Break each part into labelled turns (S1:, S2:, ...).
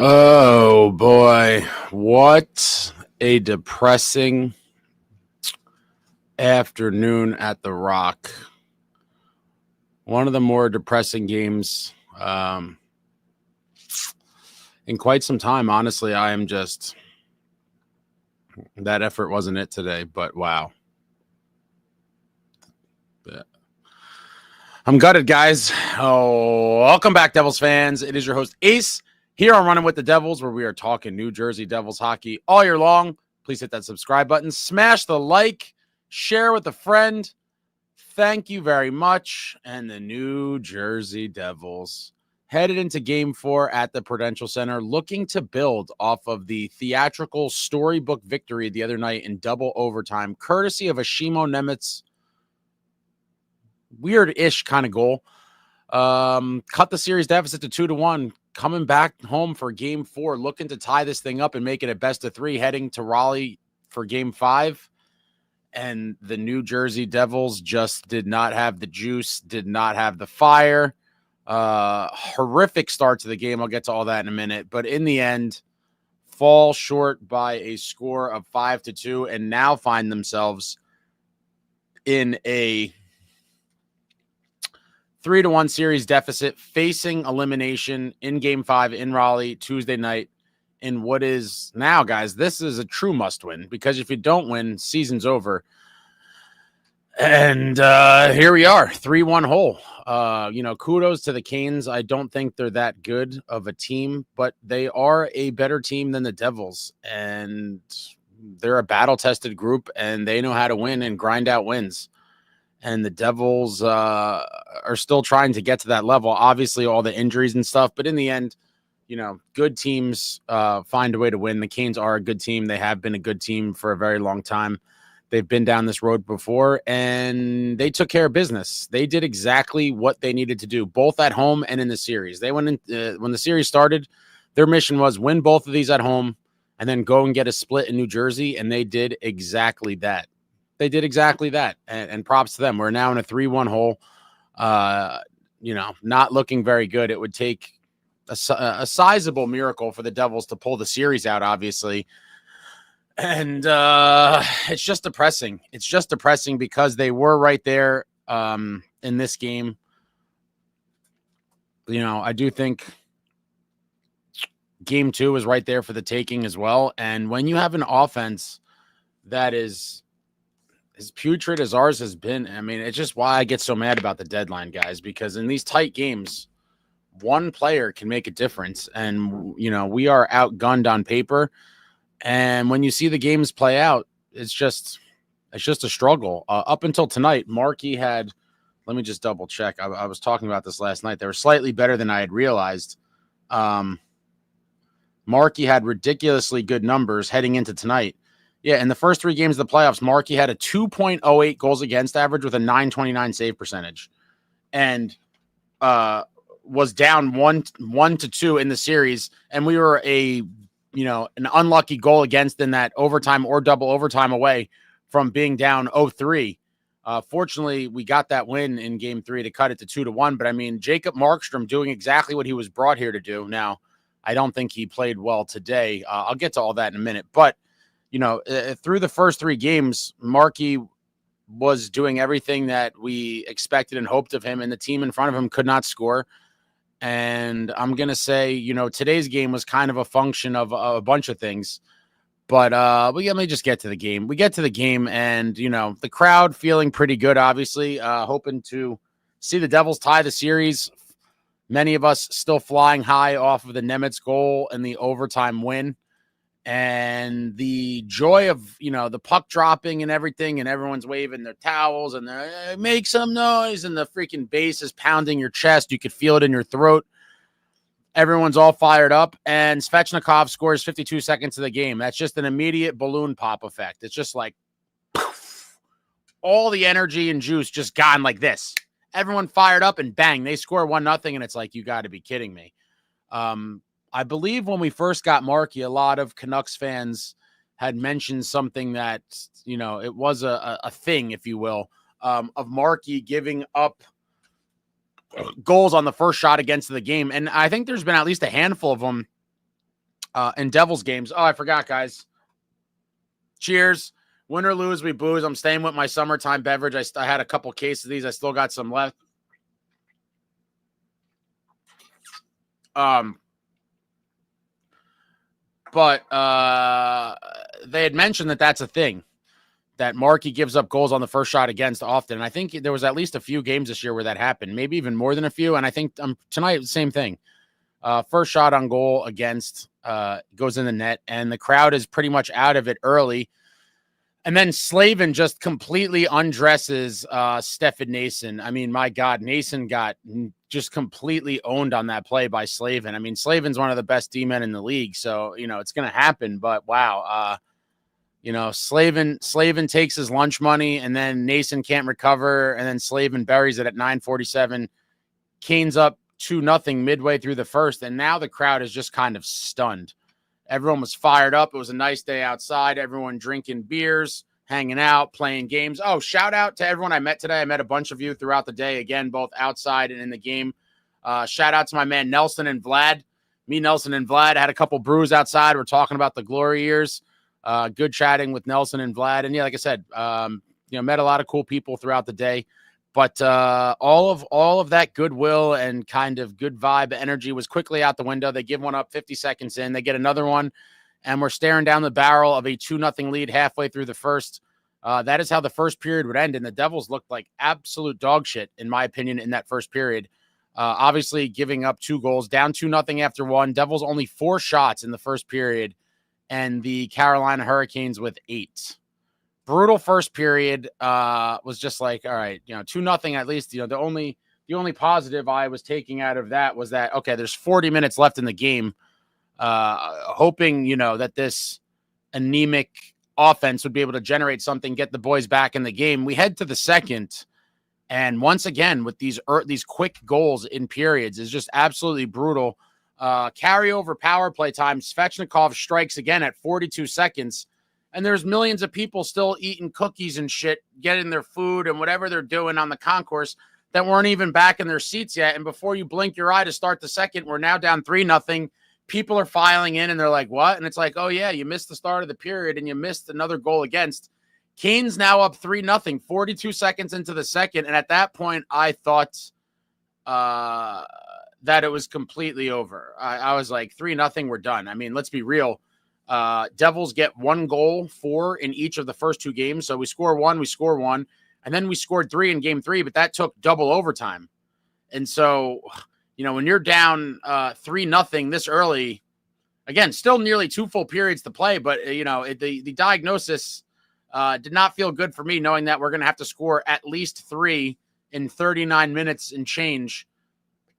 S1: Oh, boy. What a depressing afternoon at the Rock. One of the more depressing games in quite some time. Honestly, I am just... That effort wasn't it today, but wow. I'm gutted, guys. Welcome back, Devils fans. It is your host, Ace, here on Running with the Devils, where we are talking New Jersey Devils hockey all year long. Please hit that subscribe button, smash the like, share with a friend. Thank you very much. And the New Jersey Devils headed into Game 4 at the Prudential Center, looking to build off of the theatrical storybook victory the other night in double overtime, courtesy of a Shimo Nemitz weird-ish kind of goal. Cut the series deficit to 2-1, coming back home for Game 4, looking to tie this thing up and make it a best-of-3, heading to Raleigh for Game 5. And the New Jersey Devils just did not have the juice, did not have the fire. Horrific start to the game. I'll get to all that in a minute. But in the end, fall short by a score of 5-2 and now find themselves in a 3-1 series deficit, facing elimination in Game 5 in Raleigh Tuesday night in what is now, guys, this is a true must-win, because if you don't win, season's over. And here we are, 3-1 hole. Kudos to the Canes. I don't think they're that good of a team, but they are a better team than the Devils, and they're a battle-tested group, and they know how to win and grind out wins. And the Devils are still trying to get to that level. Obviously, all the injuries and stuff, but in the end, good teams find a way to win. The Canes are a good team. They have been a good team for a very long time. They've been down this road before, and they took care of business. They did exactly what they needed to do, both at home and in the series. They went in when the series started. Their mission was win both of these at home and then go and get a split in New Jersey, and they did exactly that. They did exactly that, and props to them. We're now in a 3-1 hole, not looking very good. It would take a sizable miracle for the Devils to pull the series out, obviously. And it's just depressing. It's just depressing because they were right there in this game. I do think Game 2 is right there for the taking as well. And when you have an offense that is as putrid as ours has been, I mean, it's just why I get so mad about the deadline, guys, because in these tight games, one player can make a difference. And, we are outgunned on paper. And when you see the games play out, it's just a struggle. Up until tonight, Markey had, let me just double check. I was talking about this last night. They were slightly better than I had realized. Markey had ridiculously good numbers heading into tonight. Yeah, in the first 3 games of the playoffs, Markey had a 2.08 goals against average with a 929 save percentage, and was down 1-2 in the series. And we were an unlucky goal against in that overtime or double overtime away from being down 0-3. Fortunately, we got that win in Game 3 to cut it to 2-1. But I mean, jacobmarkstrom doing exactly what he was brought here to do. Now, I don't think he played well today. I'll get to all that in a minute. But through the first 3 games, Markey was doing everything that we expected and hoped of him, and the team in front of him could not score. And I'm going to say, today's game was kind of a function of a bunch of things. But let me just get to the game. We get to the game, and, the crowd feeling pretty good, obviously, hoping to see the Devils tie the series. Many of us still flying high off of the Nemitz goal and the overtime win. And the joy of, the puck dropping and everything, and everyone's waving their towels and make some noise, and the freaking bass is pounding your chest. You could feel it in your throat. Everyone's all fired up, and Svechnikov scores 52 seconds of the game. That's just an immediate balloon pop effect. It's just like poof, all the energy and juice just gone like this. Everyone fired up, and bang, they score 1-0, and it's like, you got to be kidding me. I believe when we first got Markey, a lot of Canucks fans had mentioned something that, it was a thing, if you will, of Markey giving up goals on the first shot against the game. And I think there's been at least a handful of them in Devils games. Oh, I forgot, guys. Cheers. Win or lose, we booze. I'm staying with my summertime beverage. I had a couple cases of these. I still got some left. But they had mentioned that that's a thing, that Markey gives up goals on the first shot against often. And I think there was at least a few games this year where that happened, maybe even more than a few. And I think tonight, same thing. First shot on goal against goes in the net, and the crowd is pretty much out of it early. And then Slavin just completely undresses Stefan Nason. I mean, my God, Nason got just completely owned on that play by Slavin. I mean, Slavin's one of the best D-men in the league, so, it's going to happen. But, wow, Slavin takes his lunch money, and then Nason can't recover, and then Slavin buries it at 9:47. Canes up 2-0 midway through the first, and now the crowd is just kind of stunned. Everyone was fired up. It was a nice day outside. Everyone drinking beers, hanging out, playing games. Oh, shout out to everyone I met today. I met a bunch of you throughout the day, again, both outside and in the game. Shout out to my man Nelson and Vlad. Me, Nelson, and Vlad had a couple brews outside. We're talking about the glory years. Good chatting with Nelson and Vlad. And yeah, like I said, met a lot of cool people throughout the day. But all of that goodwill and kind of good vibe energy was quickly out the window. They give one up 50 seconds in. They get another one, and we're staring down the barrel of a 2-0 lead halfway through the first. That is how the first period would end, and the Devils looked like absolute dog shit, in my opinion, in that first period. Obviously, giving up 2 goals, down 2-0 after one. Devils only 4 shots in the first period, and the Carolina Hurricanes with 8. Brutal first period. Was just like, all right, 2-0 at least. The only positive I was taking out of that was that, okay, there's 40 minutes left in the game. Hoping, that this anemic offense would be able to generate something, get the boys back in the game. We head to the second, and once again, with these quick goals in periods is just absolutely brutal. Carryover power play time. Svechnikov strikes again at 42 seconds. And there's millions of people still eating cookies and shit, getting their food and whatever they're doing on the concourse that weren't even back in their seats yet. And before you blink your eye to start the second, we're now down 3-0. People are filing in and they're like, what? And it's like, oh yeah, you missed the start of the period and you missed another goal against. Canes now up 3-0, 42 seconds into the second. And at that point, I thought that it was completely over. I was like, 3-0, we're done. I mean, let's be real. Devils get 1 goal, 4 in each of the first 2 games. So we score 1, and then we scored 3 in game 3, but that took double overtime. And so, when you're down 3-0 this early, again, still nearly 2 full periods to play, but the diagnosis did not feel good for me, knowing that we're going to have to score at least 3 in 39 minutes and change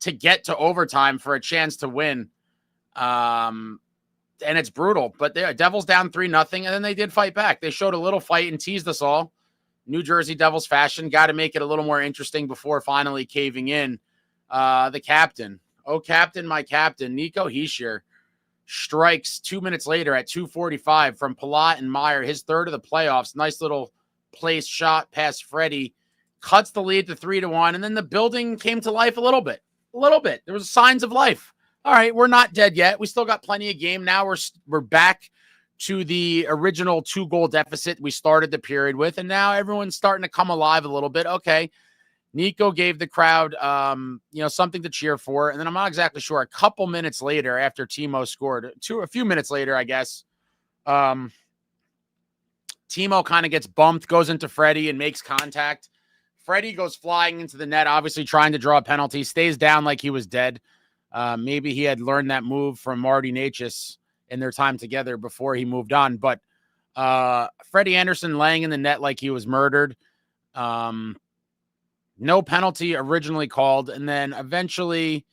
S1: to get to overtime for a chance to win. And it's brutal, but the Devils down 3-0, and then they did fight back. They showed a little fight and teased us all. New Jersey Devils fashion, got to make it a little more interesting before finally caving in. The captain, my captain, Nico Hischier, strikes 2 minutes later at 2:45 from Palat and Meier, his third of the playoffs. Nice little place shot past Freddie, cuts the lead to 3-1, and then the building came to life a little bit. There was signs of life. All right, we're not dead yet. We still got plenty of game. Now we're back to the original 2-goal deficit we started the period with, and now everyone's starting to come alive a little bit. Okay, Nico gave the crowd, something to cheer for, and then I'm not exactly sure. A couple minutes later, after Timo scored, a few minutes later, I guess, Timo kind of gets bumped, goes into Freddie, and makes contact. Freddie goes flying into the net, obviously trying to draw a penalty, stays down like he was dead. Maybe he had learned that move from Marty Necas in their time together before he moved on. But Freddie Anderson laying in the net like he was murdered. No penalty originally called. And then eventually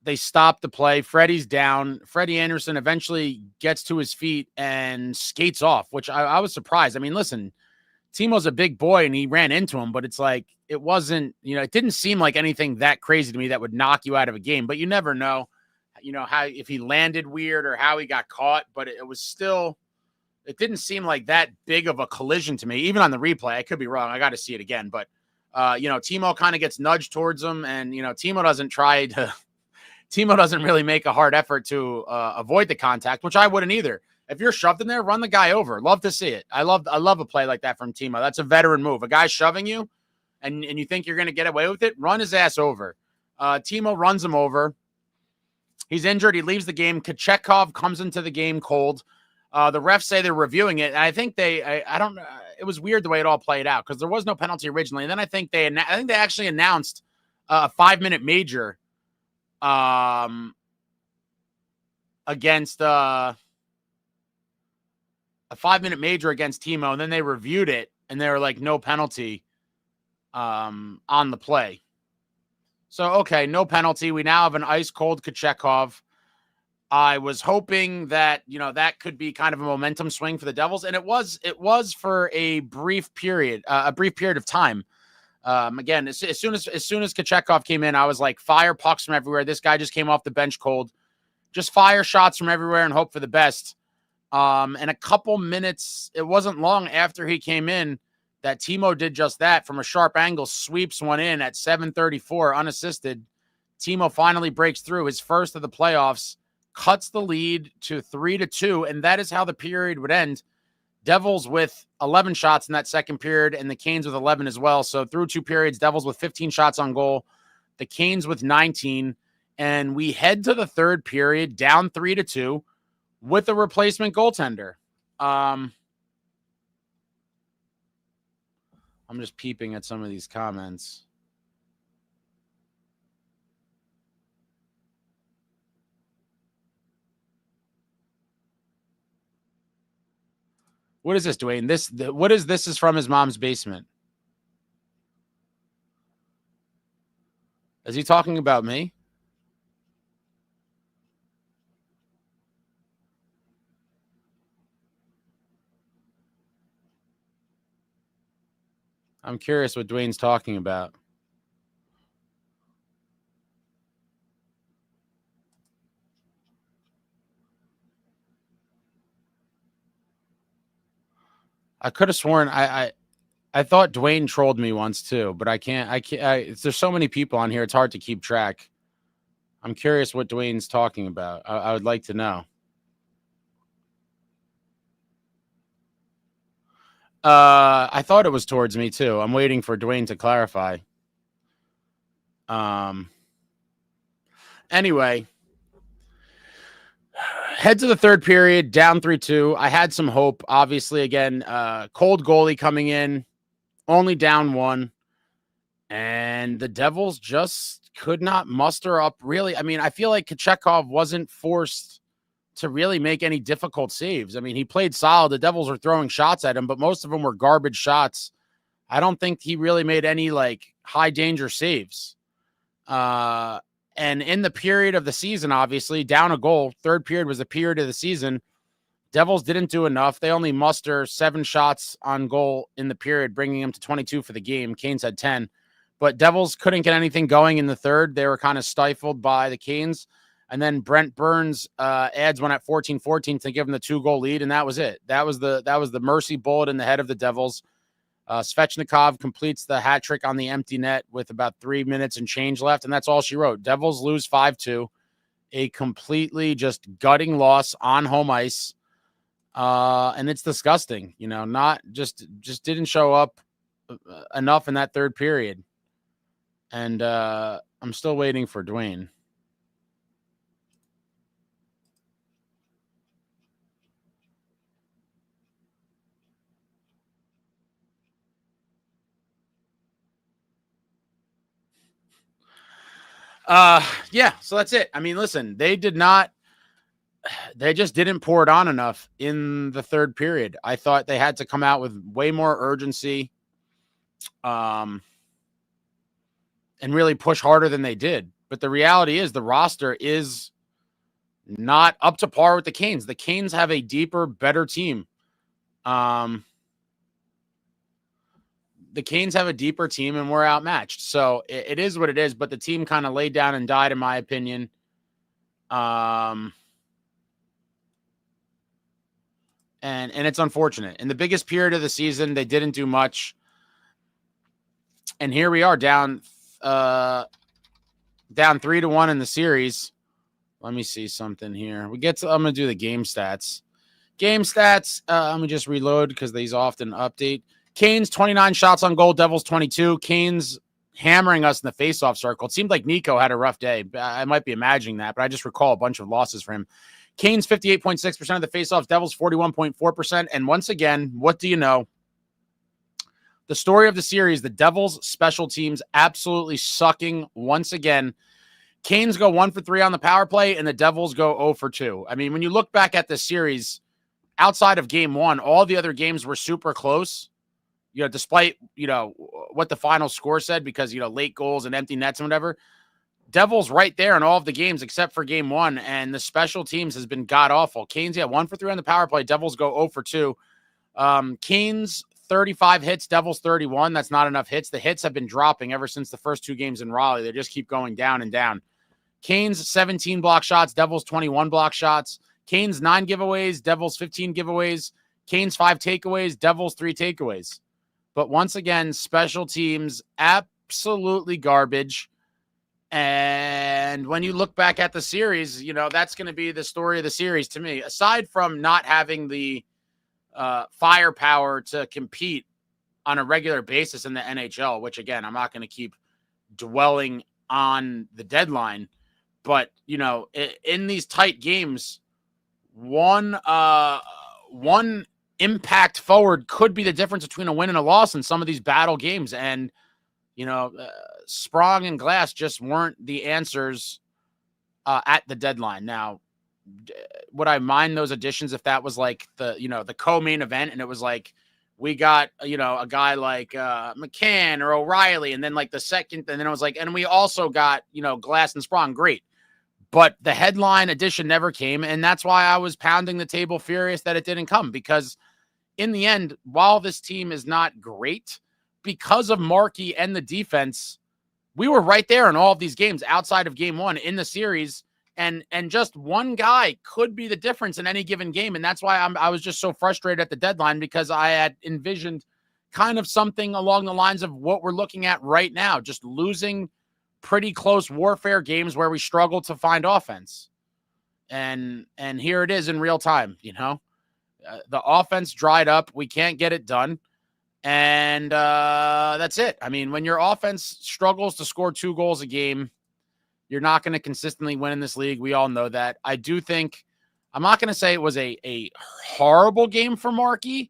S1: they stopped the play. Freddie's down. Freddie Anderson eventually gets to his feet and skates off, which I was surprised. I mean, listen, Timo's a big boy and he ran into him, but it's like, it wasn't, it didn't seem like anything that crazy to me that would knock you out of a game, but you never know, how, if he landed weird or how he got caught, but it was still, it didn't seem like that big of a collision to me, even on the replay. I could be wrong. I got to see it again, but Timo kind of gets nudged towards him, and, Timo doesn't try to Timo doesn't really make a hard effort to avoid the contact, which I wouldn't either. If you're shoved in there, run the guy over. Love to see it. I love a play like that from Timo. That's a veteran move. A guy shoving you, and you think you're going to get away with it, run his ass over. Timo runs him over. He's injured. He leaves the game. Kochetkov comes into the game cold. The refs say they're reviewing it. And I think I don't know. It was weird the way it all played out because there was no penalty originally. And then I think they actually announced a 5-minute major against a 5-minute major against Timo. And then they reviewed it and they were like, no penalty on the play. So, okay, no penalty. We now have an ice cold Kochetkov. I was hoping that, that could be kind of a momentum swing for the Devils. And it was for a brief period of time. Again, as soon as Kochetkov came in, I was like, fire pucks from everywhere. This guy just came off the bench cold. Just fire shots from everywhere and hope for the best. And a couple minutes, it wasn't long after he came in that Timo did just that from a sharp angle, sweeps one in at 7:34 unassisted. Timo finally breaks through, his first of the playoffs, cuts the lead to 3-2, and that is how the period would end. Devils with 11 shots in that second period, and the Canes with 11 as well. So through 2 periods, Devils with 15 shots on goal, the Canes with 19, and we head to the third period down 3-2 with a replacement goaltender. I'm just peeping at some of these comments. What is this, Dwayne? What is this is from his mom's basement. Is he talking about me? I'm curious what Dwayne's talking about. I could have sworn I thought Dwayne trolled me once too, but I can't. There's so many people on here; it's hard to keep track. I'm curious what Dwayne's talking about. I would like to know. I thought it was towards me too. I'm waiting for Dwayne to clarify. Anyway, head to the third period, down 3-2. I had some hope. Obviously, again, cold goalie coming in, only down 1. And the Devils just could not muster up, really. I mean, I feel like Kochetkov wasn't forced to really make any difficult saves. I mean, he played solid. The Devils were throwing shots at him, but most of them were garbage shots. I don't think he really made any, high danger saves. And in the period of the season, obviously, down a goal, third period was the period of the season. Devils didn't do enough. They only muster 7 shots on goal in the period, bringing them to 22 for the game. Canes had 10. But Devils couldn't get anything going in the third. They were kind of stifled by the Canes. And then Brent Burns adds one at 14-14 to give them the 2-goal lead, and that was it. That was the mercy bullet in the head of the Devils. Svechnikov completes the hat trick on the empty net with about 3 minutes and change left, and that's all she wrote. Devils lose 5-2, a completely just gutting loss on home ice, and it's disgusting. Not just didn't show up enough in that third period, and I'm still waiting for Dwayne. Yeah, so that's it. I mean, listen, they just didn't pour it on enough in the third period. I thought they had to come out with way more urgency, and really push harder than they did. But the reality is the roster is not up to par with the Canes. The Canes have a deeper, better team. The Canes have a deeper team and we're outmatched. So it is what it is, but the team kind of laid down and died, in my opinion. And it's unfortunate. In the biggest period of the season, they didn't do much. And here we are down 3-1 in the series. Let me see something here. I'm going to do the game stats. Game stats. Let me just reload because these often update. Canes, 29 shots on goal. Devils, 22. Canes hammering us in the faceoff circle. It seemed like Nico had a rough day. I might be imagining that, but I just recall a bunch of losses for him. Canes, 58.6% of the faceoffs. Devils, 41.4%. And once again, what do you know? The story of the series, the Devils' special teams absolutely sucking once again. Canes go 1 for 3 on the power play, and the Devils go 0 for 2. I mean, when you look back at this series, outside of game 1, all the other games were super close. Despite, what the final score said, because, late goals and empty nets and whatever. Devils right there in all of the games except for game 1, and the special teams has been god-awful. Canes, 1 for 3 on the power play. Devils go 0 for 2. Canes, 35 hits. Devils, 31. That's not enough hits. The hits have been dropping ever since the first 2 games in Raleigh. They just keep going down and down. Canes, 17 block shots. Devils, 21 block shots. Canes, 9 giveaways. Devils, 15 giveaways. Canes, 5 takeaways. Devils, 3 takeaways. But once again, special teams, absolutely garbage. And when you look back at the series, that's going to be the story of the series to me. Aside from not having the firepower to compete on a regular basis in the NHL, which, again, I'm not going to keep dwelling on the deadline. But, in these tight games, one impact forward could be the difference between a win and a loss in some of these battle games. And, Sprong and Glass just weren't the answers at the deadline. Now, would I mind those additions if that was like the co-main event and it was like we got, a guy like McCann or O'Reilly, and then like the second, and then it was like, and we also got, Glass and Sprong. Great. But the headline edition never came, and that's why I was pounding the table furious that it didn't come, because in the end, while this team is not great, because of Markey and the defense, we were right there in all of these games outside of game 1 in the series, and just one guy could be the difference in any given game, and that's why I was just so frustrated at the deadline, because I had envisioned kind of something along the lines of what we're looking at right now, just losing pretty close warfare games where we struggle to find offense. And here it is in real time, the offense dried up. We can't get it done. And that's it. I mean, when your offense struggles to score 2 goals a game, you're not going to consistently win in this league. We all know that. I do think, I'm not going to say it was a horrible game for Markey,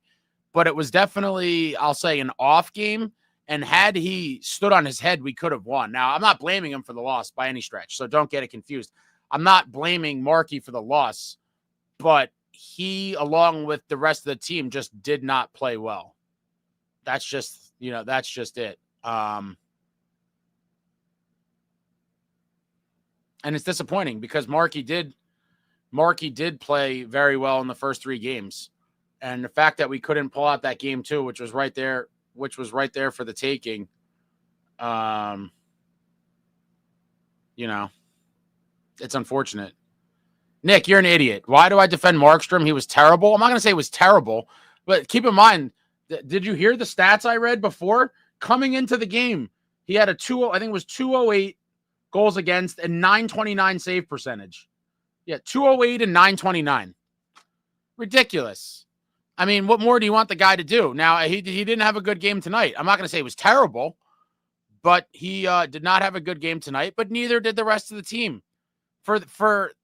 S1: but it was definitely, I'll say, an off game. And had he stood on his head, we could have won. Now, I'm not blaming him for the loss by any stretch, so don't get it confused. I'm not blaming Markey for the loss, but he, along with the rest of the team, just did not play well. That's just, that's just it. And it's disappointing because Markey did play very well in the first 3 games. And the fact that we couldn't pull out that game 2, which was right there for the taking. It's unfortunate. Nick, you're an idiot. Why do I defend Markstrom? He was terrible. I'm not going to say he was terrible, but keep in mind, did you hear the stats I read before? Coming into the game, he had I think it was 208 goals against and 929 save percentage. Yeah, 208 and 929. Ridiculous. I mean, what more do you want the guy to do? Now, he didn't have a good game tonight. I'm not going to say it was terrible, but he did not have a good game tonight, but neither did the rest of the team. For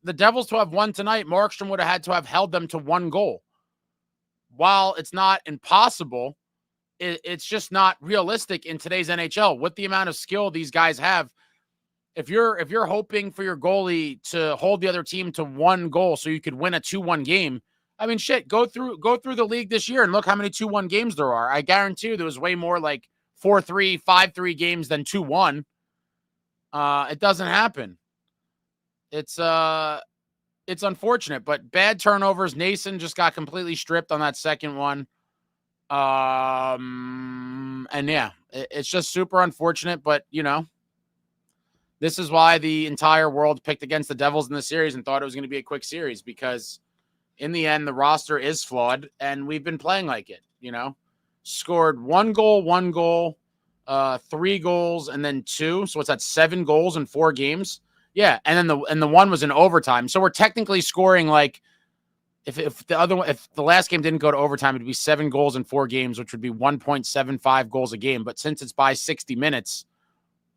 S1: the Devils to have won tonight, Markstrom would have had to have held them to 1 goal. While it's not impossible, it's just not realistic in today's NHL. With the amount of skill these guys have, if you're hoping for your goalie to hold the other team to 1 goal so you could win a 2-1 game, I mean, shit, go through the league this year and look how many 2-1 games there are. I guarantee you there was way more like 4-3, 5-3 games than 2-1. It doesn't happen. It's unfortunate, but bad turnovers. Nason just got completely stripped on that second one. And yeah, it's just super unfortunate, but this is why the entire world picked against the Devils in the series and thought it was going to be a quick series, because in the end, the roster is flawed and we've been playing like it, scored 1 goal, 3 goals, and then 2. So it's at 7 goals in 4 games. Yeah, and then the one was in overtime. So we're technically scoring like if the last game didn't go to overtime, it'd be 7 goals in 4 games, which would be 1.75 goals a game. But since it's by 60 minutes,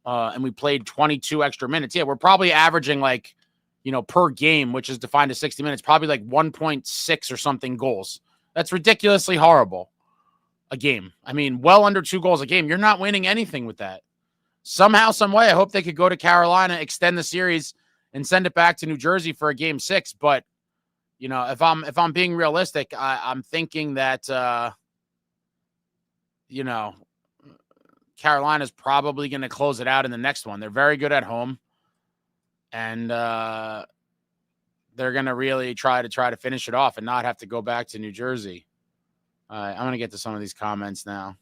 S1: and we played 22 extra minutes, yeah, we're probably averaging like, per game, which is defined as 60 minutes, probably like 1.6 or something goals. That's ridiculously horrible. A game. I mean, well under 2 goals a game. You're not winning anything with that. Somehow, some way, I hope they could go to Carolina, extend the series, and send it back to New Jersey for a game 6. But if I'm being realistic, I'm thinking that Carolina's probably going to close it out in the next one. They're very good at home, and they're going to really try to finish it off and not have to go back to New Jersey. All right, I'm going to get to some of these comments now.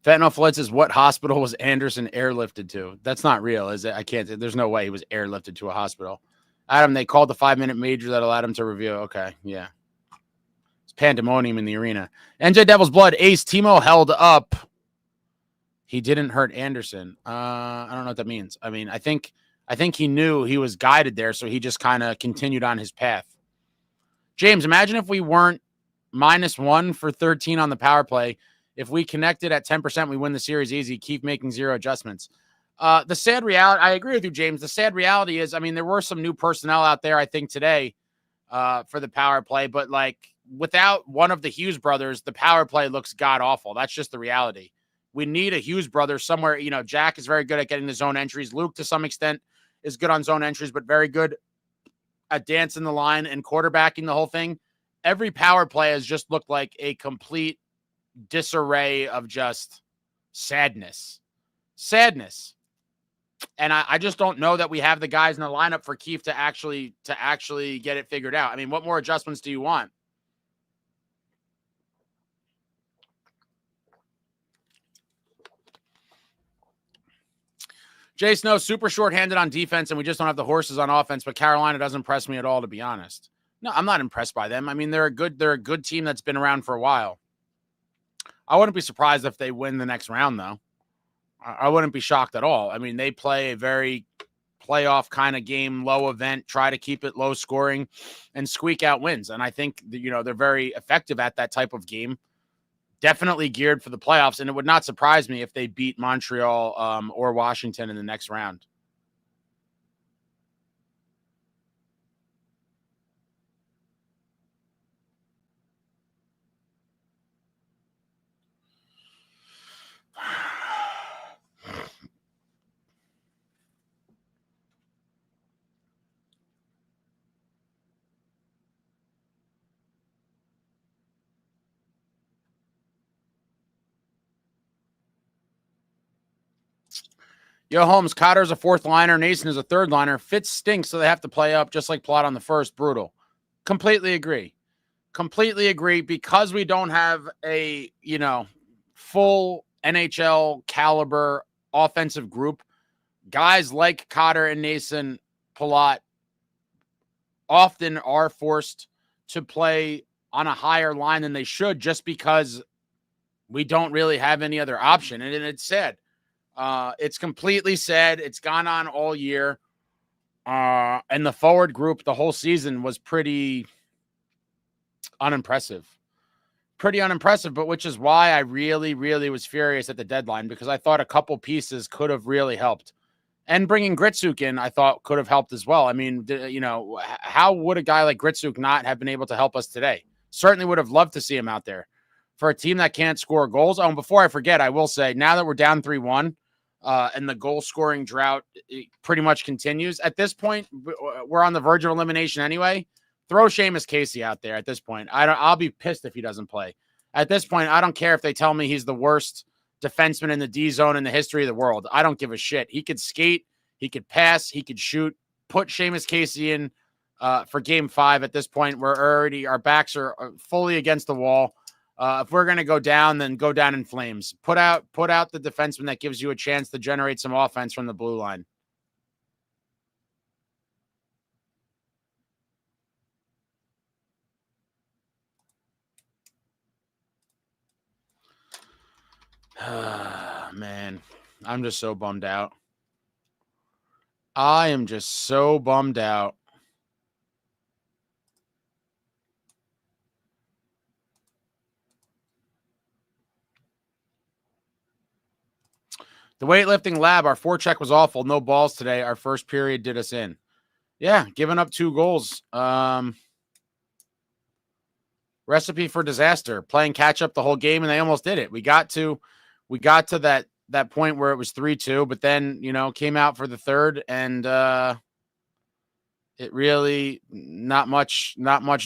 S1: Fentanyl Flitz is what hospital was Anderson airlifted to? That's not real, is it? I can't. There's no way he was airlifted to a hospital. Adam, they called the 5-minute major that allowed him to review. Okay, yeah. It's pandemonium in the arena. NJ Devil's Blood. Ace, Timo held up. He didn't hurt Anderson. I don't know what that means. I mean, I think he knew he was guided there, so he just kind of continued on his path. James, imagine if we weren't -1 for 13 on the power play. If we connected at 10%, we win the series easy. Keep making 0 adjustments. The sad reality, I agree with you, James. The sad reality is, I mean, there were some new personnel out there, I think, today for the power play. But, like, without one of the Hughes brothers, the power play looks god-awful. That's just the reality. We need a Hughes brother somewhere. Jack is very good at getting the zone entries. Luke, to some extent, is good on zone entries, but very good at dancing the line and quarterbacking the whole thing. Every power play has just looked like a complete disarray of just sadness. And I just don't know that we have the guys in the lineup for Keefe to actually get it figured out. I mean, what more adjustments do you want? Jay Snow, super short-handed on defense, and we just don't have the horses on offense, but Carolina doesn't impress me at all, to be honest. No, I'm not impressed by them. I mean, they're a good team that's been around for a while. I wouldn't be surprised if they win the next round, though. I wouldn't be shocked at all. I mean, they play a very playoff kind of game, low event, try to keep it low scoring, and squeak out wins. And I think, they're very effective at that type of game. Definitely geared for the playoffs, and it would not surprise me if they beat Montreal or Washington in the next round. Yo, Holmes, Cotter's a 4th liner. Nason is a 3rd liner. Fitz stinks, so they have to play up just like Plot on the first. Brutal. Completely agree. Because we don't have a, full NHL caliber offensive group. Guys like Cotter and Nason Palat often are forced to play on a higher line than they should just because we don't really have any other option. And it's sad. It's completely sad. It's gone on all year. And the forward group the whole season was pretty unimpressive. But which is why I really, really was furious at the deadline, because I thought a couple pieces could have really helped. And bringing Gritsuk in, I thought, could have helped as well. I mean, how would a guy like Gritsuk not have been able to help us today? Certainly would have loved to see him out there. For a team that can't score goals. Oh, and before I forget, I will say, now that we're down 3-1, and the goal-scoring drought pretty much continues, at this point, we're on the verge of elimination anyway. Throw Seamus Casey out there at this point. I'll be pissed if he doesn't play. At this point, I don't care if they tell me he's the worst defenseman in the D zone in the history of the world. I don't give a shit. He could skate, he could pass, he could shoot. Put Seamus Casey in for game 5 at this point. Our backs are fully against the wall. If we're going to go down, then go down in flames. Put out the defenseman that gives you a chance to generate some offense from the blue line. Man, I'm just so bummed out. I am just so bummed out. The weightlifting lab, our forecheck was awful. No balls today. Our first period did us in. Yeah, giving up 2 goals. Recipe for disaster. Playing catch up the whole game, and they almost did it. We got to that point where it was 3-2, but then, came out for the third, and it really not much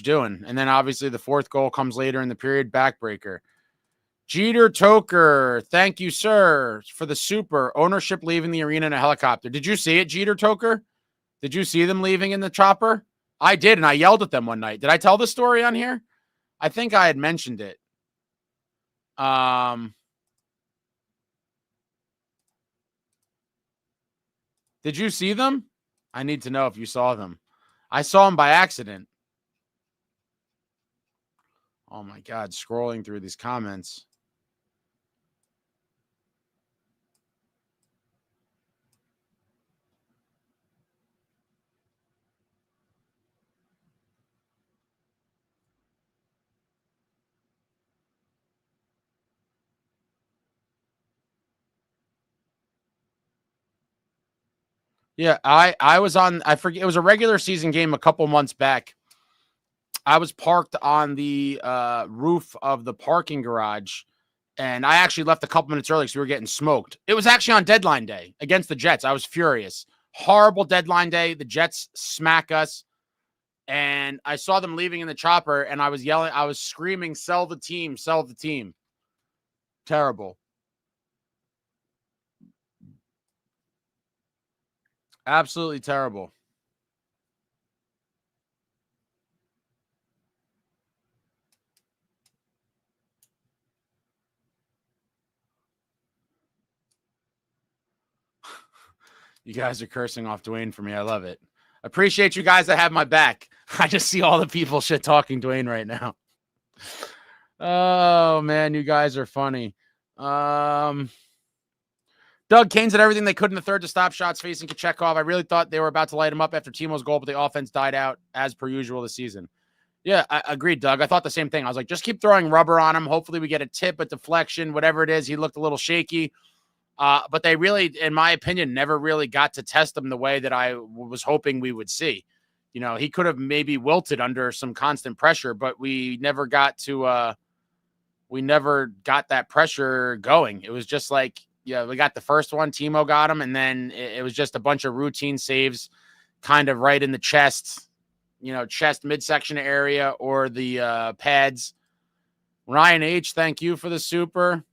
S1: doing. And then obviously the fourth goal comes later in the period, backbreaker. Jeter Toker, thank you, sir, for the super. Ownership leaving the arena in a helicopter. Did you see it, Jeter Toker? Did you see them leaving in the chopper? I did, and I yelled at them one night. Did I tell the story on here? I think I had mentioned it. Did you see them? I need to know if you saw them. I saw them by accident. Oh my God, scrolling through these comments. Yeah, I was on, I forget, it was a regular season game a couple months back. I was parked on the roof of the parking garage, and I actually left a couple minutes early because we were getting smoked. It was actually on deadline day against the Jets. I was furious. Horrible deadline day. The Jets smack us, and I saw them leaving in the chopper, and I was yelling, I was screaming, sell the team, sell the team. Terrible. Absolutely terrible. You guys are cursing off Dwayne for me. I love it. Appreciate you guys that have my back. I just see all the people shit talking Dwayne right now. Oh, man, you guys are funny. Doug, Canes did everything they could in the third to stop shots facing Kochetkov. I really thought they were about to light him up after Timo's goal, but the offense died out as per usual this season. Yeah, I agreed, Doug. I thought the same thing. I was like, just keep throwing rubber on him. Hopefully we get a tip, a deflection, whatever it is. He looked a little shaky. But they really, in my opinion, never really got to test him the way that I was hoping we would see. He could have maybe wilted under some constant pressure, but we never got that pressure going. It was just like, we got the first one, Timo got him, and then it was just a bunch of routine saves kind of right in the chest, chest midsection area or the pads. Ryan H., thank you for the super.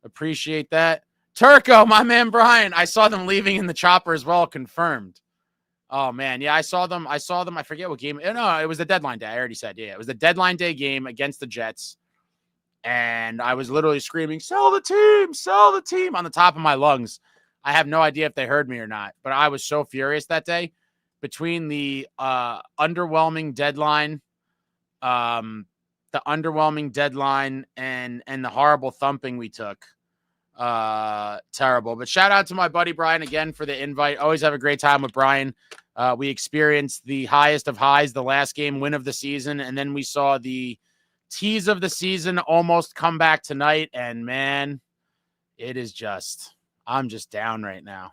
S1: Appreciate that. Turco, my man Brian. I saw them leaving in the chopper as well, confirmed. Oh, man. Yeah, I saw them. I forget what game. No, it was the deadline day. I already said, yeah. It was the deadline day game against the Jets. And I was literally screaming, sell the team on the top of my lungs. I have no idea if they heard me or not, but I was so furious that day between the underwhelming deadline, and the horrible thumping we took. Terrible. But shout out to my buddy Brian again for the invite. Always have a great time with Brian. We experienced the highest of highs, the last game win of the season, and then we saw the tease of the season almost come back tonight. And man, I'm just down right now.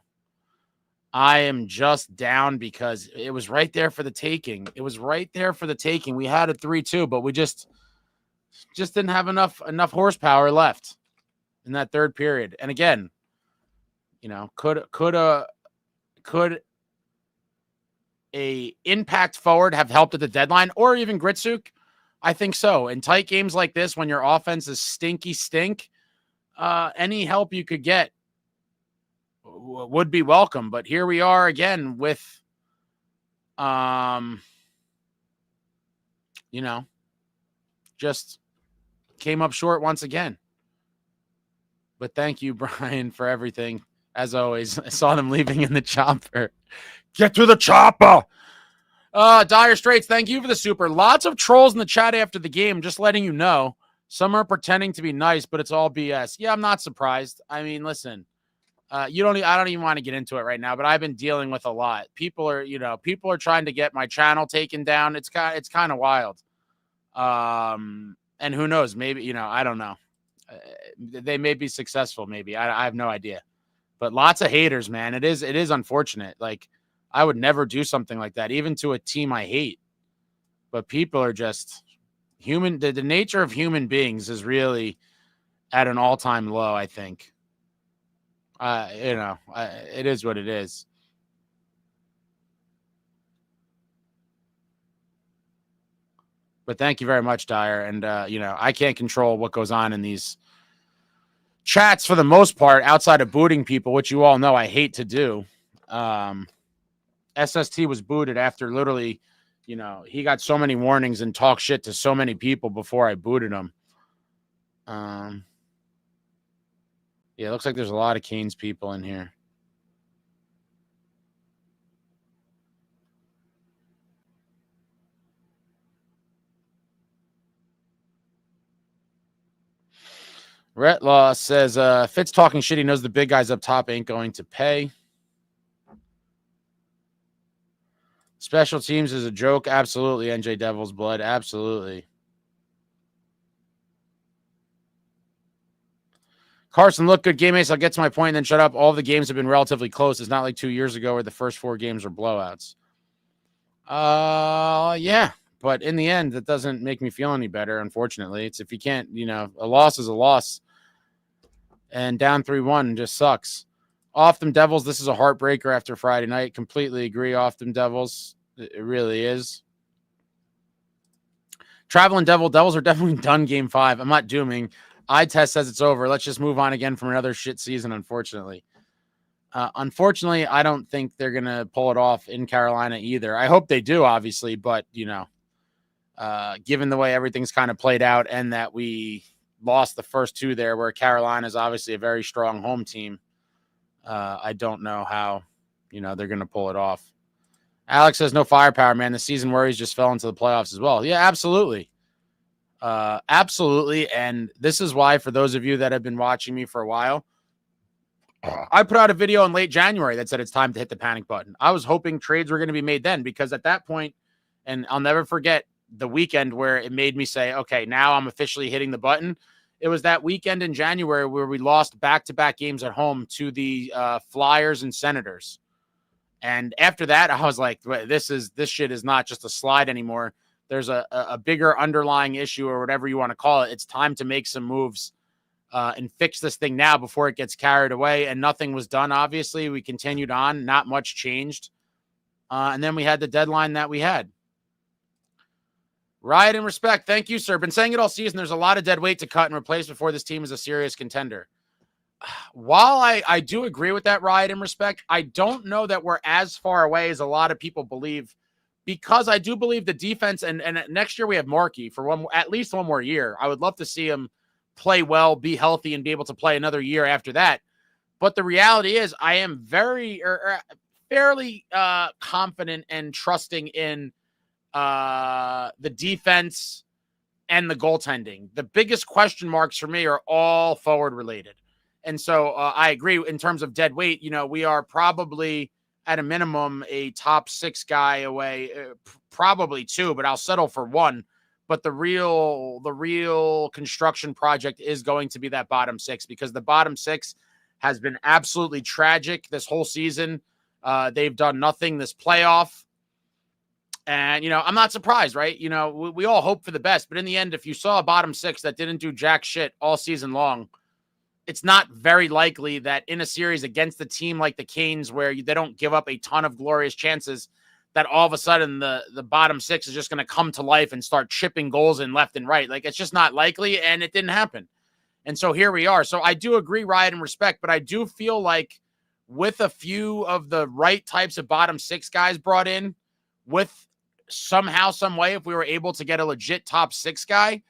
S1: I am just down because it was right there for the taking. We had a 3-2, but we just didn't have enough horsepower left in that third period. And again, could a impact forward have helped at the deadline, or even Gritsuk? I think so. In tight games like this, when your offense is stink, any help you could get would be welcome. But here we are again with just came up short once again. But thank you, Brian, for everything. As always, I saw them leaving in the chopper. Get to the chopper. Dire Straits, thank you for the super. Lots of trolls in the chat after the game, just letting you know. Some are pretending to be nice, but it's all BS. Yeah, I'm not surprised. I mean, listen, I don't even want to get into it right now, but I've been dealing with a lot. People are trying to get my channel taken down. It's kind of wild. And who knows? Maybe, I don't know. They may be successful. Maybe I have no idea, but lots of haters, man. It is unfortunate. Like, I would never do something like that, even to a team I hate, but people are just human. The nature of human beings is really at an all-time low, I think. It is what it is. But thank you very much, Dyer. And, I can't control what goes on in these chats for the most part, outside of booting people, which you all know I hate to do. SST was booted after literally, he got so many warnings and talked shit to so many people before I booted him. Yeah, it looks like there's a lot of Canes people in here. Retlaw says, Fitz talking shit. He knows the big guys up top ain't going to pay. Special teams is a joke. Absolutely. NJ Devils blood. Absolutely. Carson, look good. Game ace. I'll get to my point and then shut up. All the games have been relatively close. It's not like 2 years ago where the first 4 games are blowouts. Yeah. But in the end, that doesn't make me feel any better, unfortunately. It's if you can't, a loss is a loss. And down 3-1 just sucks. Off them Devils, this is a heartbreaker after Friday night. Completely agree, off them Devils. It really is. Traveling Devils are definitely done game 5. I'm not dooming. iTest says it's over. Let's just move on again from another shit season, unfortunately. Unfortunately, I don't think they're going to pull it off in Carolina either. I hope they do, obviously, but, given the way everything's kind of played out and that we lost the first 2 there, where Carolina is obviously a very strong home team, I don't know how, they're going to pull it off. Alex says no firepower, man. The season worries just fell into the playoffs as well. Yeah, absolutely. Absolutely. And this is why, for those of you that have been watching me for a while, I put out a video in late January that said it's time to hit the panic button. I was hoping trades were going to be made then, because at that point, and I'll never forget the weekend where it made me say, okay, now I'm officially hitting the button. It was that weekend in January where we lost back-to-back games at home to the Flyers and Senators. And after that, I was like, this shit is not just a slide anymore. There's a bigger underlying issue, or whatever you want to call it. It's time to make some moves and fix this thing now before it gets carried away. And nothing was done, obviously. We continued on. Not much changed. And then we had the deadline that we had. Riot and respect. Thank you, sir. Been saying it all season. There's a lot of dead weight to cut and replace before this team is a serious contender. While I do agree with that, Riot and respect, I don't know that we're as far away as a lot of people believe, because I do believe the defense, and next year we have Markey for at least one more year. I would love to see him play well, be healthy, and be able to play another year after that. But the reality is I am fairly confident and trusting in the defense and the goaltending. The biggest question marks for me are all forward related. And so I agree in terms of dead weight. We are probably at a minimum a top 6 guy away, probably 2, but I'll settle for 1. But the real construction project is going to be that bottom 6, because the bottom 6 has been absolutely tragic this whole season. They've done nothing this playoff. And, I'm not surprised, right? We all hope for the best. But in the end, if you saw a bottom 6 that didn't do jack shit all season long, it's not very likely that in a series against a team like the Canes, where they don't give up a ton of glorious chances, that all of a sudden the bottom 6 is just going to come to life and start chipping goals in left and right. Like, it's just not likely, and it didn't happen. And so here we are. So I do agree, Riot and respect, but I do feel like with a few of the right types of bottom 6 guys brought in, with somehow, some way, if we were able to get a legit top 6 guy,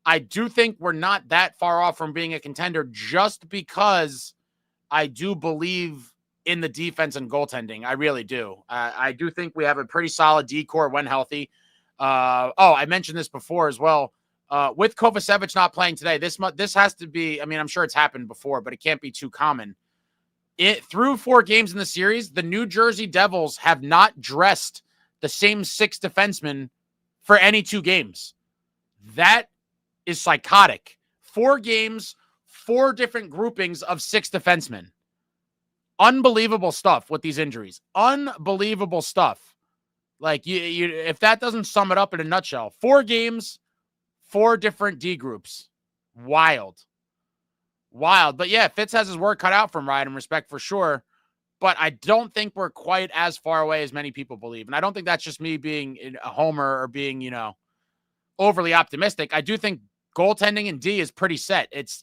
S1: I do think we're not that far off from being a contender, just because I do believe in the defense and goaltending. I really do. I do think we have a pretty solid D-core when healthy. I mentioned this before as well. With Kovacevic not playing today, this has to be, I mean, I'm sure it's happened before, but it can't be too common. Through 4 games in the series, the New Jersey Devils have not dressed the same 6 defensemen for any 2 games. That is psychotic. 4 games, 4 different groupings of 6 defensemen. Unbelievable stuff with these injuries. Unbelievable stuff. Like, you if that doesn't sum it up in a nutshell, 4 games, 4 different D groups. Wild. But yeah, Fitz has his work cut out from Ryan in respect for sure. But I don't think we're quite as far away as many people believe. And I don't think that's just me being a homer or being, overly optimistic. I do think goaltending in D is pretty set. It's,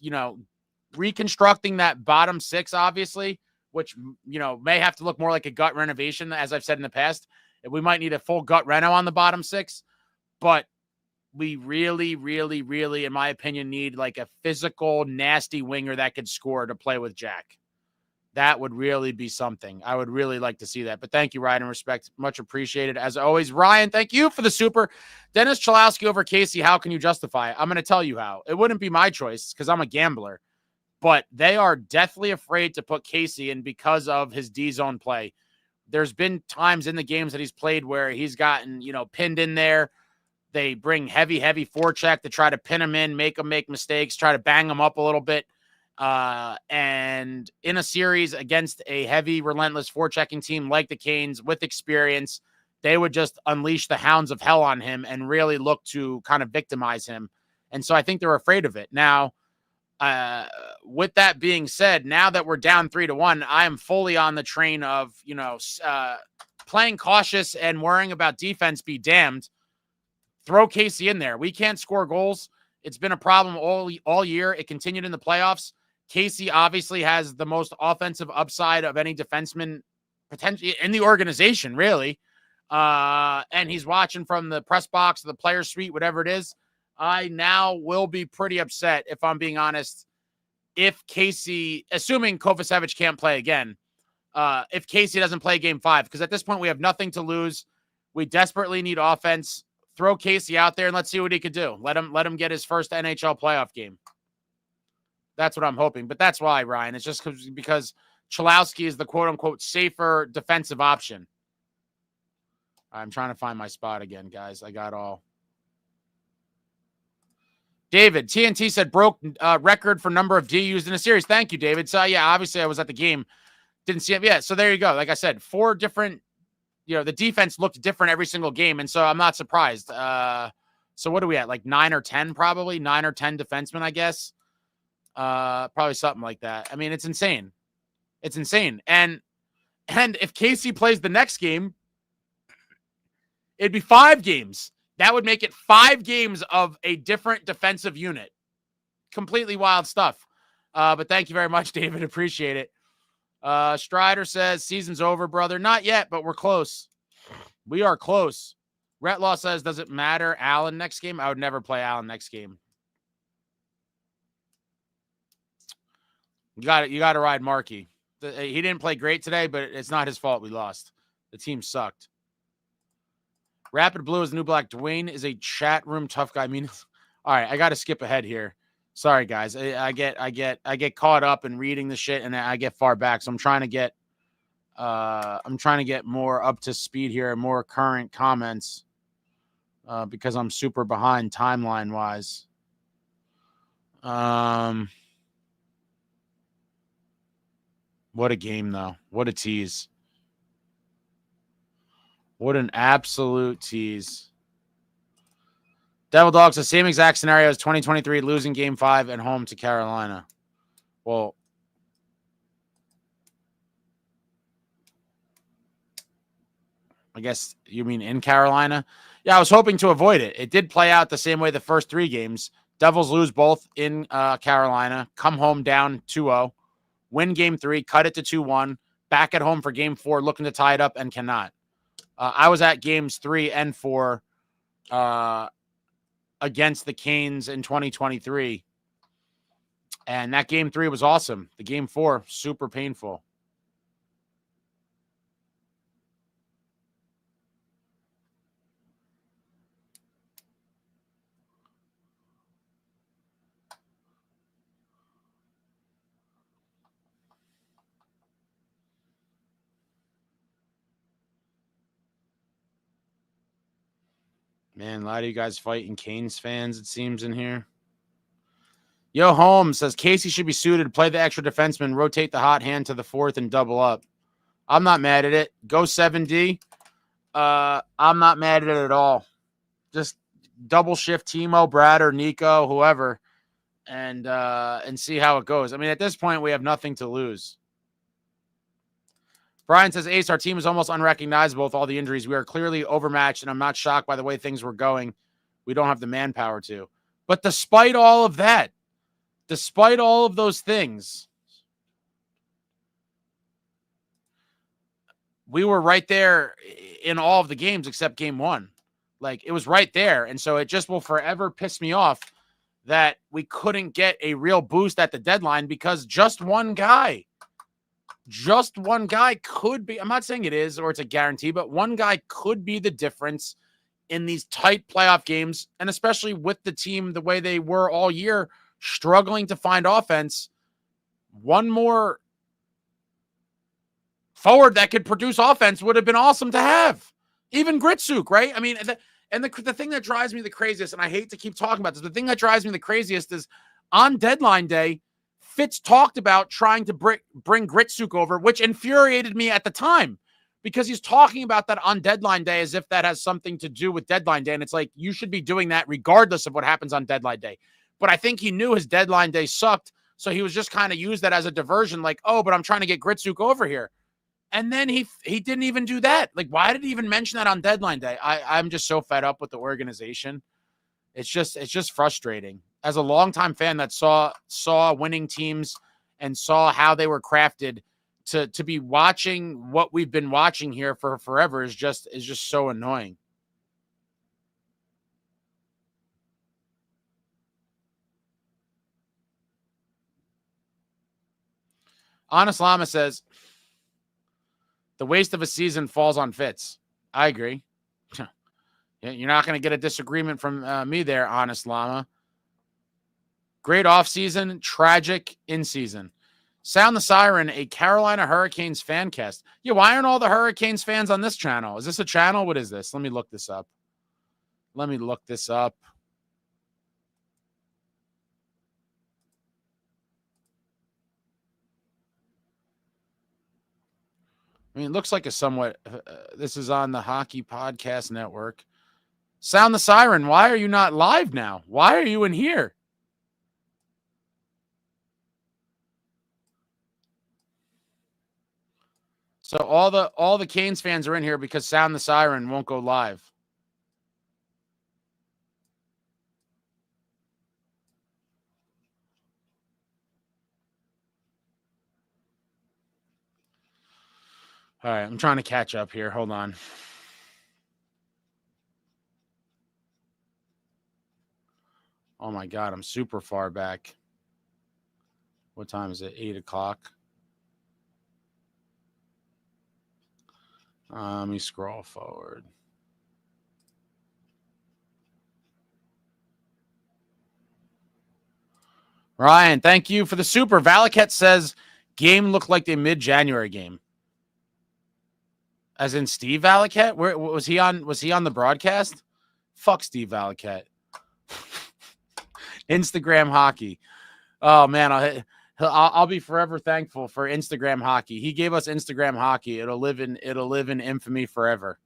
S1: reconstructing that bottom 6, obviously, which, may have to look more like a gut renovation, as I've said in the past. We might need a full gut reno on the bottom 6. But we really, really, really, in my opinion, need like a physical, nasty winger that could score to play with Jack. That would really be something. I would really like to see that. But thank you, Ryan, in respect. Much appreciated. As always, Ryan, thank you for the super. Dennis Cholowski over Casey. How can you justify it? I'm going to tell you how. It wouldn't be my choice because I'm a gambler. But they are deathly afraid to put Casey in because of his D-zone play. There's been times in the games that he's played where he's gotten, pinned in there. They bring heavy forecheck to try to pin him in, make him make mistakes, try to bang him up a little bit. And in a series against a heavy, relentless forechecking team like the Canes with experience, they would just unleash the hounds of hell on him and really look to kind of victimize him. And so I think they're afraid of it. Now, with that being said, now that we're down 3-1, I am fully on the train of, playing cautious and worrying about defense be damned. Throw Casey in there. We can't score goals. It's been a problem all year. It continued in the playoffs. Casey obviously has the most offensive upside of any defenseman potentially in the organization, really. And he's watching from the press box, the player suite, whatever it is. I now will be pretty upset, if I'm being honest, if Casey, assuming Kovacevic can't play again, if Casey doesn't play game 5, because at this point we have nothing to lose. We desperately need offense. Throw Casey out there and let's see what he could do. Let him get his first NHL playoff game. That's what I'm hoping. But that's why, Ryan. It's just because Cholowski is the quote-unquote safer defensive option. I'm trying to find my spot again, guys. I got all. David, TNT said broke record for number of D used in a series. Thank you, David. So, yeah, obviously I was at the game. Didn't see it. Yeah, so there you go. Like I said, 4 different, the defense looked different every single game, and so I'm not surprised. So what are we at? Like 9 or 10 probably? 9 or 10 defensemen, I guess. Probably something like that. I mean, it's insane. It's insane. And if Casey plays the next game, it'd be 5 games. That would make it 5 games of a different defensive unit. Completely wild stuff. But thank you very much, David. Appreciate it. Strider says, season's over, brother. Not yet, but we're close. We are close. Retlaw says, does it matter Allen next game? I would never play Allen next game. You got to ride Markey. He didn't play great today, but it's not his fault we lost. The team sucked. Rapid Blue is the new black. Dwayne is a chat room tough guy. I mean, all right, I got to skip ahead here. Sorry, guys. I get caught up in reading the shit, and I get far back. So I'm trying to get more up to speed here, more current comments, because I'm super behind timeline wise. What a game, though. What a tease. What an absolute tease. Devil Dogs, the same exact scenario as 2023, losing game 5 at home to Carolina. Well, I guess you mean in Carolina? Yeah, I was hoping to avoid it. It did play out the same way the first 3 games. Devils lose both in Carolina, come home down 2-0, win game 3, cut it to 2-1, back at home for game 4, looking to tie it up and cannot. I was at games 3 and 4 against the Canes in 2023. And that game 3 was awesome. The game 4, super painful. Man, a lot of you guys fighting Canes fans, it seems, in here. Yo, Holmes says Casey should be suited, play the extra defenseman, rotate the hot hand to the 4th, and double up. I'm not mad at it. Go 7D. I'm not mad at it at all. Just double shift Timo, Brad, or Nico, whoever, and see how it goes. I mean, at this point, we have nothing to lose. Brian says, Ace, our team is almost unrecognizable with all the injuries. We are clearly overmatched, and I'm not shocked by the way things were going. We don't have the manpower to. But despite all of that, despite all of those things, we were right there in all of the games except game 1. Like, it was right there. And so it just will forever piss me off that we couldn't get a real boost at the deadline because just one guy could be, I'm not saying it is or it's a guarantee, but one guy could be the difference in these tight playoff games. And especially with the team, the way they were all year, struggling to find offense, one more forward that could produce offense would have been awesome to have. Even Gritsuk, right? I mean, the thing that drives me the craziest, and I hate to keep talking about this, the thing that drives me the craziest is on deadline day, Fitz talked about trying to bring Gritsuk over, which infuriated me at the time because he's talking about that on deadline day as if that has something to do with deadline day. And it's like, you should be doing that regardless of what happens on deadline day. But I think he knew his deadline day sucked. So he was just kind of used that as a diversion, like, oh, but I'm trying to get Gritsuk over here. And then he didn't even do that. Like, why did he even mention that on deadline day? I'm just so fed up with the organization. It's just frustrating. As a longtime fan that saw winning teams and saw how they were crafted, to be watching what we've been watching here for forever is just so annoying. Honest Llama says, the waste of a season falls on Fitz. I agree. You're not going to get a disagreement from me there, Honest Llama. Great offseason, tragic in season. Sound the Siren, a Carolina Hurricanes fan cast. Yeah, why aren't all the Hurricanes fans on this channel? Is this a channel? What is this? Let me look this up. I mean, it looks like a somewhat, this is on the Hockey Podcast Network. Sound the Siren, why are you not live now? Why are you in here? So all the Canes fans are in here because Sound the Siren won't go live. All right, I'm trying to catch up here. Hold on. Oh my God, I'm super far back. What time is it? 8 o'clock. Let me scroll forward. Ryan, thank you for the super. Valaket says game looked like a mid-January game. As in Steve Valaket? Where was he on? Was he on the broadcast? Fuck Steve Valaket. Instagram hockey. Oh man, I'll be forever thankful for Instagram hockey. He gave us Instagram hockey. It'll live in infamy forever.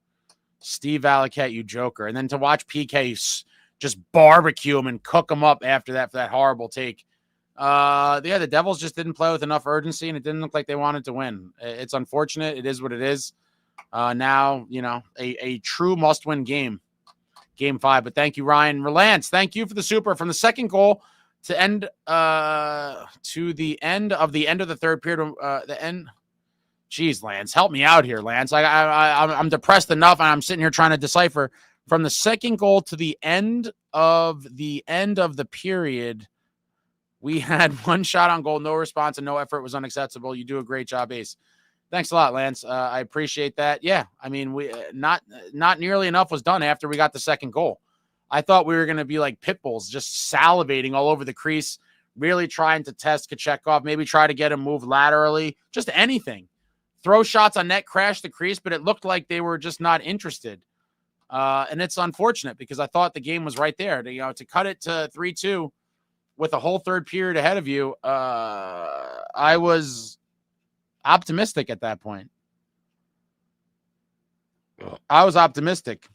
S1: Steve Valaket, you joker. And then to watch PK just barbecue him and cook him up after that for that horrible take. The Devils just didn't play with enough urgency, and it didn't look like they wanted to win. It's unfortunate. It is what it is. Now, a true must-win game. Game 5. But thank you, Ryan. Relance, thank you for the super. From the second goal to end to the end of the third period, the end Geez, Lance, help me out here, Lance. I'm depressed enough, and I'm sitting here trying to decipher from the second goal to the end of the period. We had one shot on goal, no response, and no effort was unacceptable. You do a great job, Ace. Thanks a lot, Lance. I appreciate that. Yeah, I mean, we not nearly enough was done after we got the second goal. I thought we were going to be like pit bulls, just salivating all over the crease, really trying to test Kochetkov, maybe try to get him moved laterally, just anything. Throw shots on net, crash the crease, but it looked like they were just not interested. And it's unfortunate because I thought the game was right there. To cut it to 3-2 with a whole third period ahead of you, I was optimistic at that point. I was optimistic.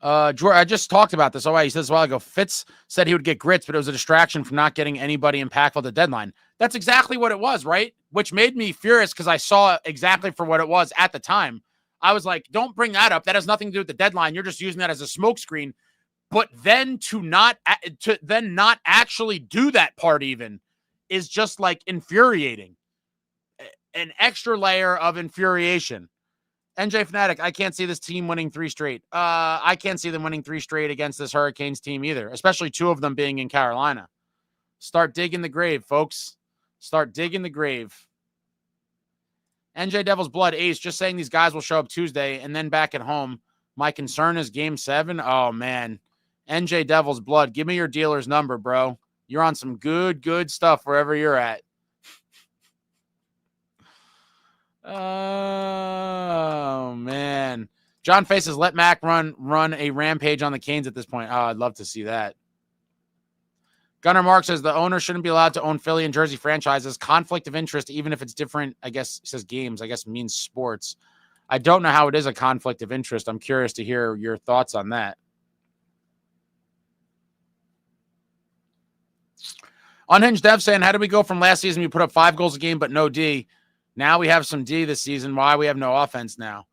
S1: George, I just talked about this. He says a while ago, Fitz said he would get grits, but it was a distraction from not getting anybody impactful at the deadline. That's exactly what it was, right? Which made me furious because I saw exactly for what it was at the time. I was like, don't bring that up. That has nothing to do with the deadline. You're just using that as a smokescreen. But then to not actually do that part even is just like infuriating. An extra layer of infuriation. NJ Fanatic, I can't see this team winning 3 straight. I can't see them winning 3 straight against this Hurricanes team either, especially 2 of them being in Carolina. Start digging the grave, folks. Start digging the grave. NJ Devil's Blood, Ace, just saying these guys will show up Tuesday and then back at home. My concern is Game 7. Oh, man. NJ Devil's Blood, give me your dealer's number, bro. You're on some good stuff wherever you're at. Oh, man. John Faces, let Mac run a rampage on the Canes at this point. Oh, I'd love to see that. Gunnar Mark says the owner shouldn't be allowed to own Philly and Jersey franchises. Conflict of interest, even if it's different, I guess, it says games, I guess means sports. I don't know how it is a conflict of interest. I'm curious to hear your thoughts on that. Unhinged Dev saying, how did we go from last season? We put up 5 goals a game, but no D. Now we have some D this season. Why we have no offense now?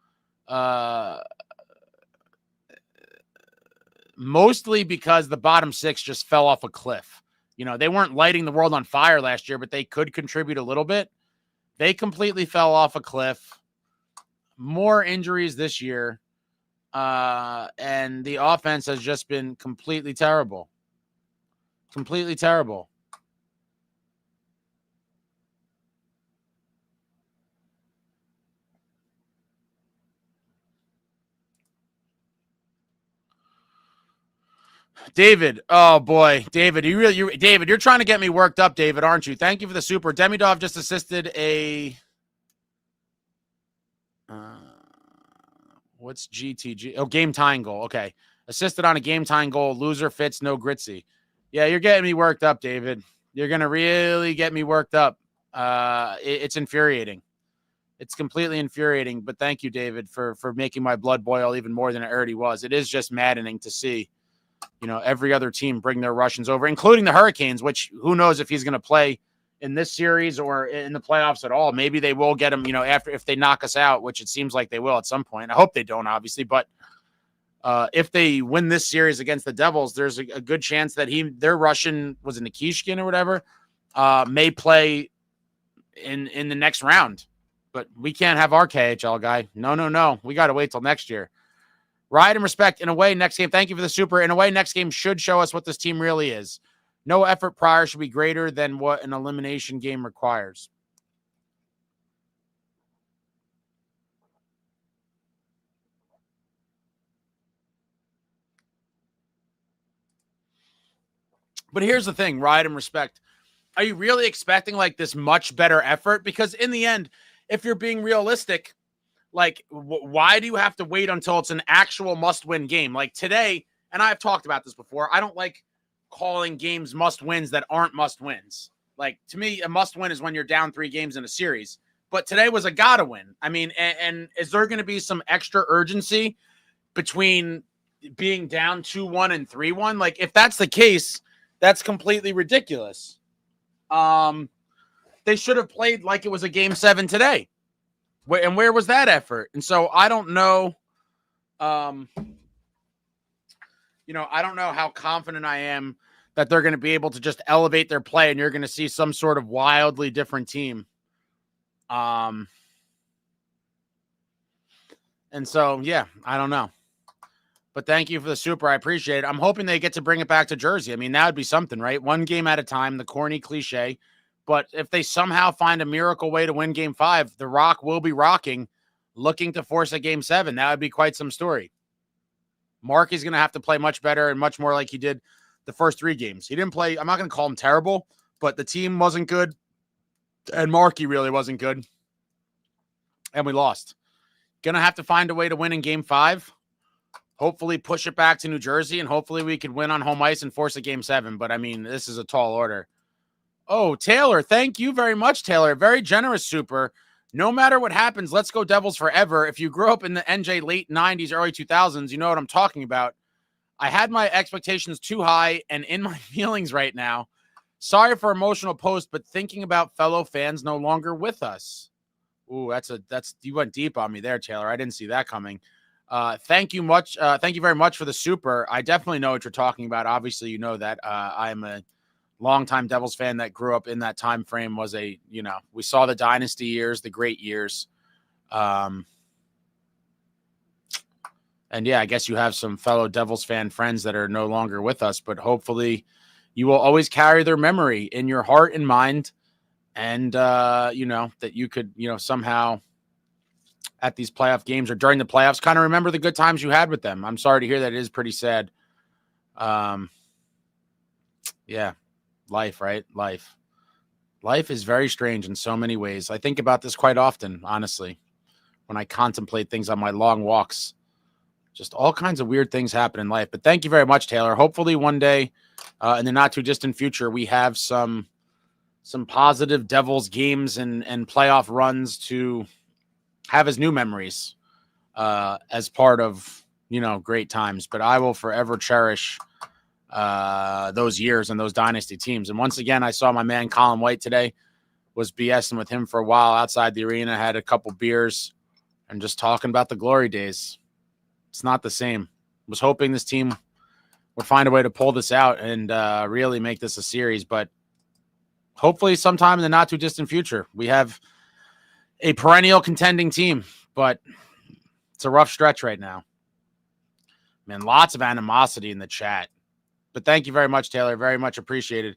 S1: Mostly because the bottom 6 just fell off a cliff. They weren't lighting the world on fire last year, but they could contribute a little bit. They completely fell off a cliff. More injuries this year. And the offense has just been completely terrible. Completely terrible. David, oh boy, David, David, you're trying to get me worked up, David, aren't you? Thank you for the super. Demidov just assisted a what's GTG? Oh, game tying goal. Okay, assisted on a game tying goal. Loser Fitz, no Gritzy. Yeah, you're getting me worked up, David. You're gonna really get me worked up. It's infuriating. It's completely infuriating. But thank you, David, for making my blood boil even more than it already was. It is just maddening to see. Every other team bring their Russians over, including the Hurricanes, which who knows if he's going to play in this series or in the playoffs at all. Maybe they will get him, if they knock us out, which it seems like they will at some point. I hope they don't, obviously, but if they win this series against the Devils, there's a good chance that their Russian, was it Nikishkin or whatever, may play in the next round. But we can't have our KHL guy. No. We got to wait till next year. Ride and respect. In a way, next game, thank you for the super. In a way, next game should show us what this team really is. No effort prior should be greater than what an elimination game requires. But here's the thing, ride and respect. Are you really expecting like this much better effort? Because in the end, if you're being realistic, like, why do you have to wait until it's an actual must-win game? Like today, and I've talked about this before, I don't like calling games must-wins that aren't must-wins. Like, to me, a must-win is when you're down 3 games in a series. But today was a gotta-win. I mean, and is there going to be some extra urgency between being down 2-1 and 3-1? Like, if that's the case, that's completely ridiculous. They should have played like it was a Game 7 today. And where was that effort? And so I don't know, I don't know how confident I am that they're going to be able to just elevate their play and you're going to see some sort of wildly different team. And so, yeah, I don't know. But thank you for the super. I appreciate it. I'm hoping they get to bring it back to Jersey. I mean, that would be something, right? One game at a time, the corny cliche. But if they somehow find a miracle way to win Game 5, The Rock will be rocking, looking to force a Game 7. That would be quite some story. Marky's going to have to play much better and much more like he did the first 3 games. He didn't play, I'm not going to call him terrible, but the team wasn't good, and Marky really wasn't good, and we lost. Going to have to find a way to win in Game 5. Hopefully push it back to New Jersey, and hopefully we could win on home ice and force a Game 7. But, I mean, this is a tall order. Oh, Taylor, thank you very much, Taylor. Very generous super. No matter what happens, let's go Devils forever. If you grew up in the NJ late 90s, early 2000s, you know what I'm talking about. I had my expectations too high and in my feelings right now. Sorry for emotional post, but thinking about fellow fans no longer with us. Ooh, you went deep on me there, Taylor. I didn't see that coming. Thank you very much for the super. I definitely know what you're talking about. Obviously, you know that. I'm a longtime Devils fan that grew up in that time frame. We saw the dynasty years, the great years. And yeah, I guess you have some fellow Devils fan friends that are no longer with us, but hopefully you will always carry their memory in your heart and mind. And, that you could, somehow at these playoff games or during the playoffs, kind of remember the good times you had with them. I'm sorry to hear that. It is pretty sad. Yeah, life, right? Life is very strange in so many ways. I think about this quite often, honestly, when I contemplate things on my long walks. Just all kinds of weird things happen in life. But thank you very much, Taylor. Hopefully one day in the not too distant future, we have some positive Devils games and playoff runs to have as new memories as part of, great times. But I will forever cherish those years and those dynasty teams. And once again, I saw my man Colin White today, was BSing with him for a while outside the arena, had a couple beers and just talking about the glory days. It's not the same. Was hoping this team would find a way to pull this out and really make this a series, but hopefully sometime in the not too distant future, we have a perennial contending team, but it's a rough stretch right now. Man, lots of animosity in the chat, but thank you very much, Taylor. Very much appreciated.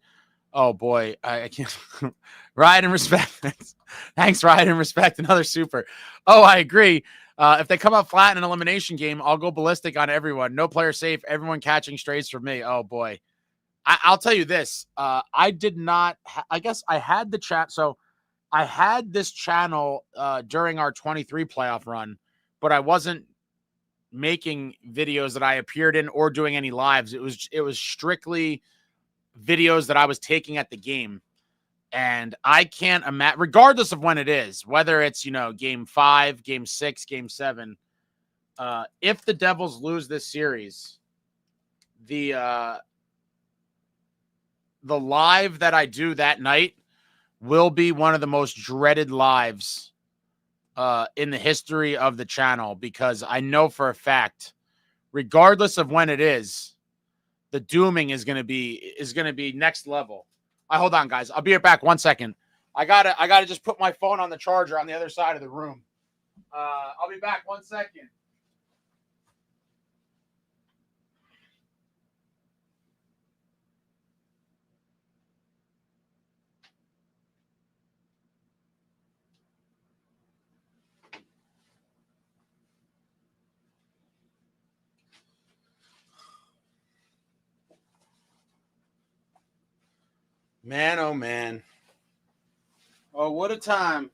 S1: Oh boy, I can't. Ride and respect. Thanks, Ride and respect. Another super. Oh, I agree. If they come up flat in an elimination game, I'll go ballistic on everyone. No player safe. Everyone catching strays for me. Oh boy. I'll tell you this. I did not. I guess I had the chat. So I had this channel during our 23 playoff run, but I wasn't making videos that I appeared in or doing any lives. It was strictly videos that I was taking at the game. And I can't imagine, regardless of when it is, whether it's, game 5, game 6, game 7, if the Devils lose this series, the live that I do that night will be one of the most dreaded lives in the history of the channel, because I know for a fact, regardless of when it is, the dooming is going to be next level. Hold on, guys. I'll be right back. 1 second. I gotta just put my phone on the charger on the other side of the room. I'll be back. 1 second. Man, oh man. Oh, what a time.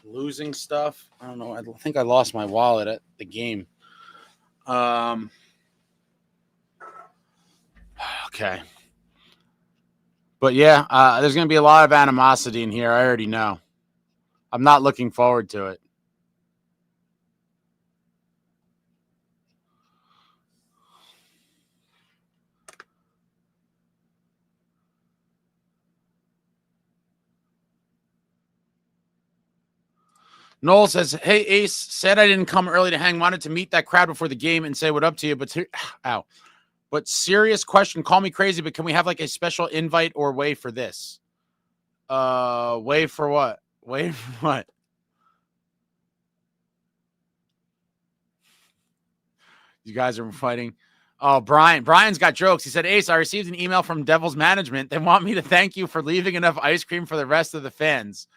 S1: Losing stuff. I don't know. I think I lost my wallet at the game. Okay. But yeah, there's going to be a lot of animosity in here. I already know. I'm not looking forward to it. Noel says, hey, Ace, said I didn't come early to hang. Wanted to meet that crowd before the game and say what up to you. But But serious question, call me crazy, but can we have like a special invite or way for this? Way for what? Way for what? You guys are fighting. Oh, Brian's got jokes. He said, Ace, I received an email from Devils management. They want me to thank you for leaving enough ice cream for the rest of the fans.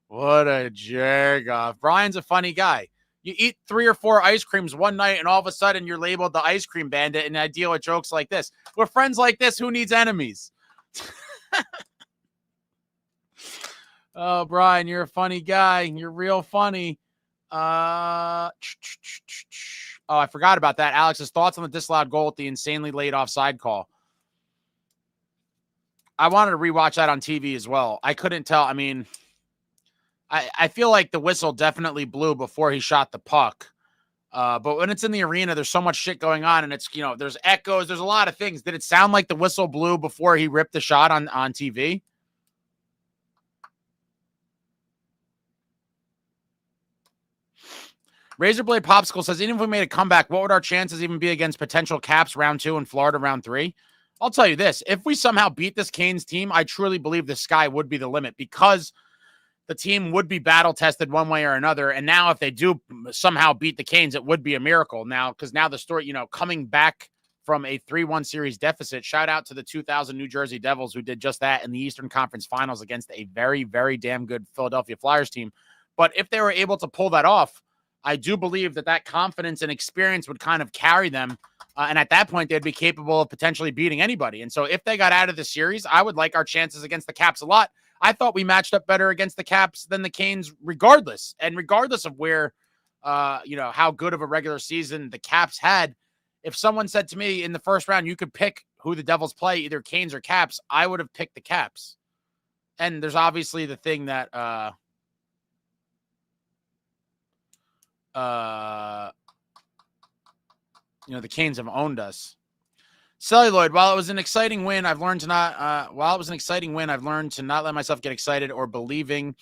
S1: What a jerk off. Brian's a funny guy. You eat 3 or 4 ice creams one night, and all of a sudden you're labeled the ice cream bandit, and I deal with jokes like this. With friends like this, who needs enemies? Oh, Brian, you're a funny guy. You're real funny. Oh, I forgot about that. Alex's thoughts on the disallowed goal at the insanely late offside call. I wanted to rewatch that on TV as well. I couldn't tell. I mean, I feel like the whistle definitely blew before he shot the puck. But when it's in the arena, there's so much shit going on, and it's, there's echoes. There's a lot of things. Did it sound like the whistle blew before he ripped the shot on TV? Razorblade Popsicle says, even if we made a comeback, what would our chances even be against potential Caps round 2 and Florida round 3? I'll tell you this. If we somehow beat this Canes team, I truly believe the sky would be the limit, because the team would be battle-tested one way or another. And now if they do somehow beat the Canes, it would be a miracle now, because now the story, coming back from a 3-1 series deficit, shout out to the 2000 New Jersey Devils who did just that in the Eastern Conference Finals against a very, very damn good Philadelphia Flyers team. But if they were able to pull that off, I do believe that confidence and experience would kind of carry them. And at that point, they'd be capable of potentially beating anybody. And so if they got out of the series, I would like our chances against the Caps a lot. I thought we matched up better against the Caps than the Canes, regardless. And regardless of where, how good of a regular season the Caps had, if someone said to me in the first round, you could pick who the Devils play, either Canes or Caps, I would have picked the Caps. And there's obviously the thing that, the Canes have owned us. Celluloid, while it was an exciting win, I've learned to not let myself get excited or believing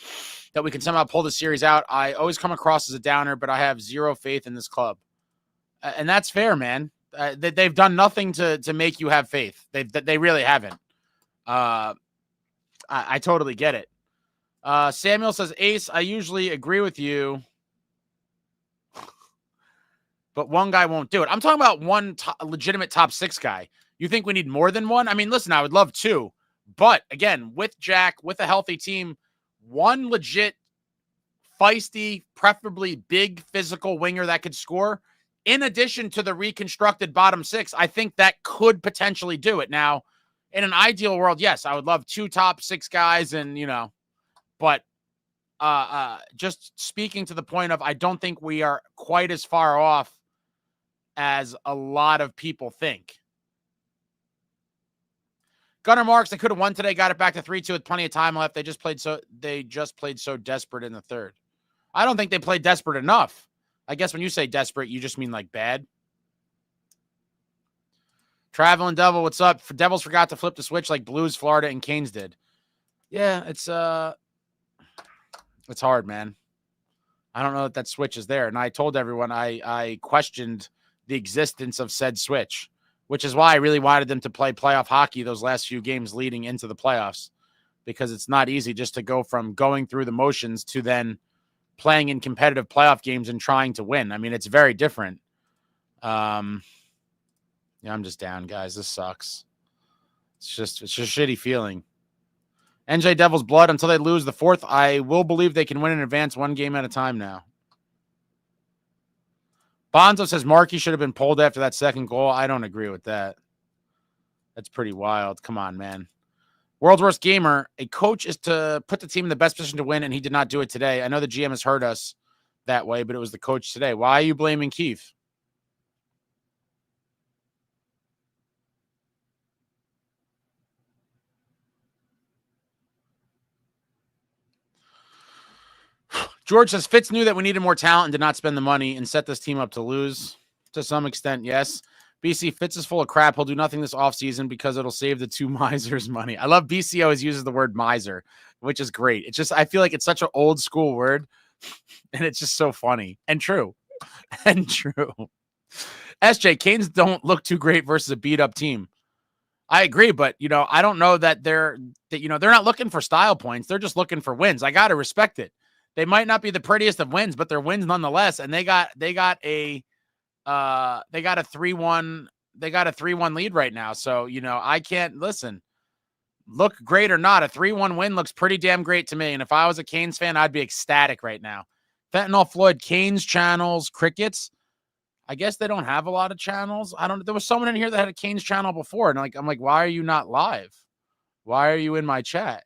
S1: that we can somehow pull the series out. I always come across as a downer, but I have zero faith in this club. And that's fair, man. They've done nothing to make you have faith. They really haven't. I totally get it. Samuel says, Ace, I usually agree with you, but one guy won't do it. I'm talking about one legitimate top 6 guy. You think we need more than one? I mean, listen, I would love 2. But, again, with Jack, with a healthy team, one legit, feisty, preferably big physical winger that could score, in addition to the reconstructed bottom 6, I think that could potentially do it. Now, in an ideal world, yes, I would love 2 top 6 guys and, but just speaking to the point of, I don't think we are quite as far off as a lot of people think. Gunnar Marks, they could have won today, got it back to 3-2 with plenty of time left. They just played so desperate in the third. I don't think they played desperate enough. I guess when you say desperate, you just mean like bad. Traveling Devil, what's up? Devils forgot to flip the switch like Blues, Florida, and Canes did. Yeah, it's hard, man. I don't know that switch is there. And I told everyone I questioned the existence of said switch, which is why I really wanted them to play playoff hockey those last few games leading into the playoffs, because it's not easy just to go from going through the motions to then playing in competitive playoff games and trying to win. I mean, it's very different. I'm just down, guys. This sucks. It's just a shitty feeling. NJ Devils blood until they lose the 4th. I will believe they can win in advance one game at a time now. Bonzo says Markey should have been pulled after that second goal. I don't agree with that. That's pretty wild. Come on, man. World's Worst Gamer, a coach is to put the team in the best position to win, and he did not do it today. I know the GM has heard us that way, but it was the coach today. Why are you blaming Keefe? George says Fitz knew that we needed more talent and did not spend the money and set this team up to lose. To some extent, yes. BC, Fitz is full of crap. He'll do nothing this offseason because it'll save the 2 misers money. I love BC always uses the word miser, which is great. It's just, I feel like it's such an old school word, and it's just so funny and true. And true. SJ, Canes don't look too great versus a beat up team. I agree, but I don't know that they're not looking for style points. They're just looking for wins. I got to respect it. They might not be the prettiest of wins, but they're wins nonetheless. And they got a 3-1 lead right now. So, I can't look great or not. A 3-1 win looks pretty damn great to me. And if I was a Canes fan, I'd be ecstatic right now. Fentanyl Floyd, Canes channels, crickets. I guess they don't have a lot of channels. There was someone in here that had a Canes channel before. And I'm like, why are you not live? Why are you in my chat?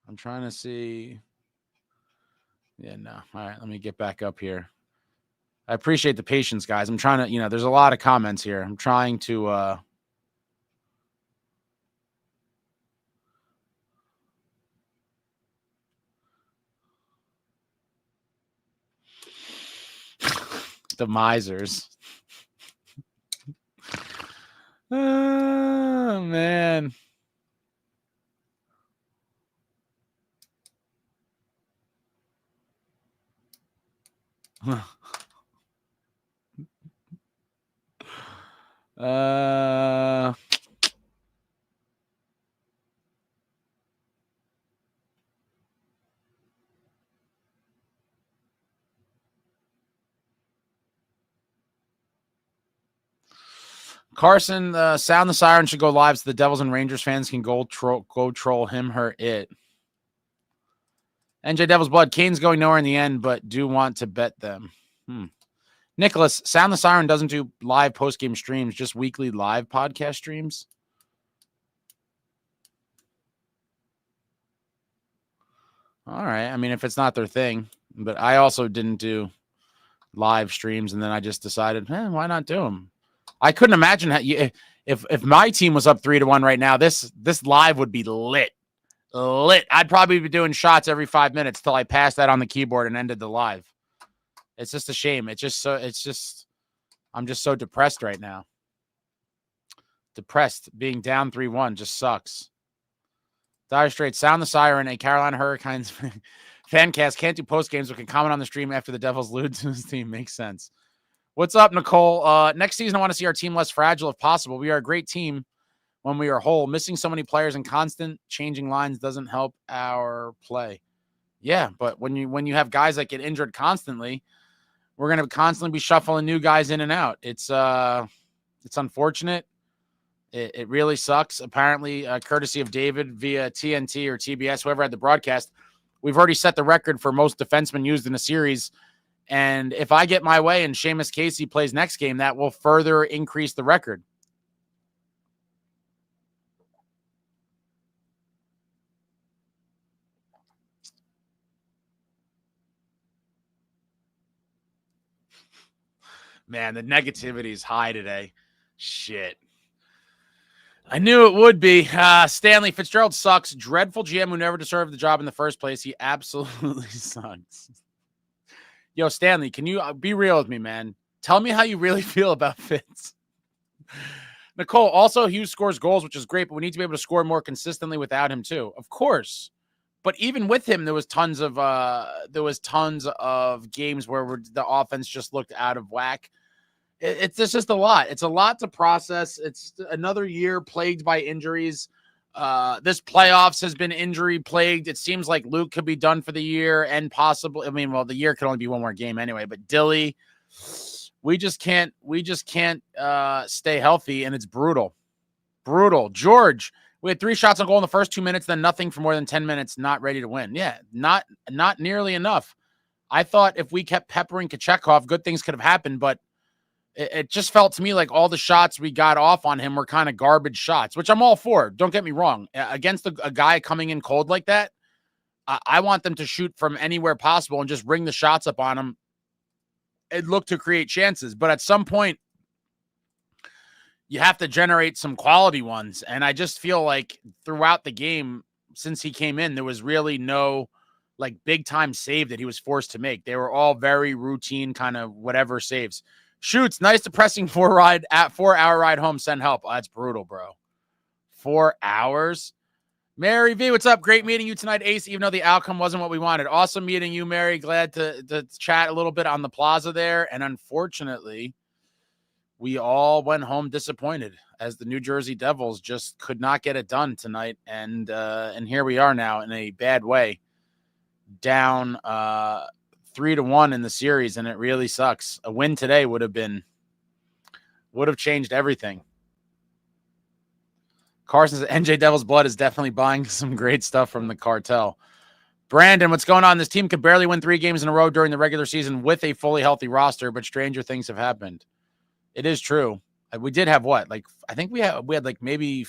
S1: I'm trying to see. Yeah, no. All right, let me get back up here. I appreciate the patience, guys. I'm trying to, there's a lot of comments here. I'm trying to, the misers. Oh, man. Carson, sound the siren should go live so the Devils and Rangers fans can go troll him, her, it. NJ Devils Blood, Canes going nowhere in the end, but do want to bet them. Nicholas, Sound the Siren doesn't do live post-game streams, just weekly live podcast streams. All right. I mean, if it's not their thing, but I also didn't do live streams, and then I just decided, why not do them? I couldn't imagine how if my team was up 3-1 right now, this live would be lit. I'd probably be doing shots every 5 minutes till I passed that on the keyboard and ended the live. It's just a shame. I'm just so depressed right now. Depressed. Being down 3-1 just sucks. Dire Straits, Sound the Siren, a Carolina Hurricanes fan cast can't do post games but can comment on the stream after the Devils lose to his team. Makes sense. What's up, Nicole? Next season, I want to see our team less fragile if possible. We are a great team when we are whole. Missing so many players and constant changing lines doesn't help our play. Yeah, but when you have guys that get injured constantly, we're going to constantly be shuffling new guys in and out. It's unfortunate. It really sucks. Apparently, courtesy of David via TNT or TBS, whoever had the broadcast, we've already set the record for most defensemen used in a series. And if I get my way and Seamus Casey plays next game, that will further increase the record. Man, the negativity is high today. Shit. I knew it would be. Stanley, Fitzgerald sucks. Dreadful GM who never deserved the job in the first place. He absolutely sucks. Yo, Stanley, can you be real with me, man? Tell me how you really feel about Fitz. Nicole, also Hughes scores goals, which is great, but we need to be able to score more consistently without him too. Of course. But even with him, there was tons of games where the offense just looked out of whack. It's just a lot. It's a lot to process. It's another year plagued by injuries. This playoffs has been injury plagued. It seems like Luke could be done for the year and possibly, the year could only be one more game anyway, but Dilly, we just can't stay healthy, and it's brutal. George, we had 3 shots on goal in the first 2 minutes, then nothing for more than 10 minutes, not ready to win. Yeah, not nearly enough. I thought if we kept peppering Kochetkov, good things could have happened, but it just felt to me like all the shots we got off on him were kind of garbage shots, which I'm all for. Don't get me wrong. Against a guy coming in cold like that, I want them to shoot from anywhere possible and just bring the shots up on him and look to create chances. But at some point, you have to generate some quality ones. And I just feel like throughout the game, since he came in, there was really no big time save that he was forced to make. They were all very routine kind of whatever saves. Shoots, nice depressing 4-hour ride home. Send help. Oh, that's brutal, bro. 4 hours. Mary V, what's up? Great meeting you tonight, Ace, even though the outcome wasn't what we wanted. Awesome meeting you, Mary. Glad to chat a little bit on the plaza there. And unfortunately, we all went home disappointed as the New Jersey Devils just could not get it done tonight. And here we are now in a bad way, down 3-1 in the series, and it really sucks. A win today would have changed everything. Carson says NJ Devil's Blood is definitely buying some great stuff from the cartel. Brandon, what's going on? This team could barely win 3 games in a row during the regular season with a fully healthy roster, but stranger things have happened. It is true. We did have what? Like, I think we had like maybe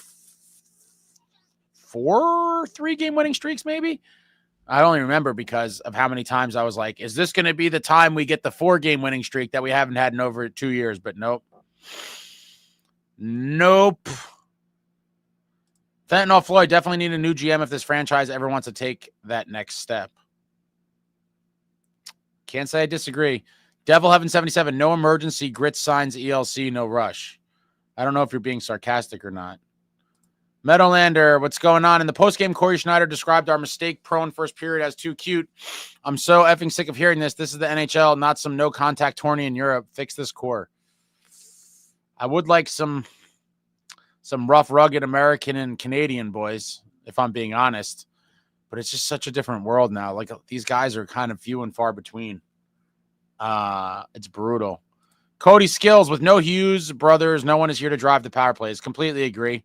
S1: 4 3-game winning streaks, maybe? I only remember because of how many times I was like, is this going to be the time we get the 4-game winning streak that we haven't had in over 2 years? But nope. Nope. Fentanyl Floyd, definitely need a new GM if this franchise ever wants to take that next step. Can't say I disagree. Devil Heaven 77, no emergency, grit signs, ELC, no rush. I don't know if you're being sarcastic or not. Meadowlander, what's going on? In the postgame, Corey Schneider described our mistake-prone first period as too cute. I'm so effing sick of hearing this. This is the NHL, not some no-contact tourney in Europe. Fix this core. I would like some rough, rugged American and Canadian boys, if I'm being honest. But it's just such a different world now. Like, these guys are kind of few and far between. It's brutal. Cody Skills, with no Hughes brothers, no one is here to drive the power plays. Completely agree.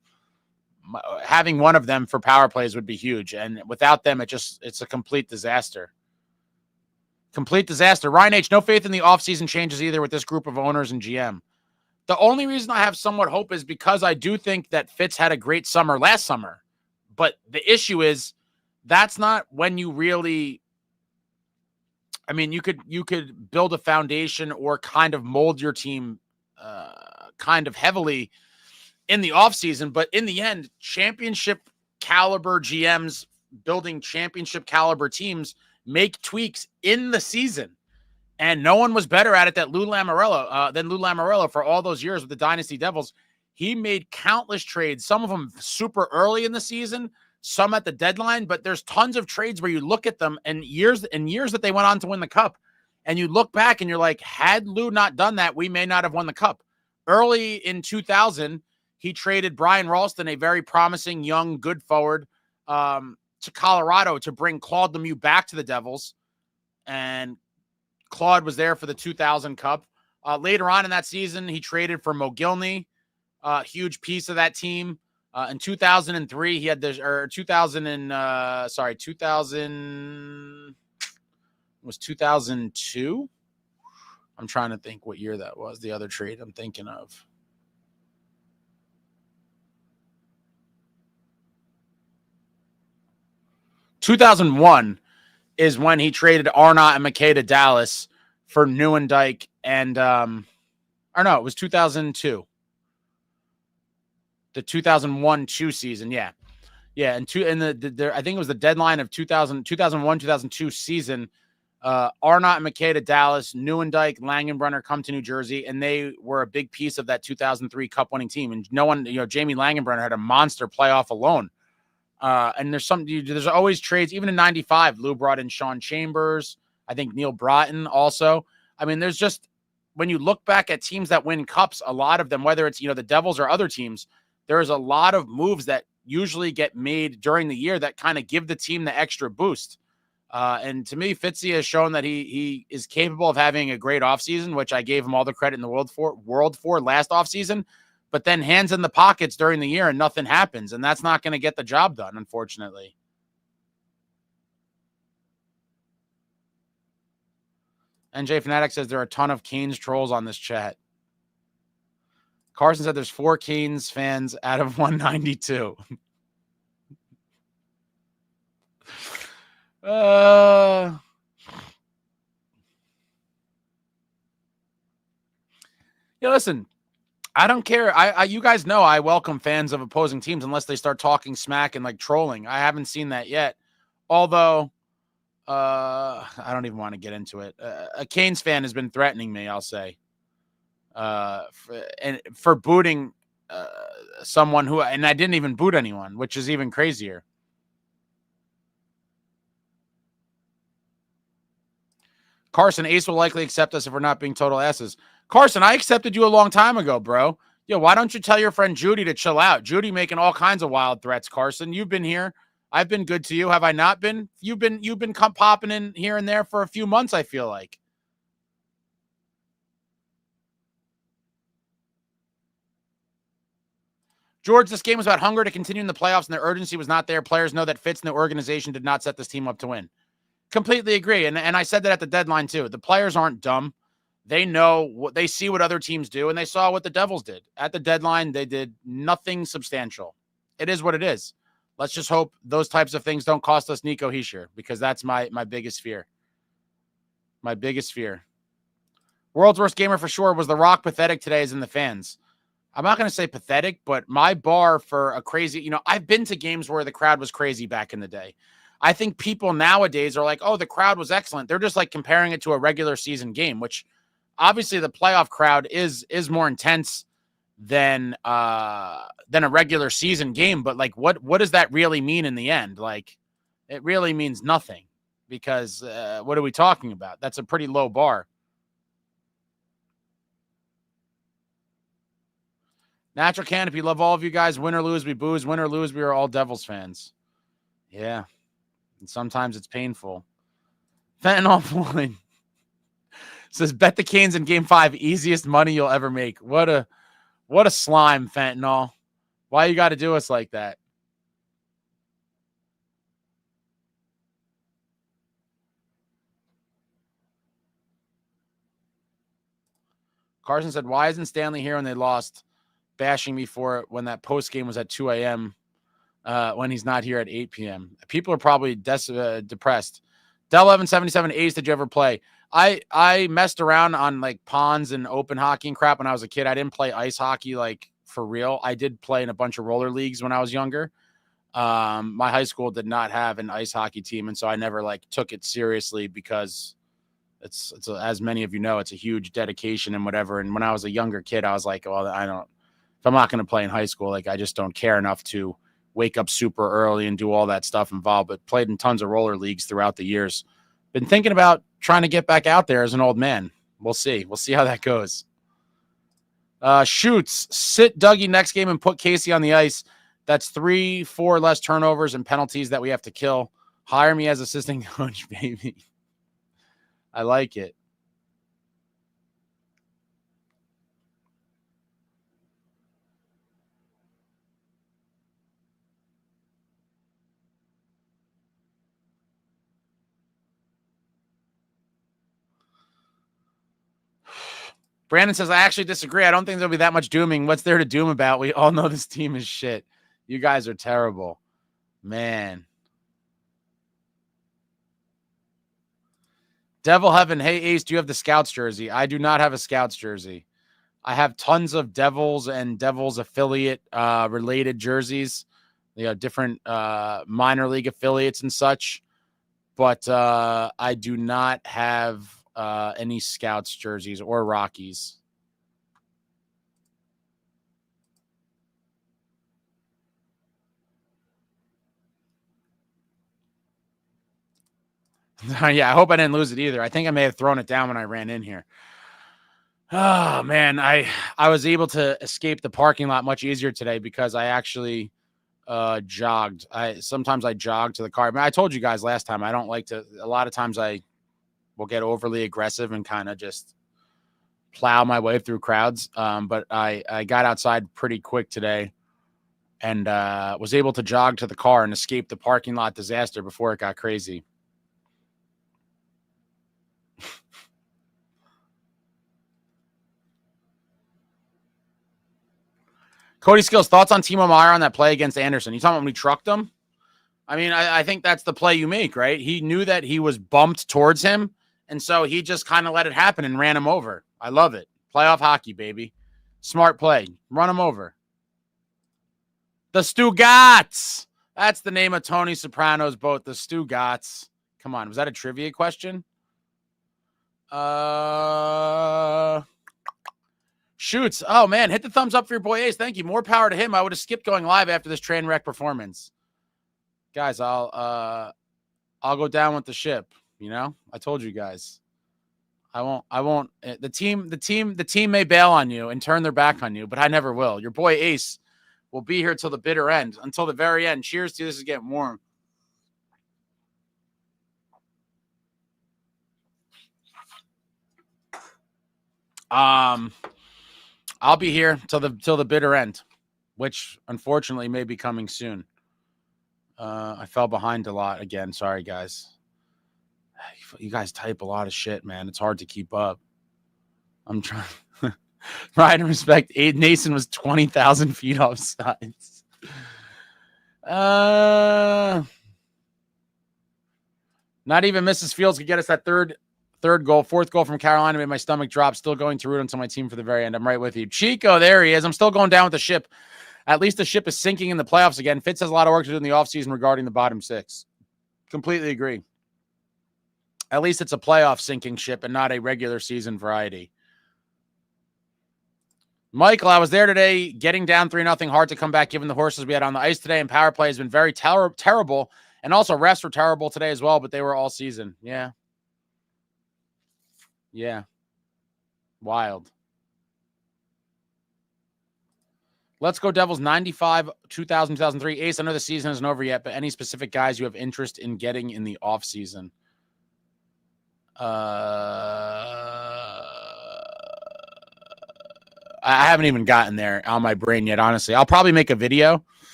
S1: Having one of them for power plays would be huge. And without them, it's a complete disaster. Complete disaster. Ryan H., no faith in the offseason changes either with this group of owners and GM. The only reason I have somewhat hope is because I do think that Fitz had a great summer last summer. But the issue is that's not when you really, I mean, you could build a foundation or kind of mold your team kind of heavily in the offseason. But in the end, championship caliber GMs building championship caliber teams make tweaks in the season. And no one was better at it than Lou Lamoriello for all those years with the Dynasty Devils. He made countless trades, some of them super early in the season, some at the deadline, but there's tons of trades where you look at them and years that they went on to win the cup. And you look back and you're like, had Lou not done that, we may not have won the cup. Early in 2000, he traded Brian Ralston, a very promising young good forward, to Colorado to bring Claude Lemieux back to the Devils. And Claude was there for the 2000 Cup. Later on in that season, he traded for Mogilny, a huge piece of that team. In 2003, he had this, or 2000 was 2002. I'm trying to think what year that was. The other trade I'm thinking of. (2001) is when he traded Arnott and McKay to Dallas for Neuendijk and, or no, it was 2002. The 2001-2 season, yeah. Yeah, and I think it was the deadline of 2001-2002 season. Arnott and McKay to Dallas, Neuendijk, Langenbrunner come to New Jersey, and they were a big piece of that 2003 Cup-winning team. And Jamie Langenbrunner had a monster playoff alone. And there's always trades. Even in 95, Lou brought in Sean Chambers. I think Neil Broughton also. I mean, there's just, when you look back at teams that win cups, a lot of them, whether it's, the Devils or other teams, there's a lot of moves that usually get made during the year that kind of give the team the extra boost. And to me, Fitzy has shown that he is capable of having a great offseason, which I gave him all the credit in the world for last offseason. But then hands in the pockets during the year and nothing happens. And that's not going to get the job done, unfortunately. NJ Fanatic says there are a ton of Canes trolls on this chat. Carson said there's 4 Canes fans out of 192. Listen. I don't care. You guys know I welcome fans of opposing teams unless they start talking smack and like trolling. I haven't seen that yet. Although, I don't even want to get into it. A Canes fan has been threatening me, I'll say, for booting someone and I didn't even boot anyone, which is even crazier. Carson, Ace will likely accept us if we're not being total asses. Carson, I accepted you a long time ago, bro. Yo, why don't you tell your friend Judy to chill out? Judy making all kinds of wild threats, Carson. You've been here. I've been good to you. Have I not been? You've been popping in here and there for a few months, I feel like. George, this game was about hunger to continue in the playoffs, and their urgency was not there. Players know that Fitz and the organization did not set this team up to win. Completely agree. And I said that at the deadline, too. The players aren't dumb. They know what they see what other teams do, and they saw what the Devils did. At the deadline, they did nothing substantial. It is what it is. Let's just hope those types of things don't cost us Nico Hischier, because that's my biggest fear. My biggest fear. World's worst gamer for sure. Was The Rock pathetic today as in the fans? I'm not going to say pathetic, but my bar for a crazy, I've been to games where the crowd was crazy back in the day. I think people nowadays are like, oh, the crowd was excellent. They're just like comparing it to a regular season game, which obviously the playoff crowd is more intense than a regular season game. But like, what does that really mean in the end? Like, it really means nothing, because what are we talking about? That's a pretty low bar. Natural Canopy, love all of you guys. Win or lose, we booze. Win or lose, we are all Devils fans. Yeah. And sometimes it's painful. Fentanyl Floyd says, bet the Canes in game 5, easiest money you'll ever make. What a slime, Fentanyl. Why you got to do us like that? Carson said, why isn't Stanley here when they lost? Bashing me for it when that post game was at 2 a.m. When he's not here at 8 p.m. People are probably depressed. Del 1177 Ace, did you ever play? I messed around on like ponds and open hockey and crap when I was a kid. I didn't play ice hockey like for real. I did play in a bunch of roller leagues when I was younger. My high school did not have an ice hockey team, and so I never like took it seriously, because it's as many of you know, it's a huge dedication and whatever. And when I was a younger kid, I was like, well, if I'm not going to play in high school, like I just don't care enough to wake up super early and do all that stuff involved, but played in tons of roller leagues throughout the years. Been thinking about trying to get back out there as an old man. We'll see. We'll see how that goes. Shoots, sit Dougie next game and put Casey on the ice. That's 3-4 less turnovers and penalties that we have to kill. Hire me as assistant coach, baby. I like it. Brandon says, I actually disagree. I don't think there'll be that much dooming. What's there to doom about? We all know this team is shit. You guys are terrible. Man. Devil Heaven. Hey, Ace, do you have the Scouts jersey? I do not have a Scouts jersey. I have tons of Devils and Devils affiliate related jerseys. Different minor league affiliates and such. But I do not have any Scouts jerseys or Rockies. Yeah, I hope I didn't lose it either. I think I may have thrown it down when I ran in here. Oh, man. I was able to escape the parking lot much easier today because I actually jogged. Sometimes I jog to the car. I mean, I told you guys last time, I don't like to, a lot of times I will get overly aggressive and kind of just plow my way through crowds. But I got outside pretty quick today and was able to jog to the car and escape the parking lot disaster before it got crazy. Cody Skills, thoughts on Timo Meier on that play against Anderson? You talking about when we trucked him? I mean, I think that's the play you make, right? He knew that he was bumped towards him, and so he just kind of let it happen and ran him over. I love it. Playoff hockey, baby. Smart play. Run him over. The Stugats. That's the name of Tony Soprano's boat, the Stugats. Come on, was that a trivia question? Shoots. Oh, man. Hit the thumbs up for your boy Ace. Thank you. More power to him. I would have skipped going live after this train wreck performance. Guys, I'll go down with the ship. I told you guys. I won't. The team may bail on you and turn their back on you, but I never will. Your boy Ace will be here till the bitter end, until the very end. Cheers to you. This is getting warm. I'll be here till the bitter end, which unfortunately may be coming soon. I fell behind a lot again. Sorry, guys. You guys type a lot of shit, man. It's hard to keep up. I'm trying. Pride and respect. Aiden Nason was 20,000 feet off sides. Not even Mrs. Fields could get us that third goal. Fourth goal from Carolina made my stomach drop. Still going to root until my team for the very end. I'm right with you. Chico, there he is. I'm still going down with the ship. At least the ship is sinking in the playoffs again. Fitz has a lot of work to do in the offseason regarding the bottom six. Completely agree. At least it's a playoff sinking ship and not a regular season variety. Michael, I was there today, getting down 3-0. Hard to come back given the horses we had on the ice today, and power play has been very terrible. And also refs were terrible today as well, but they were all season. Yeah. Yeah. Wild. Let's go Devils 95, 2000, 2003. Ace, I know the season isn't over yet, but any specific guys you have interest in getting in the offseason? I haven't even gotten there on my brain yet, honestly. I'll probably make a video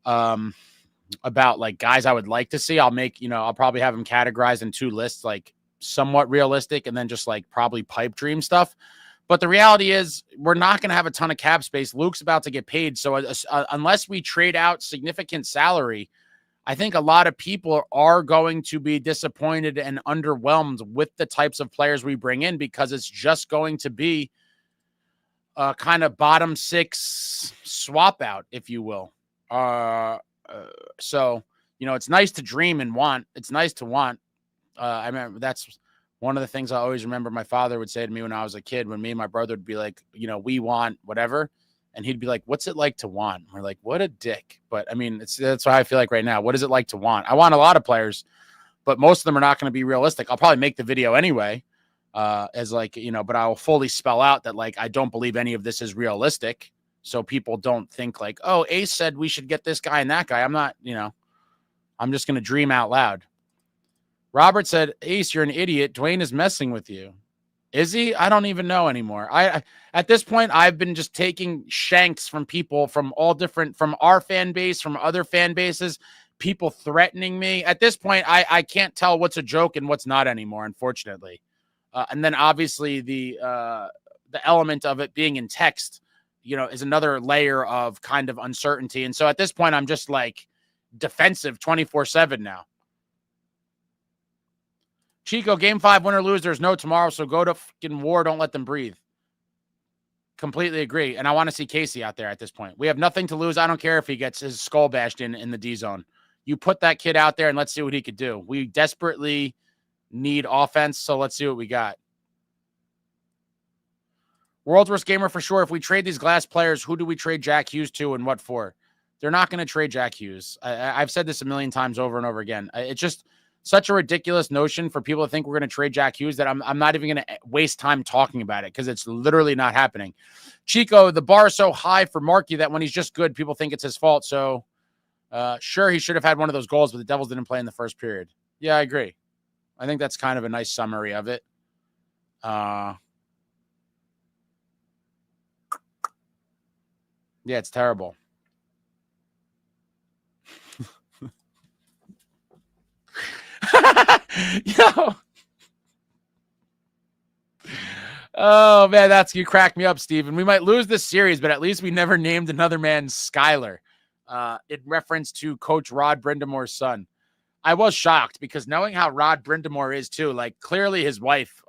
S1: about like guys I would like to see. I'll probably have them categorized in two lists, like somewhat realistic and then just like probably pipe dream stuff. But the reality is we're not going to have a ton of cap space. Luke's about to get paid. So unless we trade out significant salary, I think a lot of people are going to be disappointed and underwhelmed with the types of players we bring in, because it's just going to be kind of bottom six swap out, if you will. So, it's nice to dream and want. It's nice to want. I remember that's one of the things I always remember my father would say to me when I was a kid, when me and my brother would be like, we want whatever. And he'd be like, what's it like to want? We're like, what a dick. But I mean, that's how I feel like right now. What is it like to want? I want a lot of players, but most of them are not going to be realistic. I'll probably make the video anyway. As like, but I will fully spell out that like I don't believe any of this is realistic. So people don't think like, oh, Ace said we should get this guy and that guy. I'm not, I'm just going to dream out loud. Robert said, Ace, you're an idiot. Dwayne is messing with you. Is he? I don't even know anymore. At this point, I've been just taking shanks from people from all different, from our fan base, from other fan bases, people threatening me. At this point, I can't tell what's a joke and what's not anymore, unfortunately. And then obviously the element of it being in text, is another layer of kind of uncertainty. And so at this point, I'm just like defensive 24/7 now. Chico, game 5, win or lose, there's no tomorrow. So go to fucking war. Don't let them breathe. Completely agree. And I want to see Casey out there at this point. We have nothing to lose. I don't care if he gets his skull bashed in the D zone. You put that kid out there and let's see what he could do. We desperately need offense, so let's see what we got. World's worst gamer for sure. If we trade these glass players, who do we trade Jack Hughes to and what for? They're not going to trade Jack Hughes. I've said this a million times over and over again. It's just such a ridiculous notion for people to think we're going to trade Jack Hughes that I'm not even going to waste time talking about it, because it's literally not happening. Chico, the bar is so high for Markey that when he's just good, people think it's his fault. So sure, he should have had one of those goals, but the Devils didn't play in the first period. Yeah, I agree. I think that's kind of a nice summary of it. Yeah, it's terrible. Yo. Oh, man, you cracked me up, Steven. We might lose this series, but at least we never named another man Skyler in reference to Coach Rod Brindamore's son. I was shocked because knowing how Rod Brindamore is too, like clearly his wife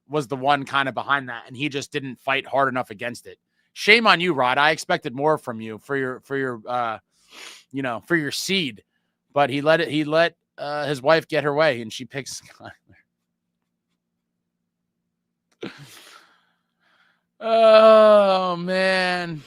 S1: was the one kind of behind that, and he just didn't fight hard enough against it. Shame on you, Rod. I expected more from you for your for your seed, but he let his wife get her way, and she picks Skyler. Oh, man.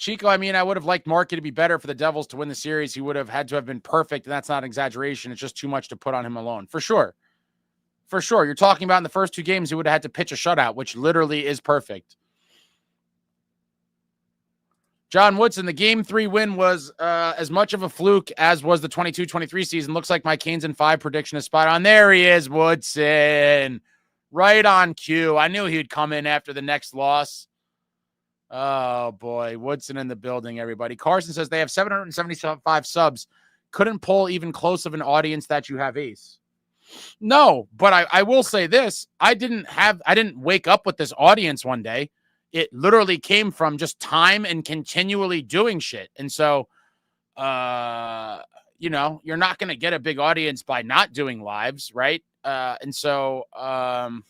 S1: Chico, I mean, I would have liked Markey to be better for the Devils to win the series. He would have had to have been perfect, and that's not an exaggeration. It's just too much to put on him alone. For sure. For sure. You're talking about in the first 2 games, he would have had to pitch a shutout, which literally is perfect. John Woodson, the Game 3 win was as much of a fluke as was the 22-23 season. Looks like my Canes in 5 prediction is spot on. There he is, Woodson. Right on cue. I knew he'd come in after the next loss. Oh, boy. Woodson in the building, everybody. Carson says they have 775 subs. Couldn't pull even close of an audience that you have, Ace. No, but I will say this. I didn't wake up with this audience one day. It literally came from just time and continually doing shit. And so, you're not going to get a big audience by not doing lives, right? And so, I'm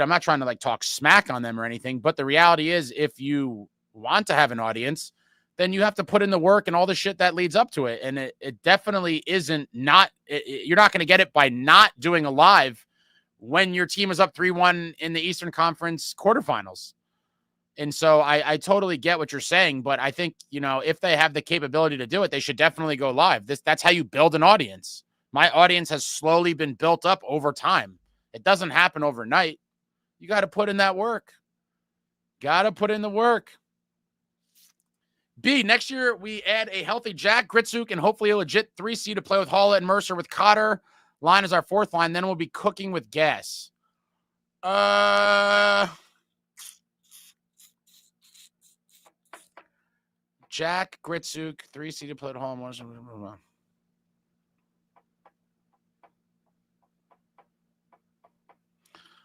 S1: not trying to like talk smack on them or anything, but the reality is if you want to have an audience, then you have to put in the work and all the shit that leads up to it. And it definitely isn't you're not going to get it by not doing a live when your team is up 3-1 in the Eastern Conference quarterfinals. And so I totally get what you're saying, but I think, if they have the capability to do it, they should definitely go live. That's how you build an audience. My audience has slowly been built up over time. It doesn't happen overnight. You got to put in that work. Got to put in the work. B, next year we add a healthy Jack Gritsuk and hopefully a legit 3C to play with Halla and Mercer with Cotter. Line is our 4th line. Then we'll be cooking with gas. Jack Gritsuk, 3C to play at home.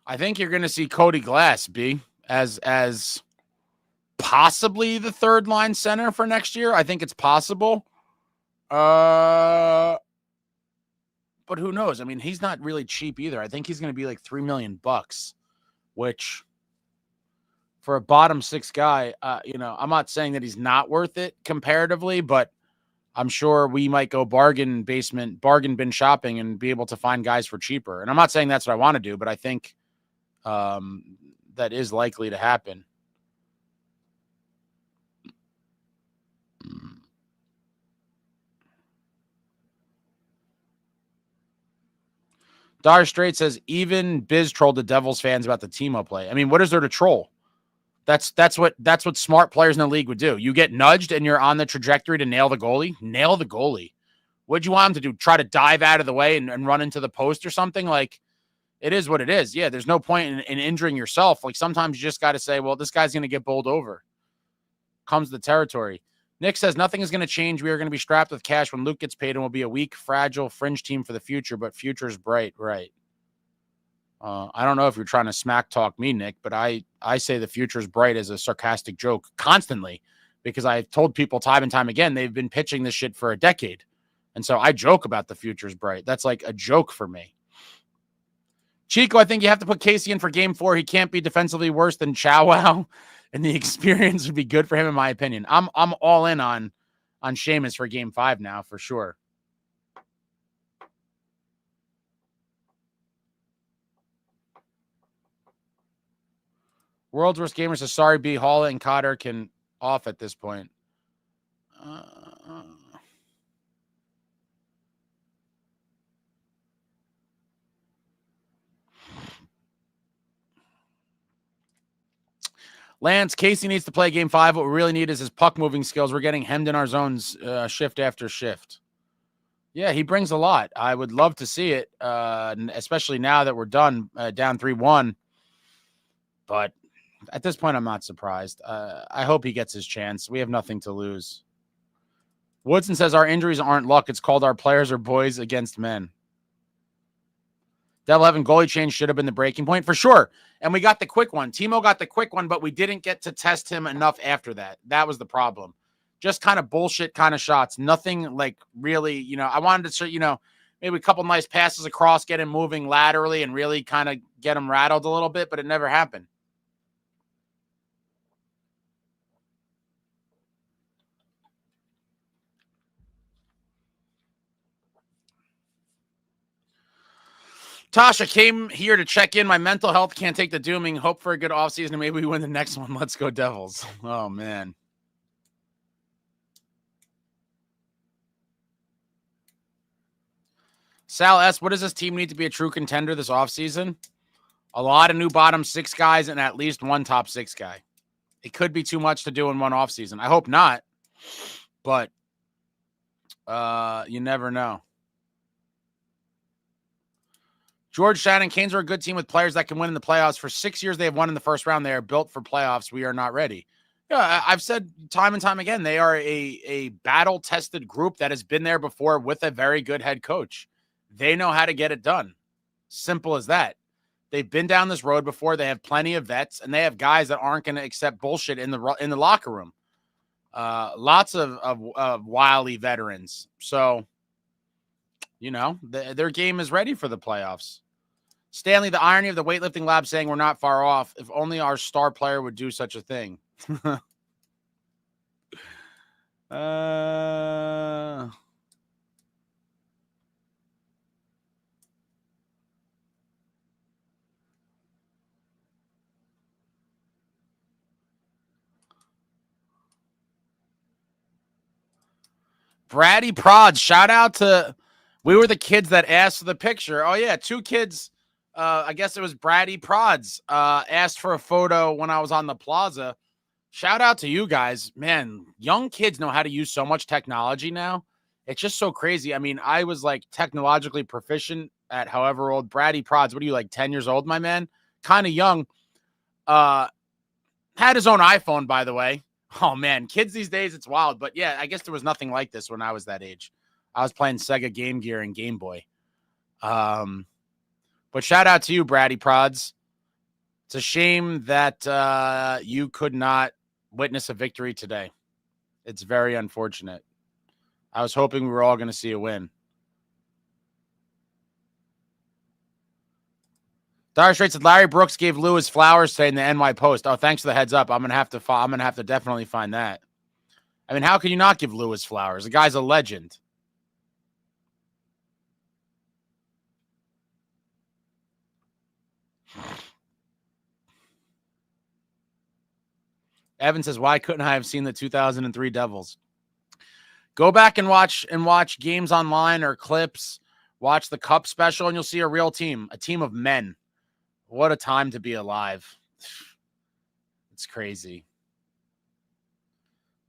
S1: I think you're going to see Cody Glass, B, as possibly the 3rd line center for next year. I think it's possible. But who knows? I mean, he's not really cheap either. I think he's going to be like $3 million, which for a bottom 6 guy, I'm not saying that he's not worth it comparatively, but I'm sure we might go bargain bin shopping and be able to find guys for cheaper. And I'm not saying that's what I want to do, but I think that is likely to happen. Dire Straight says, even Biz trolled the Devils fans about the Timo play. I mean, what is there to troll? That's what smart players in the league would do. You get nudged and you're on the trajectory to nail the goalie. Nail the goalie. What'd you want him to do? Try to dive out of the way and run into the post or something? Like, it is what it is. Yeah, there's no point in injuring yourself. Like, sometimes you just got to say, well, this guy's going to get bowled over. Comes the territory. Nick says, nothing is going to change. We are going to be strapped with cash when Luke gets paid and will be a weak, fragile fringe team for the future, but future's bright. Right. I don't know if you're trying to smack talk me, Nick, but I say the future's bright as a sarcastic joke constantly because I've told people time and time again, they've been pitching this shit for a decade. And so I joke about the future's bright. That's like a joke for me. Chico, I think you have to put Casey in for game 4. He can't be defensively worse than Chow Wow, and the experience would be good for him, in my opinion. I'm all in on Seamus for game 5 now, for sure. World's Worst Gamer says, sorry, B. Halla and Cotter can off at this point. Lance, Casey needs to play game 5. What we really need is his puck moving skills. We're getting hemmed in our zones shift after shift. Yeah, he brings a lot. I would love to see it, especially now that we're done down 3-1. But at this point, I'm not surprised. I hope he gets his chance. We have nothing to lose. Woodson says our injuries aren't luck. It's called our players are boys against men. Devil having goalie change should have been the breaking point for sure. And we got the quick one. Timo got the quick one, but we didn't get to test him enough after that. That was the problem. Just kind of bullshit kind of shots. Nothing like really, I wanted to, maybe a couple nice passes across, get him moving laterally and really kind of get him rattled a little bit, but it never happened. Tasha came here to check in. My mental health can't take the dooming. Hope for a good offseason and maybe we win the next one. Let's go Devils. Oh, man. Sal S., what does this team need to be a true contender this offseason? A lot of new bottom 6 guys and at least one top 6 guy. It could be too much to do in one offseason. I hope not, but you never know. George Shannon, Canes are a good team with players that can win in the playoffs. For 6 years, they have won in the first round. They are built for playoffs. We are not ready. Yeah, I've said time and time again, they are a battle-tested group that has been there before with a very good head coach. They know how to get it done. Simple as that. They've been down this road before. They have plenty of vets, and they have guys that aren't going to accept bullshit in the locker room. Lots of wily veterans. So, you know, their game is ready for the playoffs. Stanley, the irony of the weightlifting lab saying we're not far off. If only our star player would do such a thing. Braddy Prods, shout out to, we were the kids that asked for the picture. Oh, yeah, 2 kids. I guess it was Braddy Prods asked for a photo when I was on the plaza. Shout out to you guys. Man, young kids know how to use so much technology now. It's just so crazy. I mean, I was like technologically proficient at however old. Braddy Prods, what are you, like 10 years old, my man? Kind of young. Had his own iPhone, by the way. Oh, man, kids these days, it's wild. But, yeah, I guess there was nothing like this when I was that age. I was playing Sega Game Gear and Game Boy. But shout out to you, Braddy Prods. It's a shame that you could not witness a victory today. It's very unfortunate. I was hoping we were all going to see a win. Dire Straits said Larry Brooks gave Lewis flowers today in the NY Post. Oh, thanks for the heads up. I'm gonna have to definitely find that. I mean, how can you not give Lewis flowers? The guy's a legend. Evan says, why couldn't I have seen the 2003 Devils? Go back and watch games online or clips. Watch the Cup special, and you'll see a real team, a team of men. What a time to be alive. It's crazy.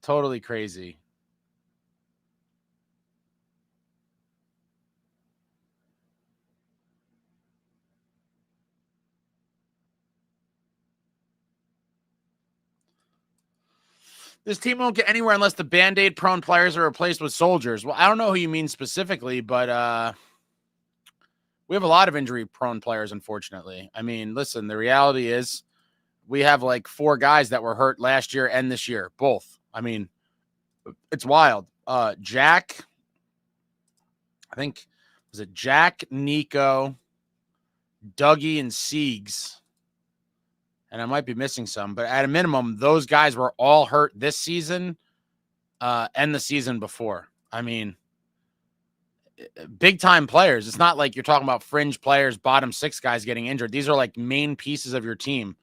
S1: Totally crazy. This team won't get anywhere unless the Band-Aid prone players are replaced with soldiers. Well, I don't know who you mean specifically, but we have a lot of injury-prone players, unfortunately. I mean, listen, the reality is we have like 4 guys that were hurt last year and this year, both. I mean, it's wild. Jack, I think, was it Jack, Nico, Dougie, and Siegs? And I might be missing some, but at a minimum, those guys were all hurt this season and the season before. I mean, big-time players. It's not like you're talking about fringe players, bottom 6 guys getting injured. These are like main pieces of your team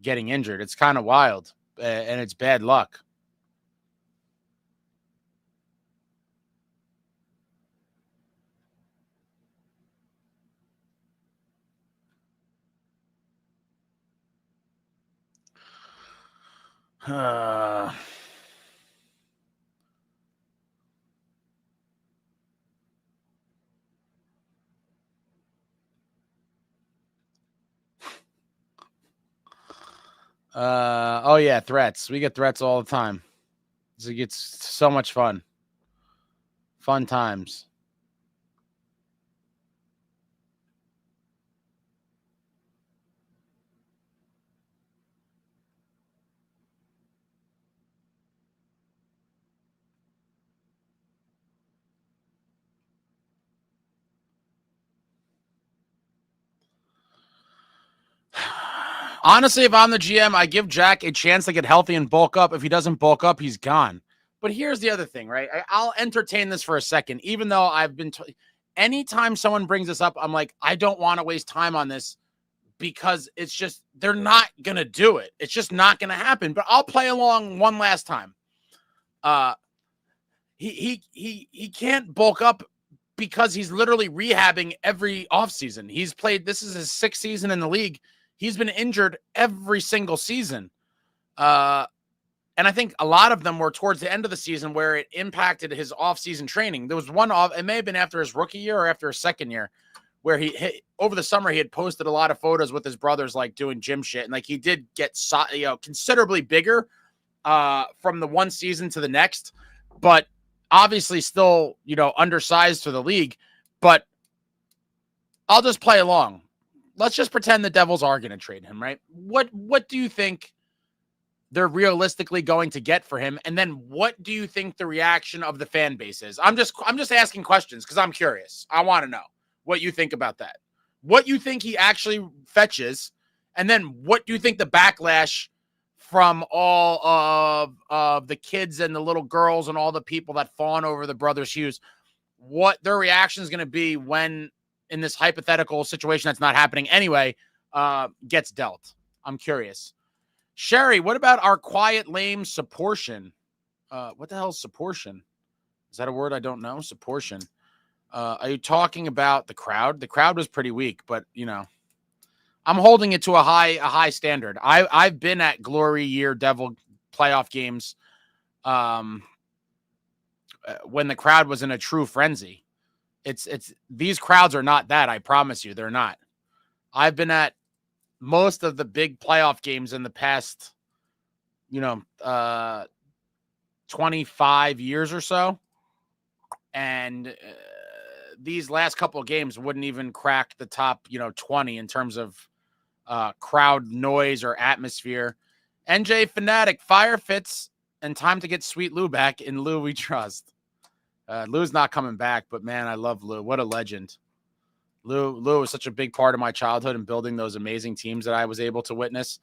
S1: getting injured. It's kind of wild, and it's bad luck. Oh yeah, threats. We get threats all the time. It gets so much fun. Fun times. Honestly, if I'm the GM, I give Jack a chance to get healthy and bulk up. If he doesn't bulk up, he's gone. But here's the other thing, right? I'll entertain this for a second, even though I've been anytime someone brings this up, I'm like, I don't want to waste time on this because it's just, they're not going to do it. It's just not going to happen. But I'll play along one last time. He can't bulk up because he's literally rehabbing every offseason. He's played, this is his 6th season in the league. He's been injured every single season. And I think a lot of them were towards the end of the season where it impacted his offseason training. There was one it may have been after his rookie year or after his second year, where over the summer, he had posted a lot of photos with his brothers, like doing gym shit. And like he did get, considerably bigger from the one season to the next, but obviously still, undersized for the league. But I'll just play along. Let's just pretend the Devils are going to trade him, right? What do you think they're realistically going to get for him? And then what do you think the reaction of the fan base is? I'm just asking questions because I'm curious. I want to know what you think about that. What you think he actually fetches, and then what do you think the backlash from all of the kids and the little girls and all the people that fawn over the brothers Hughes, what their reaction is going to be when, in this hypothetical situation that's not happening anyway, gets dealt? I'm curious. Sherry, what about our quiet, lame supportion? What the hell is supportion? Is that a word I don't know? Supportion. Are you talking about the crowd? The crowd was pretty weak, but, I'm holding it to a high standard. I've been at glory year Devil playoff games when the crowd was in a true frenzy. It's these crowds are not that. I promise you, they're not. I've been at most of the big playoff games in the past, 25 years or so. And these last couple of games wouldn't even crack the top, 20 in terms of crowd noise or atmosphere. NJ Fanatic, fire fits and time to get Sweet Lou back. In Lou we trust. Lou's not coming back, but man, I love Lou. What a legend. Lou was such a big part of my childhood and building those amazing teams that I was able to witness.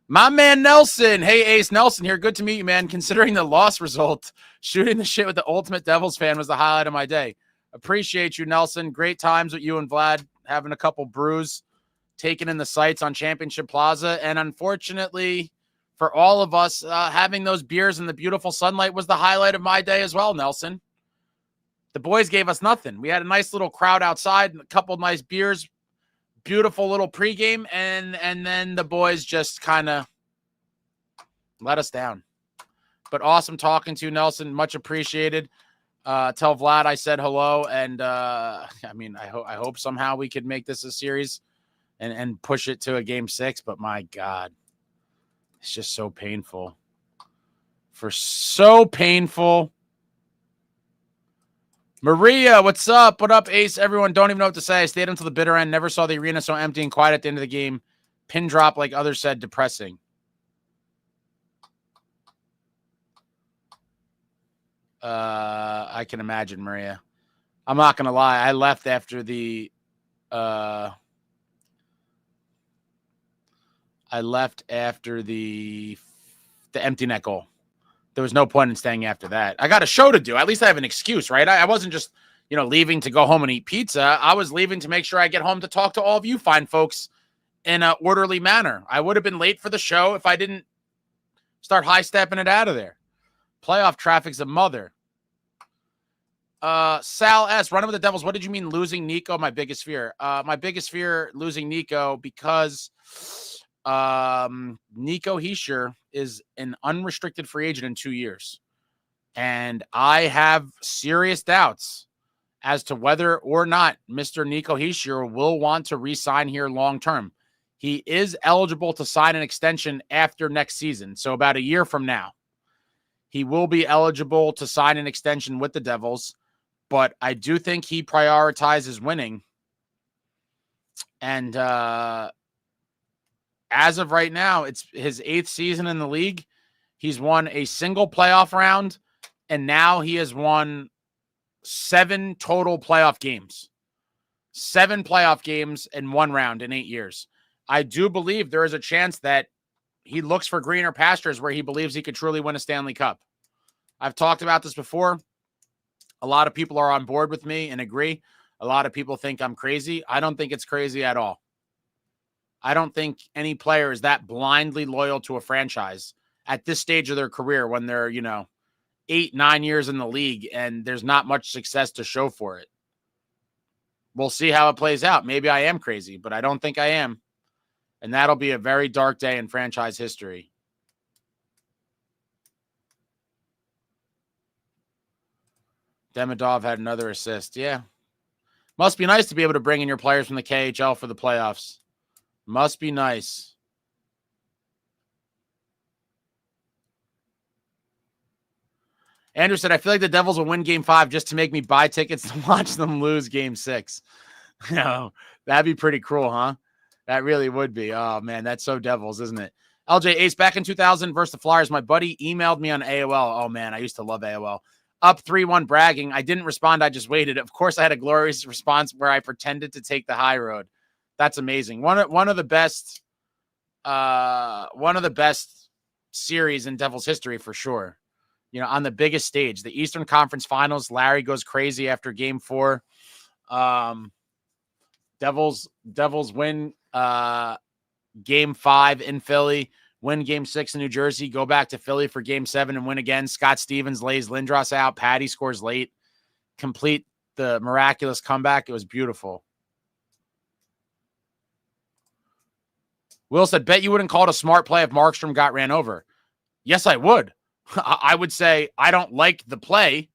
S1: My man Nelson. Hey, Ace Nelson here. Good to meet you, man. Considering the loss result, shooting the shit with the ultimate Devils fan was the highlight of my day. Appreciate you, Nelson. Great times with you and Vlad, having a couple brews, taking in the sights on Championship Plaza. And unfortunately for all of us, having those beers in the beautiful sunlight was the highlight of my day as well, Nelson. The boys gave us nothing. We had a nice little crowd outside, a couple of nice beers, beautiful little pregame, and then the boys just kind of let us down. But awesome talking to you, Nelson. Much appreciated. Tell Vlad I said hello, and I hope somehow we could make this a series and push it to a game 6. But my God, it's just so painful. So painful. Maria, what's up? What up, Ace? Everyone, don't even know what to say. I stayed until the bitter end. Never saw the arena so empty and quiet at the end of the game. Pin drop, like others said, depressing. I can imagine, Maria. I'm not going to lie. I left after the empty net goal. There was no point in staying after that. I got a show to do. At least I have an excuse, right? I wasn't just, leaving to go home and eat pizza. I was leaving to make sure I get home to talk to all of you fine folks in an orderly manner. I would have been late for the show if I didn't start high-stepping it out of there. Playoff traffic's a mother. Sal S., running with the Devils, what did you mean losing Nico? My biggest fear. My biggest fear losing Nico because Nico Hischier is an unrestricted free agent in 2 years. And I have serious doubts as to whether or not Mr. Nico Hischier will want to re-sign here long-term. He is eligible to sign an extension after next season. So about a year from now, he will be eligible to sign an extension with the Devils. But I do think he prioritizes winning. And as of right now, it's his 8th season in the league. He's won a single playoff round, and now he has won 7 total playoff games. 7 playoff games in 1 round in 8 years. I do believe there is a chance that he looks for greener pastures where he believes he could truly win a Stanley Cup. I've talked about this before. A lot of people are on board with me and agree. A lot of people think I'm crazy. I don't think it's crazy at all. I don't think any player is that blindly loyal to a franchise at this stage of their career when they're, 8-9 years in the league and there's not much success to show for it. we'll see how it plays out. Maybe I am crazy, but I don't think I am. And that'll be a very dark day in franchise history. Demidov had another assist. Yeah. Must be nice to be able to bring in your players from the KHL for the playoffs. Must be nice. Andrew said, I feel like the Devils will win game 5 just to make me buy tickets to watch them lose game 6. No, that'd be pretty cruel, huh? That really would be. Oh, man, that's so Devils, isn't it? LJ Ace, back in 2000 versus the Flyers, my buddy emailed me on AOL. Oh, man, I used to love AOL. Up 3-1 bragging. I didn't respond. I just waited. Of course, I had a glorious response where I pretended to take the high road. That's amazing. One of the best series in Devils history for sure. You know, on the biggest stage, the Eastern Conference Finals, Larry goes crazy after game 4. Devils win game 5 in Philly, win game 6 in New Jersey, go back to Philly for game 7 and win again. Scott Stevens lays Lindros out. Patty scores late, complete the miraculous comeback. It was beautiful. Will said, bet you wouldn't call it a smart play if Markstrom got ran over. Yes, I would. I would say I don't like the play,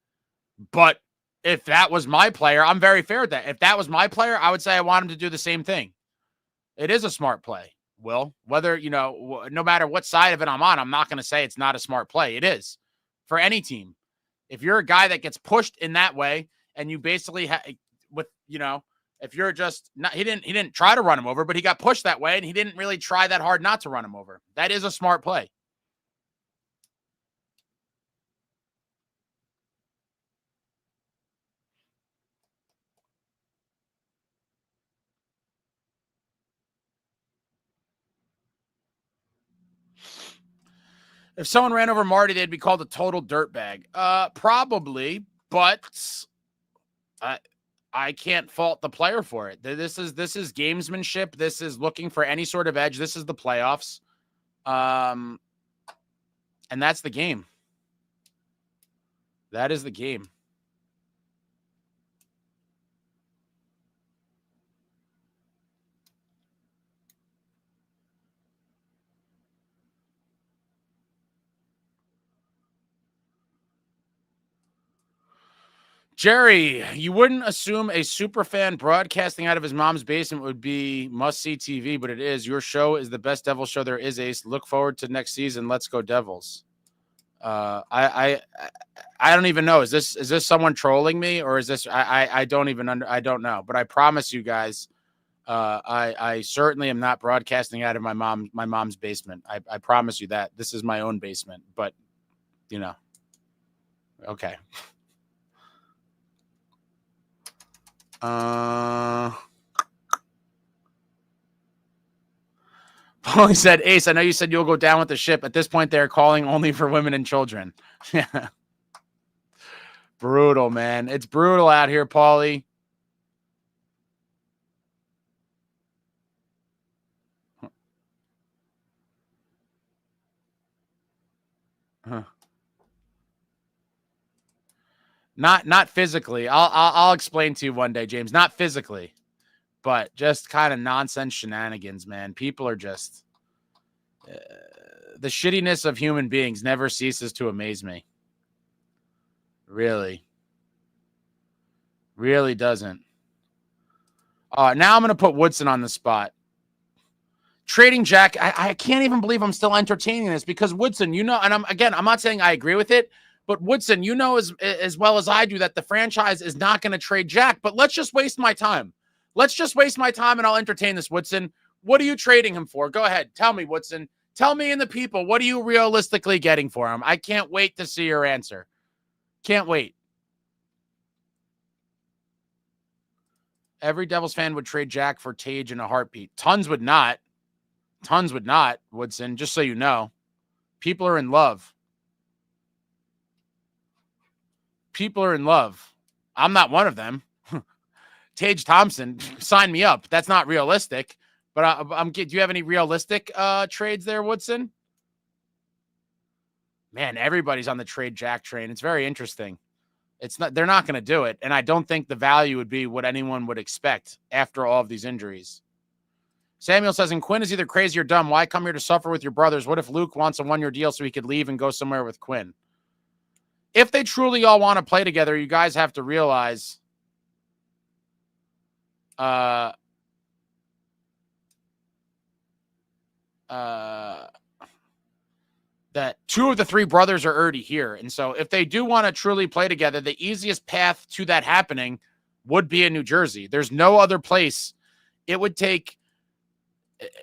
S1: but if that was my player, I'm very fair at that. If that was my player, I would say I want him to do the same thing. It is a smart play, Will. Whether, you know, no matter what side of it I'm on, I'm not going to say it's not a smart play. It is for any team. If you're a guy that gets pushed in that way and you basically if you're just not, he didn't try to run him over, but he got pushed that way and he didn't really try that hard not to run him over. That is a smart play. If someone ran over Marty, they'd be called a total dirtbag. Probably, but I can't fault the player for it. This is gamesmanship. This is looking for any sort of edge. This is the playoffs. And that's the game. That is the game. Jerry, you wouldn't assume a super fan broadcasting out of his mom's basement would be must-see TV, but it is. Your show is the best Devil show there is, Ace. Look forward to next season. Let's go Devils. I don't even know. Is this someone trolling me, or is this I don't know. But I promise you guys, I certainly am not broadcasting out of my mom's basement. I promise you that. This is my own basement, but you know. Okay. Paulie said, Ace, I know you said you'll go down with the ship. At this point, they're calling only for women and children. Yeah. Brutal, man. It's brutal out here, Paulie. Huh. Not physically. I'll explain to you one day, James. Not physically, but just kind of nonsense shenanigans, man. People are just the shittiness of human beings never ceases to amaze me. Really doesn't. Now I'm going to put Woodson on the spot. Trading Jack. I can't even believe I'm still entertaining this because Woodson, you know, and I'm not saying I agree with it. But Woodson, you know as well as I do that the franchise is not going to trade Jack. But let's just waste my time. Let's just waste my time and I'll entertain this, Woodson. What are you trading him for? Go ahead. Tell me, Woodson. Tell me and the people, what are you realistically getting for him? I can't wait to see your answer. Can't wait. Every Devils fan would trade Jack for Tage in a heartbeat. Tons would not. Tons would not, Woodson, just so you know. People are in love. People are in love. I'm not one of them. Tage Thompson, sign me up. That's not realistic. But do you have any realistic trades there, Woodson? Man, everybody's on the trade Jack train. It's very interesting. They're not going to do it. And I don't think the value would be what anyone would expect after all of these injuries. Samuel says, and Quinn is either crazy or dumb. Why come here to suffer with your brothers? What if Luke wants a 1-year deal so he could leave and go somewhere with Quinn? If they truly all want to play together, you guys have to realize that 2 of the 3 brothers are already here. And so if they do want to truly play together, the easiest path to that happening would be in New Jersey. There's no other place. It would take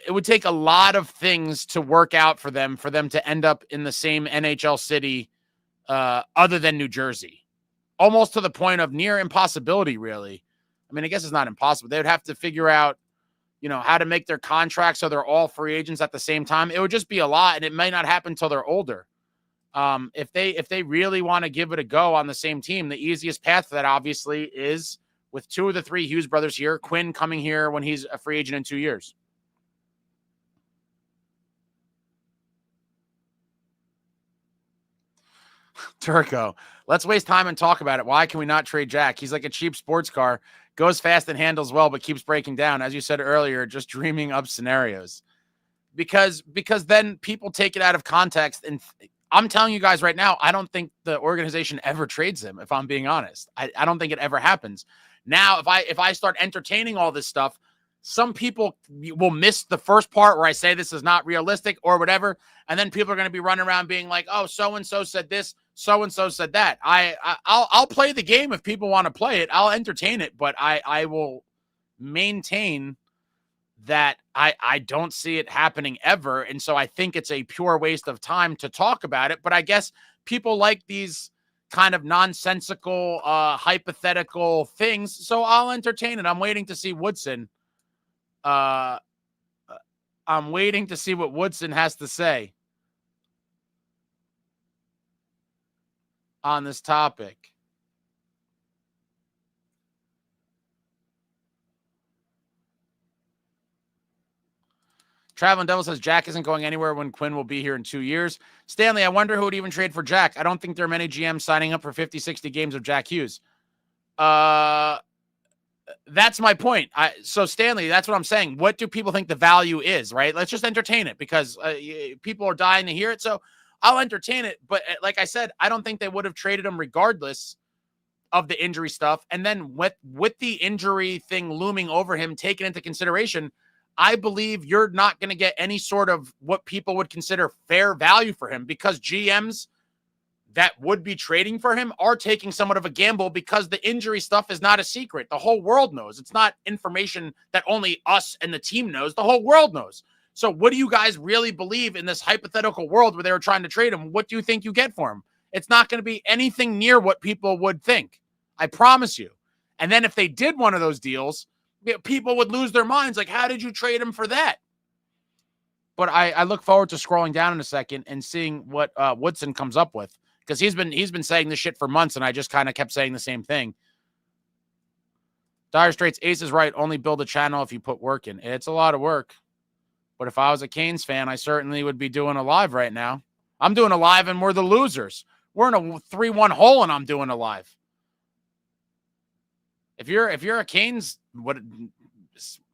S1: a lot of things to work out for them to end up in the same NHL city other than New Jersey. Almost to the point of near impossibility, really. I mean, I guess it's not impossible. They would have to figure out, how to make their contracts so they're all free agents at the same time. It would just be a lot, and it may not happen until they're older. If they really want to give it a go on the same team, the easiest path for that obviously is with 2 of the 3 Hughes brothers here, Quinn coming here when he's a free agent in 2 years. Turco, let's waste time and talk about it. Why can we not trade Jack? He's like a cheap sports car, goes fast and handles well, but keeps breaking down. As you said earlier, just dreaming up scenarios. Because then people take it out of context. And I'm telling you guys right now, I don't think the organization ever trades him, if I'm being honest. I don't think it ever happens. Now, if I start entertaining all this stuff, some people will miss the first part where I say this is not realistic or whatever. And then people are going to be running around being like, oh, so-and-so said this, so-and-so said that. I'll play the game if people want to play it. I'll entertain it, but I will maintain that I don't see it happening ever. And so I think it's a pure waste of time to talk about it. But I guess people like these kind of nonsensical, hypothetical things. So I'll entertain it. I'm waiting to see Woodson. I'm waiting to see what Woodson has to say on this topic. Traveling Devil says Jack isn't going anywhere when Quinn will be here in 2 years. Stanley, I wonder who would even trade for Jack. I don't think there are many GMs signing up for 50, 60 games of Jack Hughes. That's my point. So Stanley, that's what I'm saying. What do people think the value is, right? Let's just entertain it because people are dying to hear it. So I'll entertain it. But like I said, I don't think they would have traded him regardless of the injury stuff. And then with the injury thing looming over him, taken into consideration, I believe you're not going to get any sort of what people would consider fair value for him because GMs that would be trading for him are taking somewhat of a gamble because the injury stuff is not a secret. The whole world knows. It's not information that only us and the team knows. The whole world knows. So what do you guys really believe in this hypothetical world where they were trying to trade him? What do you think you get for him? It's not going to be anything near what people would think. I promise you. And then if they did one of those deals, people would lose their minds. Like, how did you trade him for that? But I look forward to scrolling down in a second and seeing what Woodson comes up with. Because he's been saying this shit for months, and I just kind of kept saying the same thing. Dire Straits, Ace is right. Only build a channel if you put work in. It's a lot of work. But if I was a Canes fan, I certainly would be doing a live right now. I'm doing a live, and we're the losers. We're in a 3-1 hole, and I'm doing a live. If you're a Canes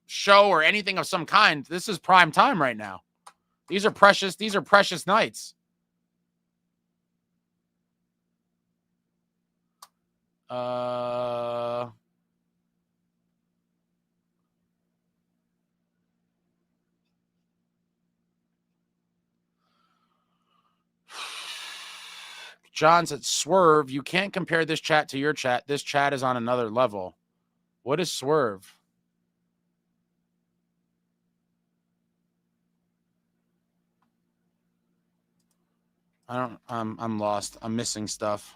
S1: show or anything of some kind, this is prime time right now. These are precious nights. John said, Swerve, you can't compare this chat to your chat. This chat is on another level. What is Swerve? I'm lost. I'm missing stuff.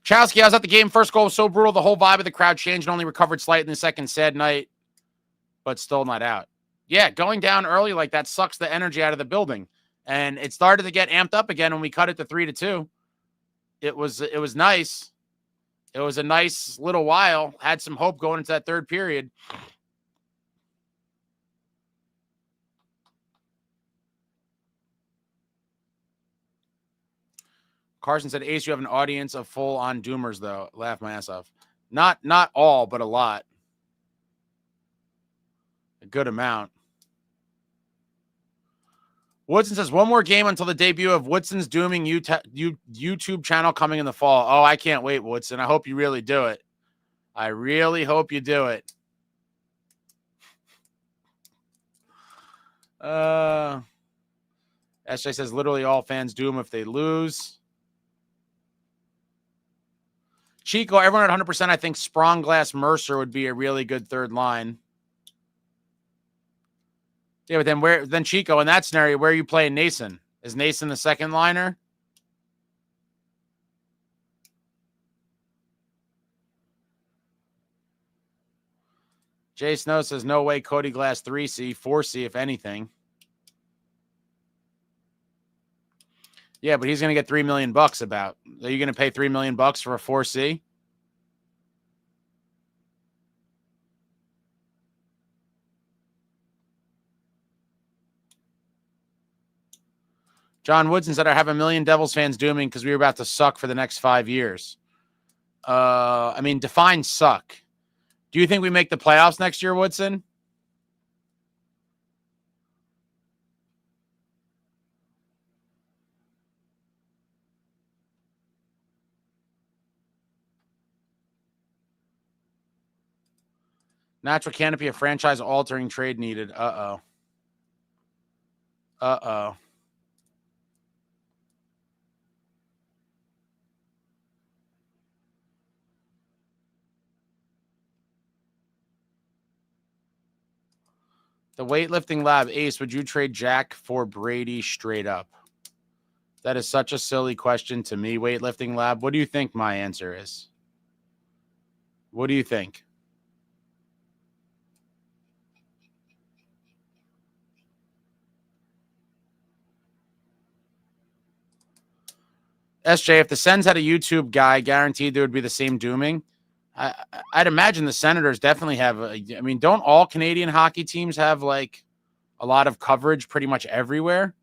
S1: Chowski, I was at the game. First goal was so brutal. The whole vibe of the crowd changed and only recovered slightly in the second. Sad night, but still not out. Yeah, going down early like that sucks the energy out of the building. And it started to get amped up again when we cut it to 3-2. It was nice. It was a nice little while. Had some hope going into that third period. Carson said, Ace, you have an audience of full-on doomers, though. Laugh my ass off. Not all, but a lot. A good amount. Woodson says, one more game until the debut of Woodson's Dooming YouTube channel coming in the fall. Oh, I can't wait, Woodson. I hope you really do it. I really hope you do it. SJ says, literally all fans doom if they lose. Chico, everyone at 100%, I think Sprong-Glass Mercer would be a really good third line. Yeah, but then Chico, in that scenario, where are you playing Nason? Is Nason the second liner? Jay Snow says, no way Cody Glass 3C, 4C, if anything. Yeah, but he's going to get $3 million about. Are you going to pay $3 million for a 4C? John Woodson said, I have 1 million Devils fans dooming because we were about to suck for the next 5 years. I mean, define suck. Do you think we make the playoffs next year, Woodson? Natural Canopy, a franchise-altering trade needed. Uh-oh. Uh-oh. The weightlifting lab, Ace, would you trade Jack for Brady straight up? That is such a silly question to me, weightlifting lab. What do you think my answer is? What do you think? SJ, if the Sens had a YouTube guy, guaranteed there would be the same dooming. I'd imagine the Senators definitely have. I mean, don't all Canadian hockey teams have like a lot of coverage pretty much everywhere?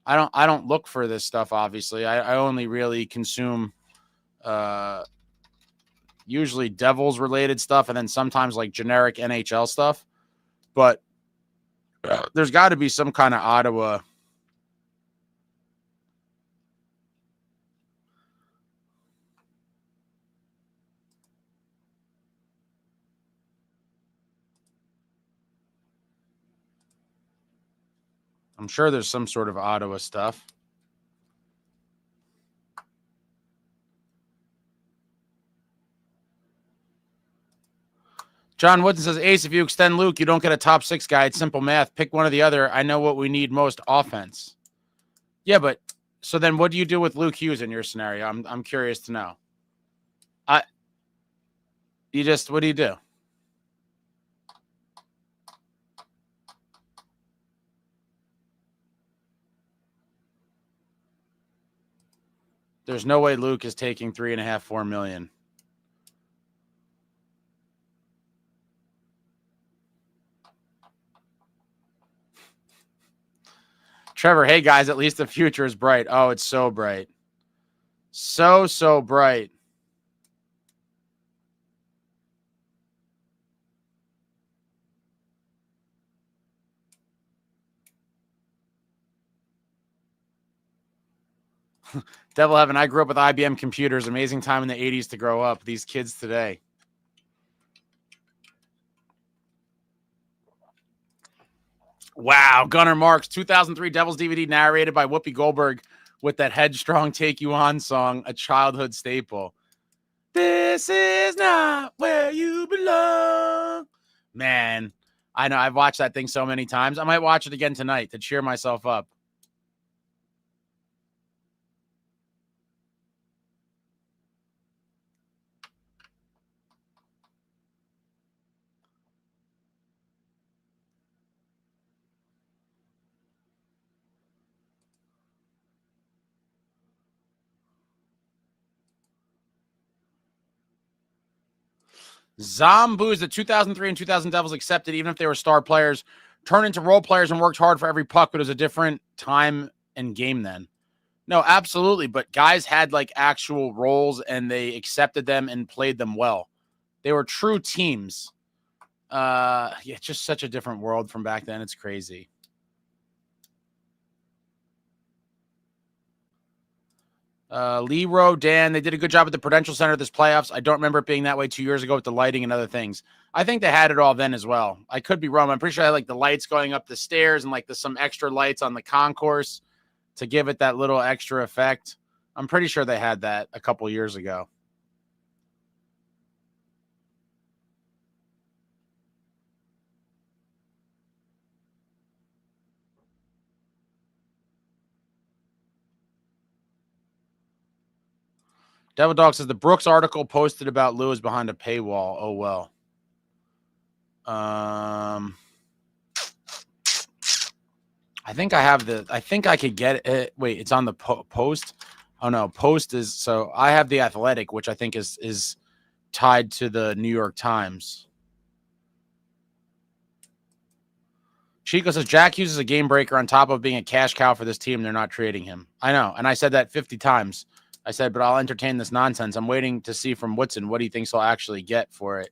S1: I don't look for this stuff. Obviously, I only really consume usually Devils related stuff, and then sometimes like generic NHL stuff. But there's got to be some kind of Ottawa. I'm sure there's some sort of Ottawa stuff. John Woodson says, Ace, if you extend Luke, you don't get a top 6 guy. It's simple math. Pick one or the other. I know what we need most, offense. Yeah, but so then what do you do with Luke Hughes in your scenario? I'm curious to know. What do you do? There's no way Luke is taking $3.5-4 million. Trevor, hey guys, at least the future is bright. Oh, it's so bright. So bright. Devil Heaven, I grew up with IBM computers. Amazing time in the 80s to grow up. These kids today. Wow. Gunnar Marks, 2003 Devils DVD narrated by Whoopi Goldberg with that Headstrong Take You On song, a childhood staple. This is not where you belong. Man, I know. I've watched that thing so many times. I might watch it again tonight to cheer myself up. Zomboos, the 2003 and 2000 Devils accepted, even if they were star players, turned into role players and worked hard for every puck, but it was a different time and game then. No, absolutely. But guys had like actual roles and they accepted them and played them well. They were true teams. Yeah, it's just such a different world from back then. It's crazy. Leroy, Dan, they did a good job at the Prudential Center this playoffs. I don't remember it being that way 2 years ago with the lighting and other things. I think they had it all then as well. I could be wrong. I'm pretty sure I had like the lights going up the stairs and like some extra lights on the concourse to give it that little extra effect. I'm pretty sure they had that a couple years ago. Devil Dog says the Brooks article posted about Lou is behind a paywall. Oh, well. I think I have I think I could get it. Wait, it's on the Post. Oh no, Post is, so I have the Athletic, which I think is tied to the New York Times. Chico says Jack Hughes is a game breaker on top of being a cash cow for this team. They're not trading him. I know. And I said that 50 times. I said, but I'll entertain this nonsense. I'm waiting to see from Woodson what he thinks he'll actually get for it.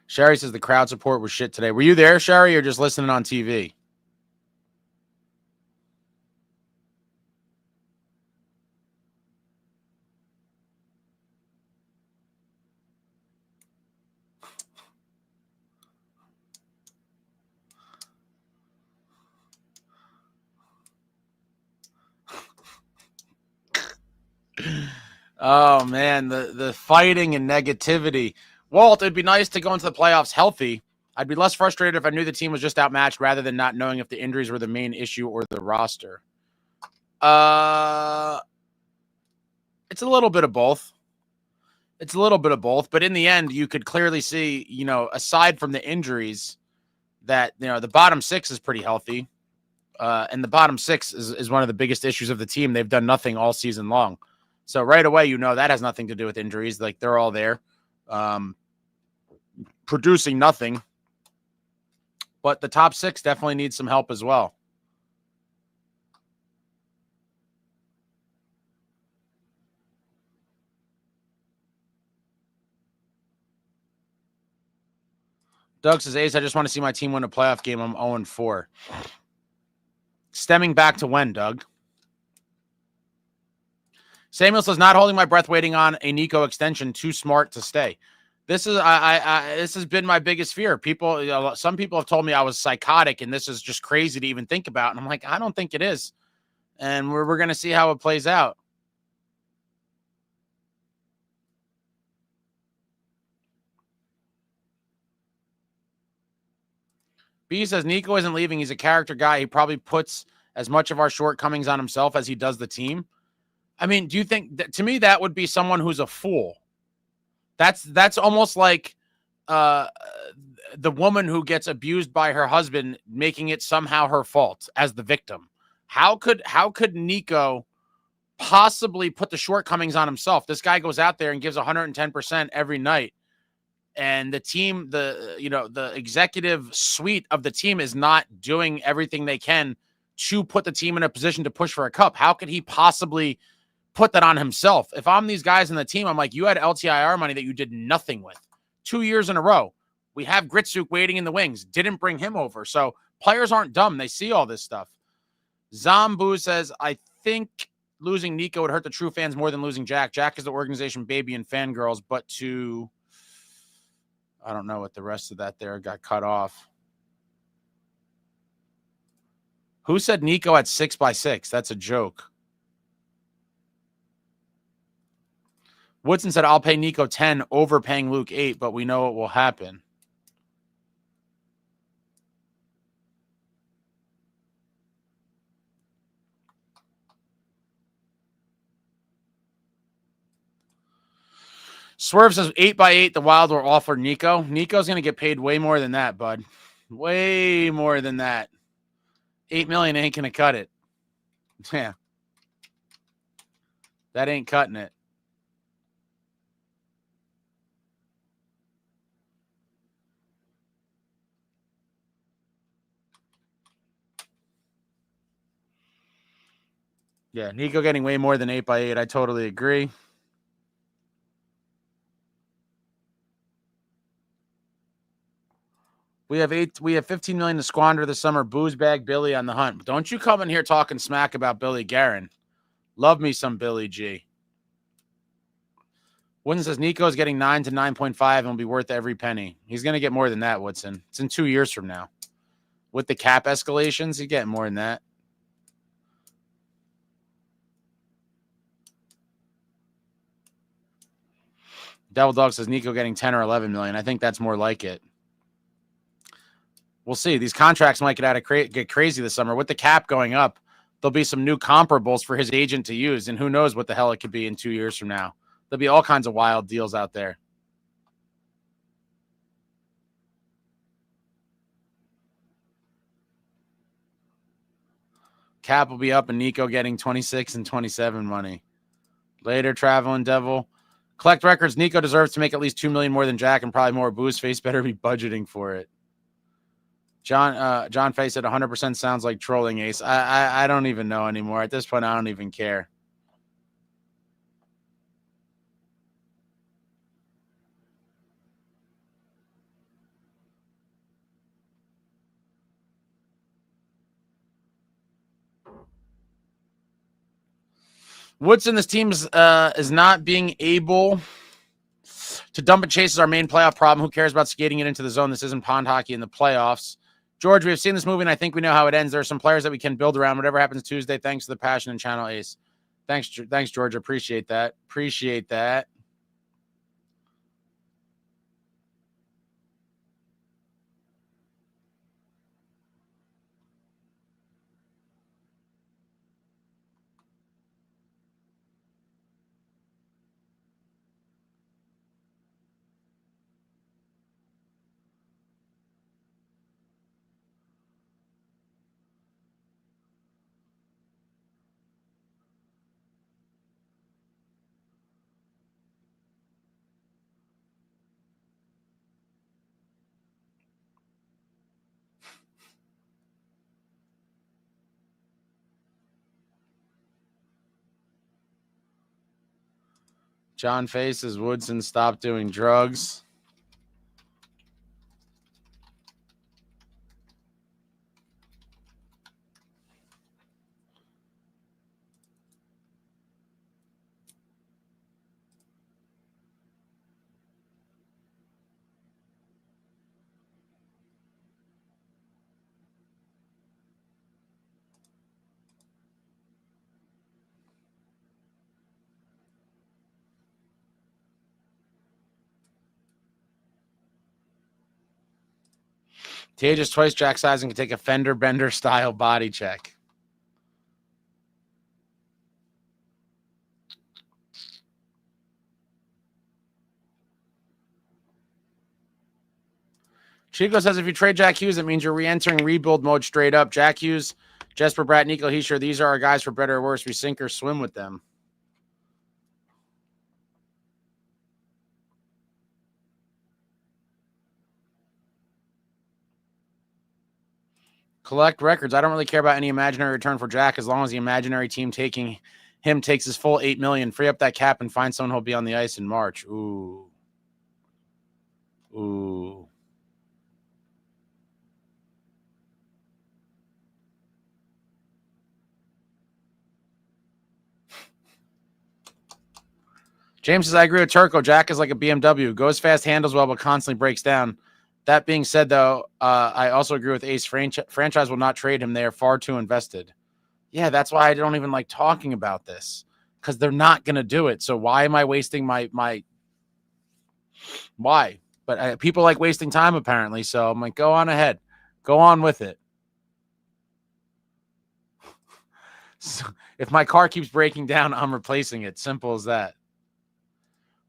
S1: Sherry says the crowd support was shit today. Were you there, Sherry, or just listening on TV? Oh, man, the fighting and negativity. Walt, it'd be nice to go into the playoffs healthy. I'd be less frustrated if I knew the team was just outmatched rather than not knowing if the injuries were the main issue or the roster. It's a little bit of both. It's a little bit of both, but in the end, you could clearly see, aside from the injuries, that, the bottom six is pretty healthy. And the bottom six is one of the biggest issues of the team. They've done nothing all season long. So right away, that has nothing to do with injuries. Like, they're all there, producing nothing. But the top six definitely needs some help as well. Doug says, Ace, I just want to see my team win a playoff game. I'm 0-4. Stemming back to when, Doug? Samuel says, not holding my breath waiting on a Nico extension. Too smart to stay. This is this has been my biggest fear. People, some people have told me I was psychotic and this is just crazy to even think about. And I'm like, I don't think it is. And we're going to see how it plays out. B says, Nico isn't leaving. He's a character guy. He probably puts as much of our shortcomings on himself as he does the team. I mean, do you think that, to me, that would be someone who's a fool? That's almost like the woman who gets abused by her husband, making it somehow her fault as the victim. How could Nico possibly put the shortcomings on himself? This guy goes out there and gives 110% every night. And the team, the executive suite of the team is not doing everything they can to put the team in a position to push for a cup. How could he possibly put that on himself? If I'm these guys in the team, I'm like, you had LTIR money that you did nothing with 2 years in a row. We have Gritsuk waiting in the wings. Didn't bring him over. So players aren't dumb. They see all this stuff. Zambu says, I think losing Nico would hurt the true fans more than losing Jack. Jack is the organization baby and fangirls, but I don't know what the rest of that there got cut off. Who said Nico at 6x6? That's a joke. Woodson said, I'll pay Nico 10, overpaying Luke 8, but we know what will happen. Swerve says 8x8, the Wild will offer Nico. Nico's going to get paid way more than that, bud. Way more than that. $8 million ain't going to cut it. Yeah. That ain't cutting it. Yeah, Nico getting way more than 8x8. I totally agree. We have 15 million to squander this summer. Booze bag Billy on the hunt. Don't you come in here talking smack about Billy Guerin. Love me some Billy G. Woodson says Nico's getting 9 to 9.5 and will be worth every penny. He's going to get more than that, Woodson. It's in 2 years from now. With the cap escalations, he's getting more than that. Devil Dog says Nico getting 10 or 11 million. I think that's more like it. We'll see. These contracts might get crazy this summer. With the cap going up, there'll be some new comparables for his agent to use, and who knows what the hell it could be in 2 years from now. There'll be all kinds of wild deals out there. Cap will be up and Nico getting 26 and 27 money. Later, Traveling Devil. Collect records. Nico deserves to make at least $2 million more than Jack and probably more. Booze Face better be budgeting for it. John Face said 100% sounds like trolling, Ace. I don't even know anymore. At this point, I don't even care. Woodson, this team is not being able to dump and chase is our main playoff problem. Who cares about skating it into the zone? This isn't pond hockey in the playoffs. George, we have seen this movie, and I think we know how it ends. There are some players that we can build around. Whatever happens Tuesday, thanks to the passion and Channel Ace. Thanks, George. Appreciate that. Appreciate that. John Faces Woodson stop doing drugs. Tejas twice Jack size and can take a fender bender style body check. Chico says if you trade Jack Hughes, it means you're re-entering rebuild mode straight up. Jack Hughes, jesperbratt, Nico Hischier, these are our guys for better or worse. We sink or swim with them. Collect records. I don't really care about any imaginary return for Jack as long as the imaginary team taking him takes his full $8 million. Free up that cap and find someone who'll be on the ice in March. Ooh. Ooh. James says, I agree with Turco. Jack is like a BMW. Goes fast, handles well, but constantly breaks down. That being said, though, I also agree with Ace. Franchise will not trade him. They are far too invested. Yeah, that's why I don't even like talking about this. Because they're not going to do it. So why am I wasting my why? But people like wasting time, apparently. So I'm like, go on ahead. Go on with it. So if my car keeps breaking down, I'm replacing it. Simple as that.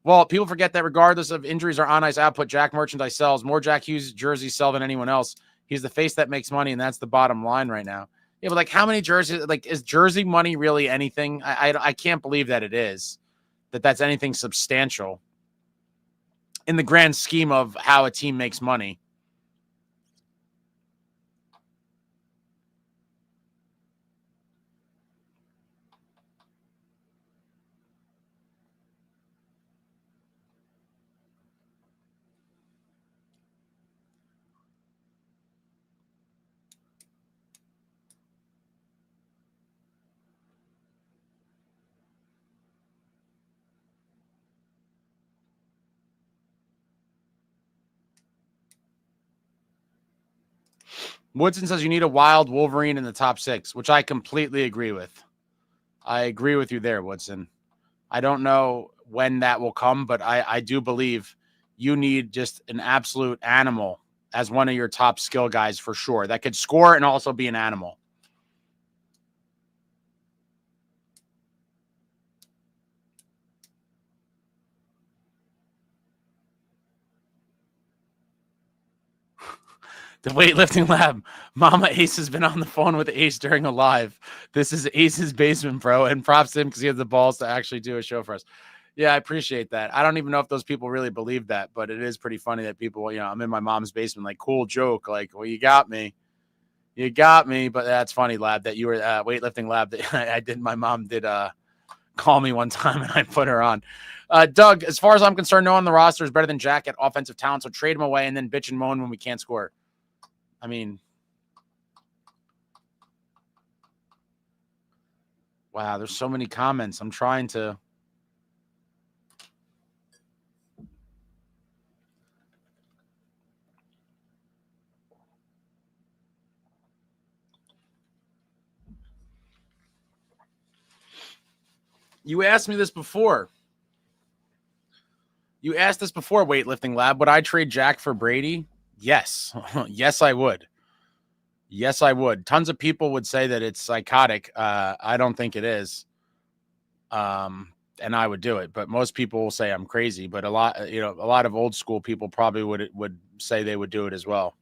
S1: Well, people forget that regardless of injuries or on-ice output, Jack merchandise sells. More Jack Hughes jerseys sell than anyone else. He's the face that makes money, and that's the bottom line right now. Yeah, but like how many jerseys, like is jersey money really anything? I can't believe that it is, that's anything substantial in the grand scheme of how a team makes money. Woodson says you need a wild Wolverine in the top 6, which I completely agree with. I agree with you there, Woodson. I don't know when that will come, but I do believe you need just an absolute animal as one of your top skill guys for sure that could score and also be an animal. The weightlifting lab. Mama Ace has been on the phone with Ace during a live. This is Ace's basement, bro. And props to him because he has the balls to actually do a show for us. Yeah, I appreciate that. I don't even know if those people really believe that, but it is pretty funny that people, I'm in my mom's basement, like, cool joke. Like, well, you got me. You got me. But that's funny, lab, that you were weightlifting lab. That I did. My mom did call me one time and I put her on. Doug, as far as I'm concerned, no one on the roster is better than Jack at offensive talent. So trade him away and then bitch and moan when we can't score. I mean, wow, there's so many comments. I'm trying to. You asked me this before. You asked this before, weightlifting lab. Would I trade Jack for Brady? Yes. Yes, I would. Yes, I would. Tons of people would say that it's psychotic. I don't think it is. And I would do it, but most people will say I'm crazy. But a lot of old school people probably would say they would do it as well.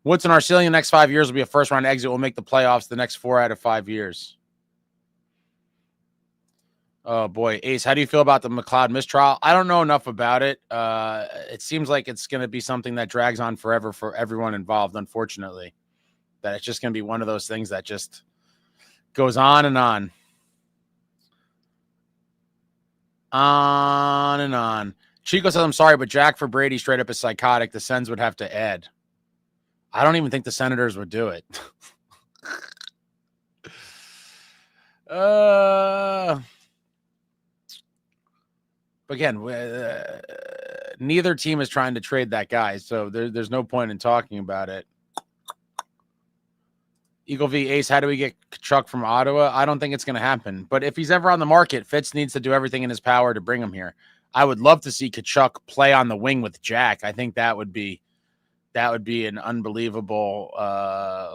S1: Woodson, our ceiling in the next 5 years will be a first round exit. We'll make the playoffs the next 4 out of 5 years. Oh boy, Ace, how do you feel about the McLeod mistrial? I don't know enough about it. It seems like it's going to be something that drags on forever for everyone involved, unfortunately. That it's just going to be one of those things that just goes on and on. On and on. Chico says, I'm sorry, but Jack for Brady straight up is psychotic. The Sens would have to add. I don't even think the Senators would do it. Again, neither team is trying to trade that guy, so there's no point in talking about it. Eagle v. Ace, how do we get Kachuk from Ottawa? I don't think it's going to happen. But if he's ever on the market, Fitz needs to do everything in his power to bring him here. I would love to see Kachuk play on the wing with Jack. I think that would be an unbelievable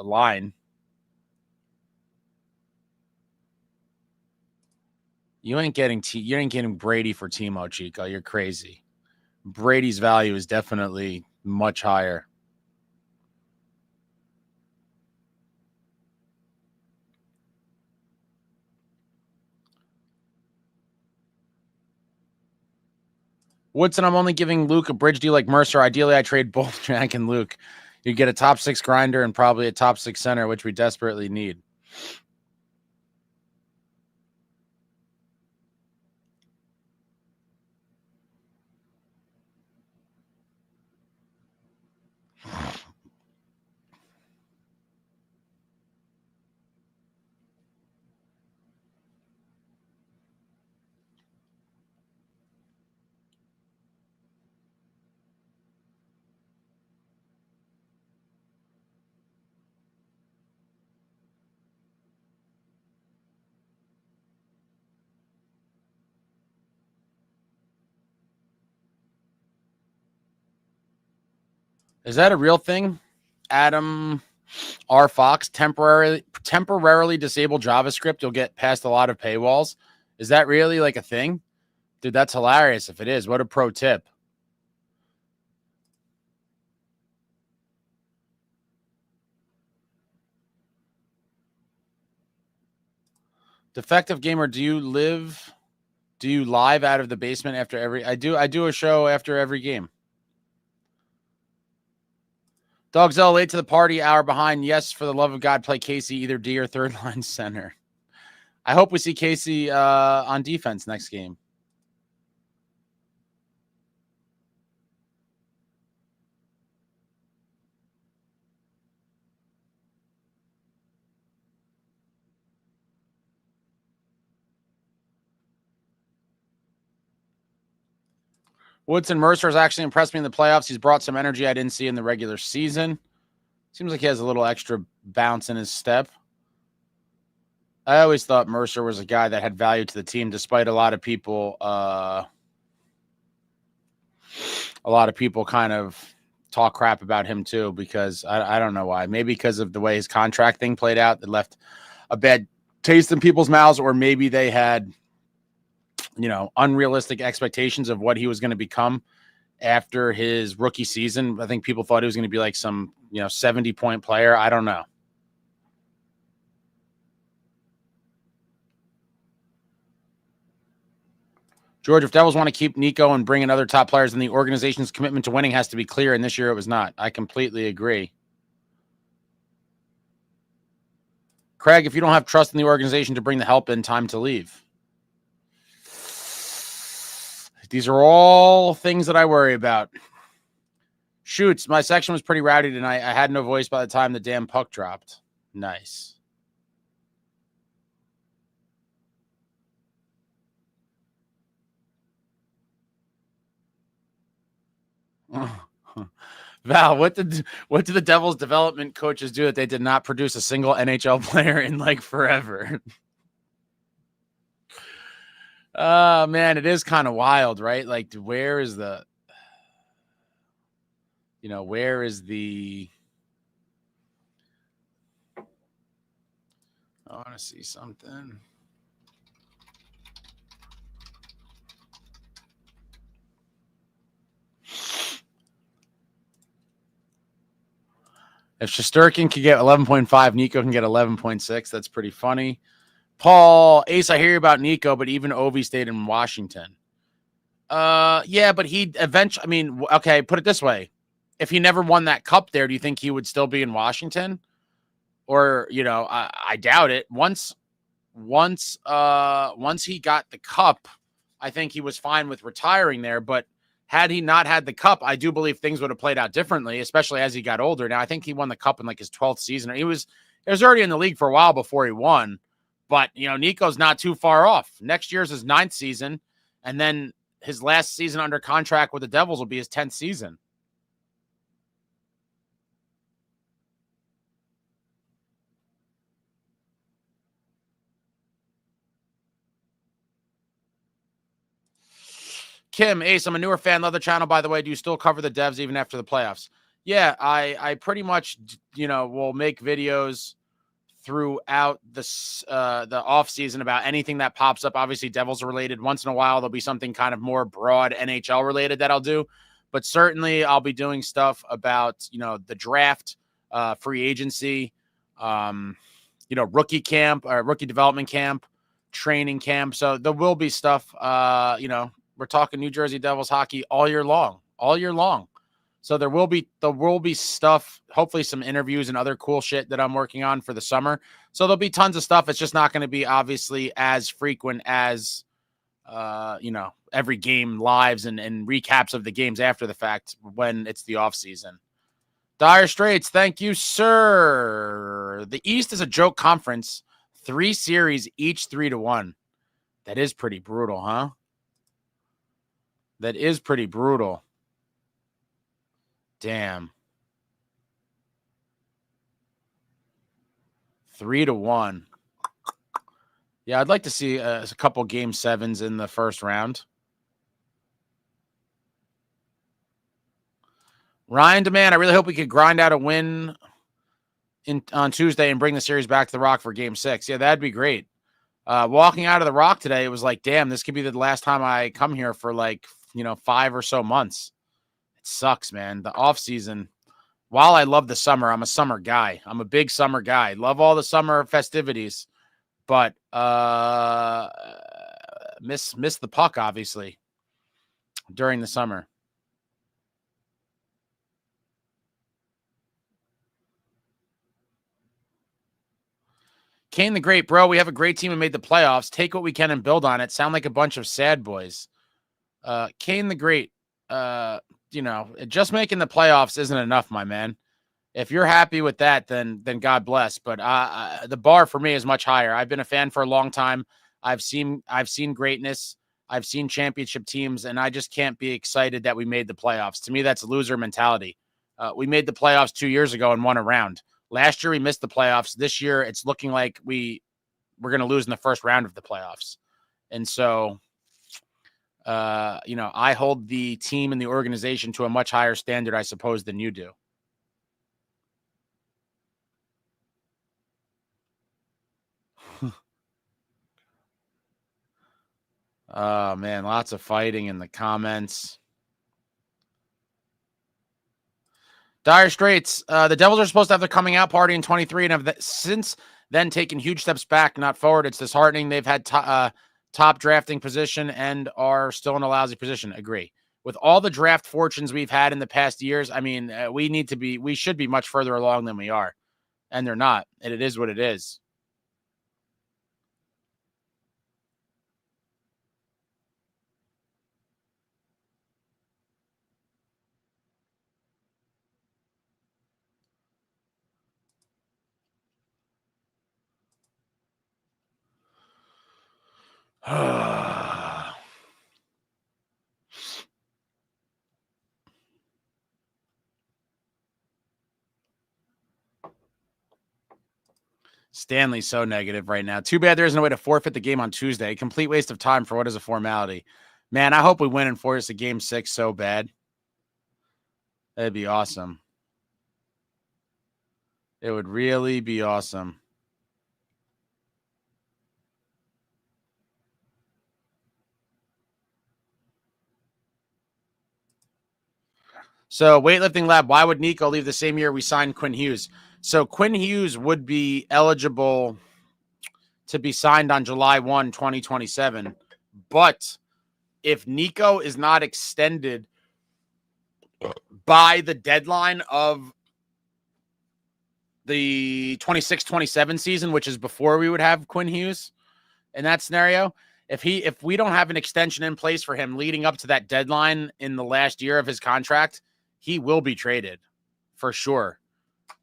S1: line. You ain't getting Brady for Timo, Chico. You're crazy. Brady's value is definitely much higher. Woodson, I'm only giving Luke a bridge deal like Mercer. Ideally, I trade both Jack and Luke. You get a top 6 grinder and probably a top 6 center, which we desperately need. Is that a real thing? Adam R. Fox, temporarily disable JavaScript. You'll get past a lot of paywalls. Is that really like a thing? Dude, that's hilarious if it is. What a pro tip. Defective Gamer, do you live out of the basement after every? I do a show after every game. Dogzell late to the party, hour behind. Yes, for the love of God, play Casey either D or third line center. I hope we see Casey on defense next game. Woodson Mercer has actually impressed me in the playoffs. He's brought some energy I didn't see in the regular season. Seems like he has a little extra bounce in his step. I always thought Mercer was a guy that had value to the team, despite a lot of people kind of talk crap about him too, because I don't know why. Maybe because of the way his contract thing played out that left a bad taste in people's mouths, or maybe they had, unrealistic expectations of what he was going to become after his rookie season. I think people thought he was going to be like some, 70-point player. I don't know. George, if Devils want to keep Nico and bring in other top players, then the organization's commitment to winning has to be clear, and this year it was not. I completely agree. Craig, if you don't have trust in the organization to bring the help in, time to leave. These are all things that I worry about. Shoots, my section was pretty rowdy tonight. I had no voice by the time the damn puck dropped. Nice. Val, what did the Devils development coaches do that they did not produce a single NHL player in like forever? Man, it is kind of wild, right? Like, where is the I want to see something. If Shesterkin can get 11.5, Nico can get 11.6. That's pretty funny. Paul, Ace, I hear about Nico, but even Ovi stayed in Washington. Yeah, but he eventually, okay, put it this way. If he never won that cup there, do you think he would still be in Washington? Or, I doubt it. Once he got the cup, I think he was fine with retiring there. But had he not had the cup, I do believe things would have played out differently, especially as he got older. Now, I think he won the cup in like his 12th season. He was already in the league for a while before he won. But, Nico's not too far off. Next year's his 9th season, and then his last season under contract with the Devils will be his 10th season. Kim, Ace, I'm a newer fan. Love the channel, by the way. Do you still cover the Devs even after the playoffs? Yeah, I pretty much, will make videos throughout the offseason about anything that pops up. Obviously, Devils related. Once in a while, there'll be something kind of more broad NHL related that I'll do. But certainly, I'll be doing stuff about, the draft, free agency, rookie camp, rookie development camp, training camp. So there will be stuff, we're talking New Jersey Devils hockey all year long. So there will be stuff, hopefully some interviews and other cool shit that I'm working on for the summer. So there'll be tons of stuff. It's just not going to be obviously as frequent as, every game lives and recaps of the games after the fact when it's the off season. Dire Straits, thank you, sir. The East is a joke conference. 3 series, each 3-1. That is pretty brutal, huh? That is pretty brutal. Damn. 3-1. Yeah, I'd like to see a couple game 7s in the first round. Ryan Demand, I really hope we could grind out a win on Tuesday and bring the series back to the Rock for game 6. Yeah, that'd be great. Walking out of the Rock today, it was like, damn, this could be the last time I come here for 5 or so months. It sucks, man. The off season, while I love the summer, I'm a summer guy. I'm a big summer guy. Love all the summer festivities, but miss the puck, obviously, during the summer. Kane the Great, bro, we have a great team and made the playoffs. Take what we can and build on it. Sound like a bunch of sad boys. Kane the Great, just making the playoffs isn't enough, my man. If you're happy with that, then God bless. But the bar for me is much higher. I've been a fan for a long time. I've seen greatness. I've seen championship teams, and I just can't be excited that we made the playoffs. To me, that's a loser mentality. We made the playoffs 2 years ago and won a round. Last year we missed the playoffs. This year it's looking like we're going to lose in the first round of the playoffs. And so, I hold the team and the organization to a much higher standard, I suppose, than you do. Oh, man, lots of fighting in the comments. Dire Straits, the Devils are supposed to have their coming out party in 23 and have since then taken huge steps back, not forward. It's disheartening. They've had top drafting position and are still in a lousy position. Agree. With all the draft fortunes we've had in the past years, I mean, we should be much further along than we are, and they're not. And it is what it is. Stanley's so negative right now. Too bad there isn't a way to forfeit the game on Tuesday. Complete waste of time for what is a formality. Man, I hope we win and force a game 6 so bad. That'd be awesome. It would really be awesome. So, Weightlifting Lab, why would Nico leave the same year we signed Quinn Hughes? So, Quinn Hughes would be eligible to be signed on July 1, 2027. But if Nico is not extended by the deadline of the 26-27 season, which is before we would have Quinn Hughes in that scenario, if we don't have an extension in place for him leading up to that deadline in the last year of his contract, he will be traded for sure.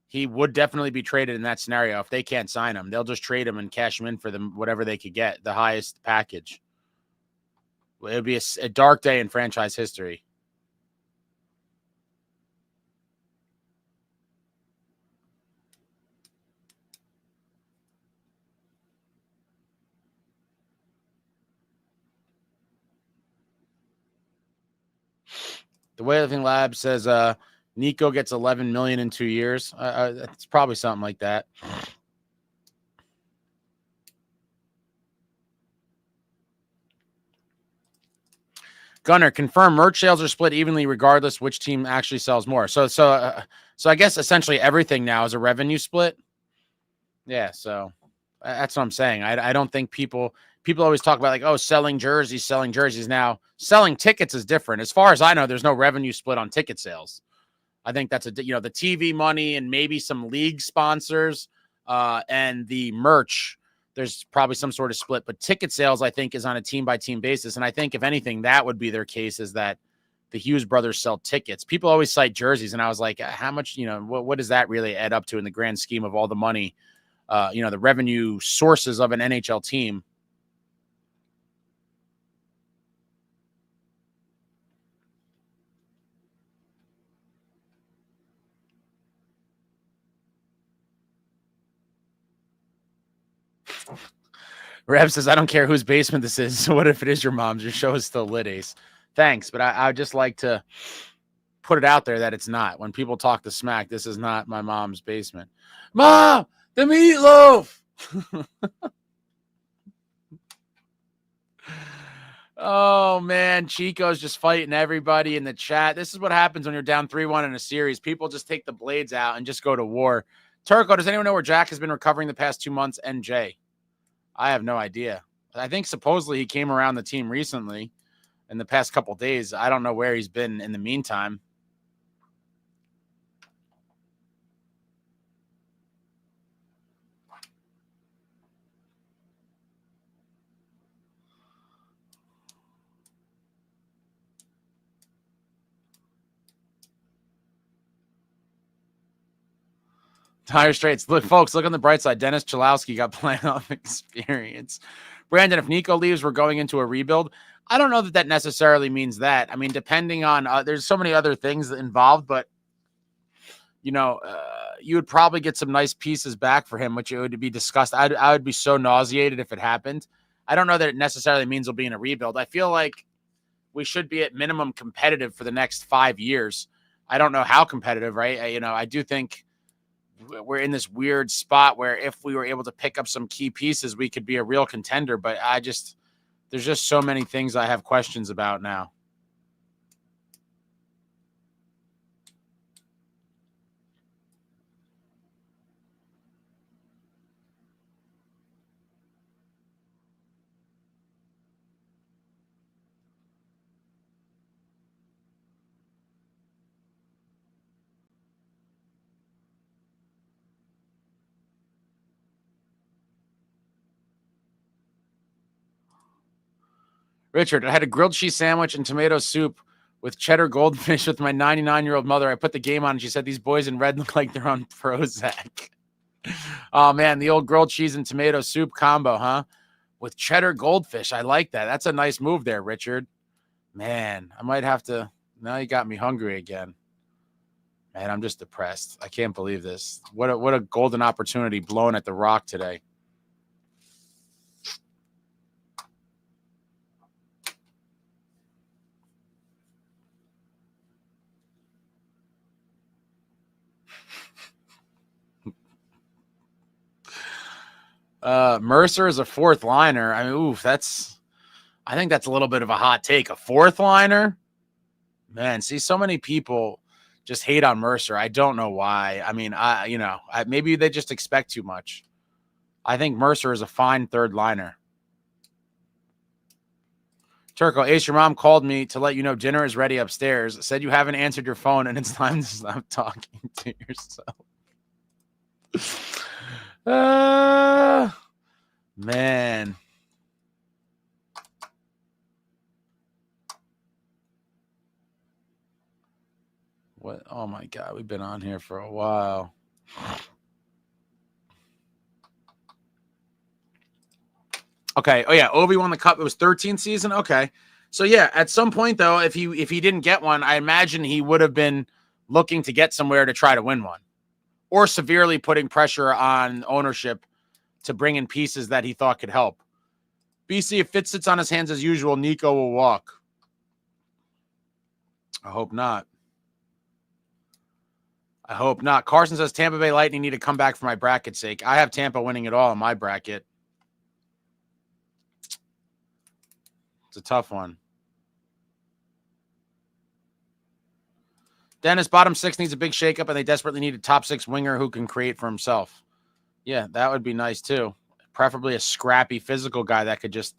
S1: He would definitely be traded in that scenario. If they can't sign him, they'll just trade him and cash him in for them, whatever they could get, the highest package. It would be a dark day in franchise history. The Weightlifting Lab says Nico gets $11 million in 2 years. It's probably something like that. Gunner, confirm merch sales are split evenly regardless which team actually sells more. So I guess essentially everything now is a revenue split. Yeah, so that's what I'm saying. I don't think people always talk about like, oh, selling jerseys. Now selling tickets is different. As far as I know, there's no revenue split on ticket sales. I think that's the TV money and maybe some league sponsors and the merch. There's probably some sort of split, but ticket sales, I think, is on a team-by-team basis. And I think, if anything, that would be their case, is that the Hughes brothers sell tickets. People always cite jerseys, and I was like, how much, what does that really add up to in the grand scheme of all the money, the revenue sources of an NHL team? Rev says, I don't care whose basement this is. So what if it is your mom's? Your show is still lit, Ace. Thanks, but I would just like to put it out there that it's not. When people talk the smack, this is not my mom's basement. Mom, the meatloaf! Oh, man. Chico's just fighting everybody in the chat. This is what happens when you're down 3-1 in a series. People just take the blades out and just go to war. Turco, does anyone know where Jack has been recovering the past 2 months? NJ. I have no idea. I think supposedly he came around the team recently in the past couple of days. I don't know where he's been in the meantime. Tire Straits. Look, folks, look on the bright side. Dennis Chalowski got playoff experience. Brandon, if Nico leaves, we're going into a rebuild. I don't know that necessarily means that. I mean, depending on there's so many other things involved, but you would probably get some nice pieces back for him, which it would be discussed. I would be so nauseated if it happened. I don't know that it necessarily means we'll be in a rebuild. I feel like we should be at minimum competitive for the next 5 years. I don't know how competitive, right? I do think we're in this weird spot where if we were able to pick up some key pieces, we could be a real contender. But there's just so many things I have questions about now. Richard, I had a grilled cheese sandwich and tomato soup with cheddar goldfish with my 99-year-old mother. I put the game on and she said, these boys in red look like they're on Prozac. Oh, man, the old grilled cheese and tomato soup combo, huh? With cheddar goldfish. I like that. That's a nice move there, Richard. Man, I might have to. Now you got me hungry again. Man, I'm just depressed. I can't believe this. What a golden opportunity blown at the Rock today. Mercer is a fourth liner. I mean, I think that's a little bit of a hot take. A fourth liner? Man, see, so many people just hate on Mercer. I don't know why. I mean, maybe they just expect too much. I think Mercer is a fine third liner. Turco, Ace, your mom called me to let you know dinner is ready upstairs. Said you haven't answered your phone and it's time to stop talking to yourself. Man. What? Oh my God, we've been on here for a while. Okay. Oh yeah, Obi won the cup. It was 13th season. Okay. So yeah, at some point though, if he didn't get one, I imagine he would have been looking to get somewhere to try to win one, or severely putting pressure on ownership to bring in pieces that he thought could help. BC, if Fitz sits on his hands as usual, Nico will walk. I hope not. I hope not. Carson says Tampa Bay Lightning need to come back for my bracket's sake. I have Tampa winning it all in my bracket. It's a tough one. Dennis, bottom six needs a big shakeup, and they desperately need a top six winger who can create for himself. Yeah, that would be nice too. Preferably a scrappy physical guy that could just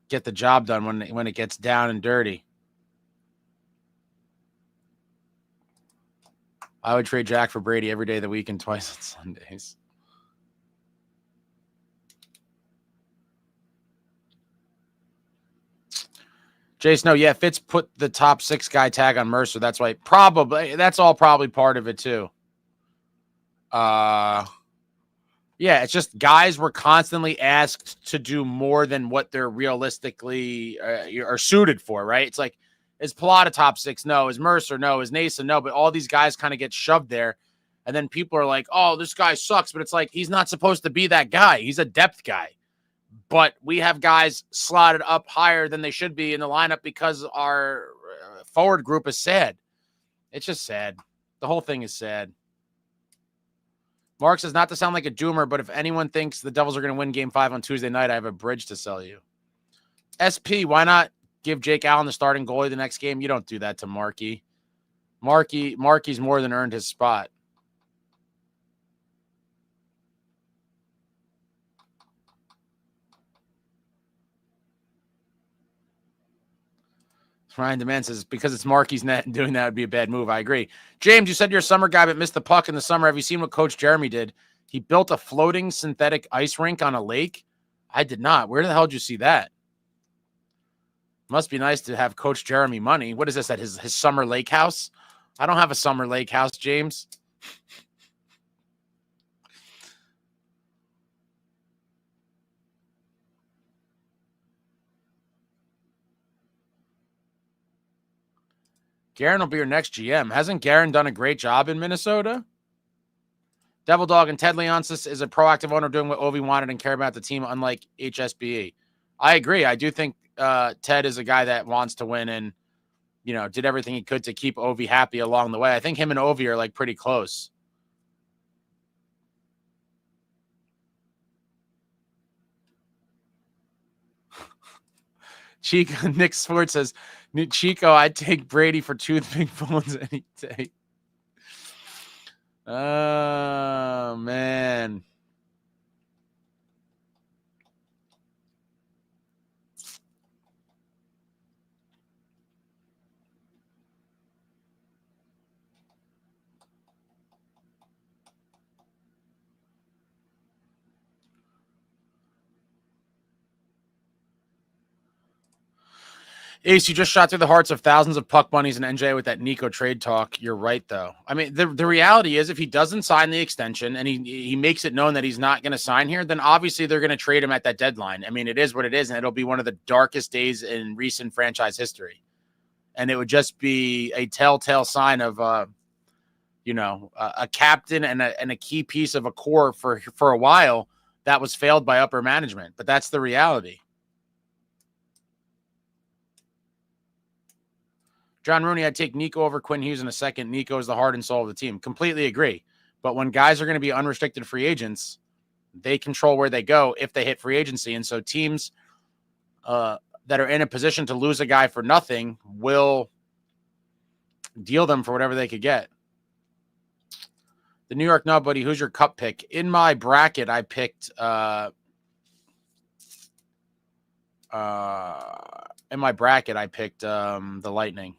S1: get the job done when it gets down and dirty. I would trade Jack for Brady every day of the week and twice on Sundays. Jace, no, yeah, Fitz put the top six guy tag on Mercer. That's why that's all probably part of it too. Yeah, it's just guys were constantly asked to do more than what they're realistically are suited for, right? It's like, is Pilata top six? No. Is Mercer? No. Is Nason? No. But all these guys kind of get shoved there. And then people are like, oh, this guy sucks. But it's like, he's not supposed to be that guy. He's a depth guy. But we have guys slotted up higher than they should be in the lineup because our forward group is sad. It's just sad. The whole thing is sad. Mark says, not to sound like a doomer, but if anyone thinks the Devils are going to win Game 5 on Tuesday night, I have a bridge to sell you. SP, why not give Jake Allen the starting goalie the next game? You don't do that to Markey. Markey's more than earned his spot. Ryan Demand says, because it's Markey's net and doing that would be a bad move. I agree. James, you said you're a summer guy but missed the puck in the summer. Have you seen what Coach Jeremy did? He built a floating synthetic ice rink on a lake. I did not. Where the hell did you see that? Must be nice to have Coach Jeremy money. What is this, at his summer lake house? I don't have a summer lake house, James. Garen will be your next GM. Hasn't Garen done a great job in Minnesota? Devil Dog and Ted Leonsis is a proactive owner doing what Ovi wanted and care about the team, unlike HSBE. I agree. I do think Ted is a guy that wants to win and, you know, did everything he could to keep Ovi happy along the way. I think him and Ovi are like pretty close. Chico, Nick Sports says, Chico, I'd take Brady for toothpick phones any day. Oh, man. Ace, you just shot through the hearts of thousands of puck bunnies and NJ with that Nico trade talk. You're right, though. I mean, the reality is if he doesn't sign the extension and he makes it known that he's not going to sign here, then obviously they're going to trade him at that deadline. I mean, it is what it is, and it'll be one of the darkest days in recent franchise history. And it would just be a telltale sign of, you know, a captain and a key piece of a core for a while that was failed by upper management. But that's the reality. John Rooney, I'd take Nico over Quinn Hughes in a second. Nico is the heart and soul of the team. Completely agree. But when guys are going to be unrestricted free agents, they control where they go if they hit free agency. And so teams that are in a position to lose a guy for nothing will deal them for whatever they could get. The New York Nobody, who's your cup pick? In my bracket, I picked the Lightning.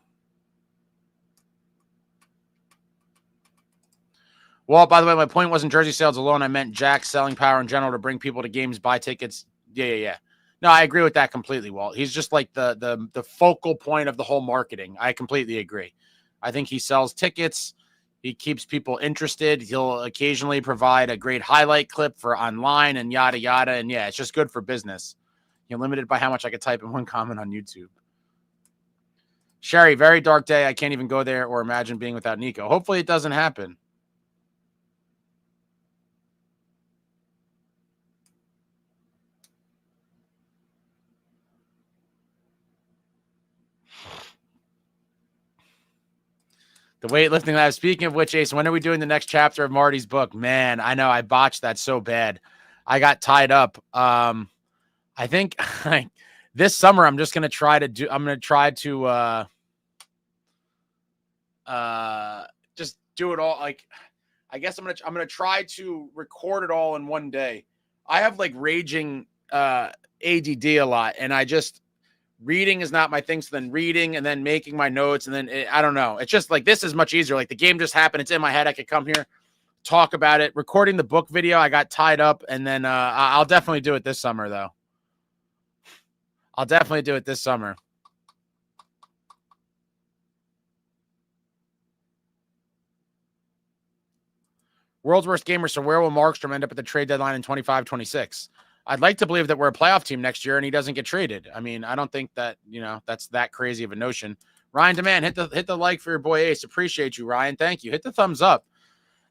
S1: Well, by the way, my point wasn't jersey sales alone. I meant Jack's selling power in general to bring people to games, buy tickets. Yeah. No, I agree with that completely, Walt. He's just like the focal point of the whole marketing. I completely agree. I think he sells tickets. He keeps people interested. He'll occasionally provide a great highlight clip for online and yada, yada. And yeah, it's just good for business. You're limited by how much I could type in one comment on YouTube. Sherry, very dark day. I can't even go there or imagine being without Nico. Hopefully it doesn't happen. The weightlifting lab. Speaking of which, Ace, when are we doing the next chapter of Marty's book? Man, I know I botched that so bad. I got tied up. I think this summer I'm just going to try to do. I'm going to try to just do it all. Like, I guess I'm going to try to record it all in one day. I have like raging ADD a lot, and reading is not my thing. So then reading and then making my notes. And then I don't know. It's just like, this is much easier. Like the game just happened. It's in my head. I could come here, talk about it. Recording the book video, I got tied up. And then I'll definitely do it this summer, though. I'll definitely do it this summer. World's worst gamer. So where will Markstrom end up at the trade deadline in 25-26? I'd like to believe that we're a playoff team next year and he doesn't get traded. I mean, I don't think that, you know, that's that crazy of a notion. Ryan Demand, hit the like for your boy Ace. Appreciate you, Ryan. Thank you. Hit the thumbs up.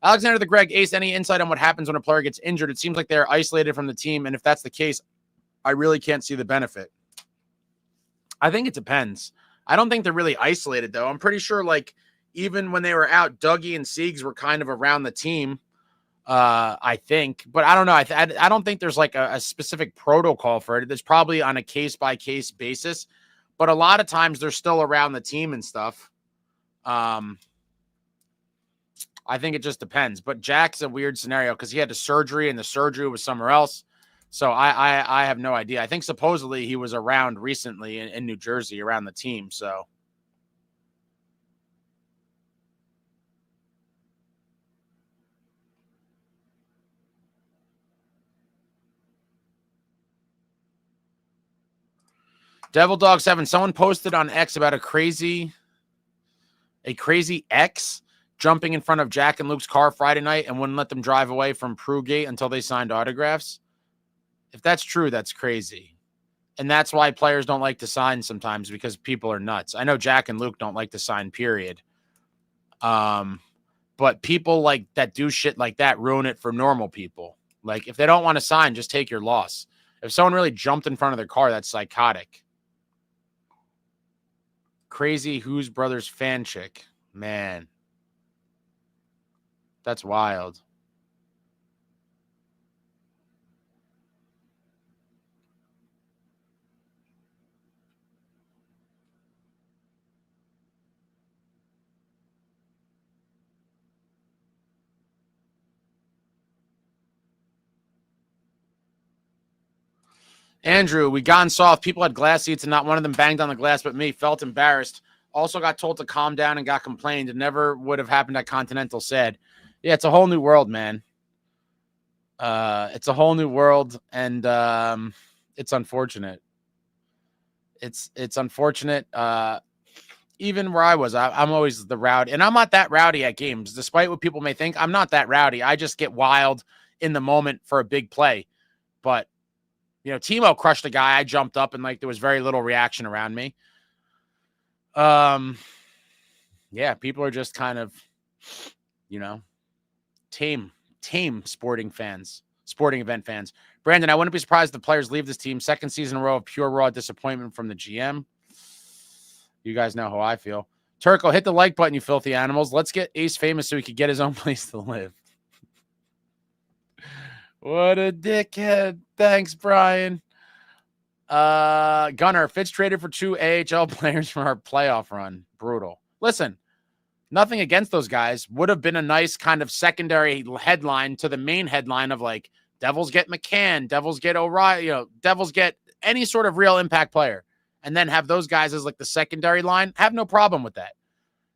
S1: Alexander the Greg, Ace, any insight on what happens when a player gets injured? It seems like they're isolated from the team. And if that's the case, I really can't see the benefit. I think it depends. I don't think they're really isolated, though. I'm pretty sure, like, even when they were out, Dougie and Siegs were kind of around the team. I think, but I don't know. I don't think there's like a specific protocol for it. There's probably on a case-by-case basis, but a lot of times they're still around the team and stuff. I think it just depends, but Jack's a weird scenario because he had a surgery and the surgery was somewhere else. So I have no idea. I think supposedly he was around recently in New Jersey around the team. So. Devil Dog 7. Someone posted on X about a crazy X jumping in front of Jack and Luke's car Friday night and wouldn't let them drive away from Prugate until they signed autographs. If that's true, that's crazy. And that's why players don't like to sign sometimes, because people are nuts. I know Jack and Luke don't like to sign, period. But people like that do shit like that ruin it for normal people. Like, if they don't want to sign, just take your loss. If someone really jumped in front of their car, that's psychotic. Crazy Who's Brothers fan chick. Man. That's wild. Andrew, we gone soft. People had glass seats and not one of them banged on the glass but me. Felt embarrassed. Also got told to calm down and got complained. It never would have happened at Continental, said. Yeah, it's a whole new world, man. It's a whole new world, and it's unfortunate. It's unfortunate. Even where I was, I'm always the rowdy, and I'm not that rowdy at games. Despite what people may think, I'm not that rowdy. I just get wild in the moment for a big play. But you know, Timo crushed a guy. I jumped up and like there was very little reaction around me. Yeah, people are just kind of, you know, tame sporting event fans. Brandon, I wouldn't be surprised if the players leave this team. Second season in a row of pure raw disappointment from the GM. You guys know how I feel. Turco, hit the like button, you filthy animals. Let's get Ace famous so he could get his own place to live. What a dickhead. Thanks, Brian. Gunner, Fitz traded for 2 AHL players for our playoff run. Brutal. Listen, nothing against those guys. Would have been a nice kind of secondary headline to the main headline of like, Devils get McCann, Devils get O'Reilly, you know, Devils get any sort of real impact player. And then have those guys as like the secondary line. Have no problem with that.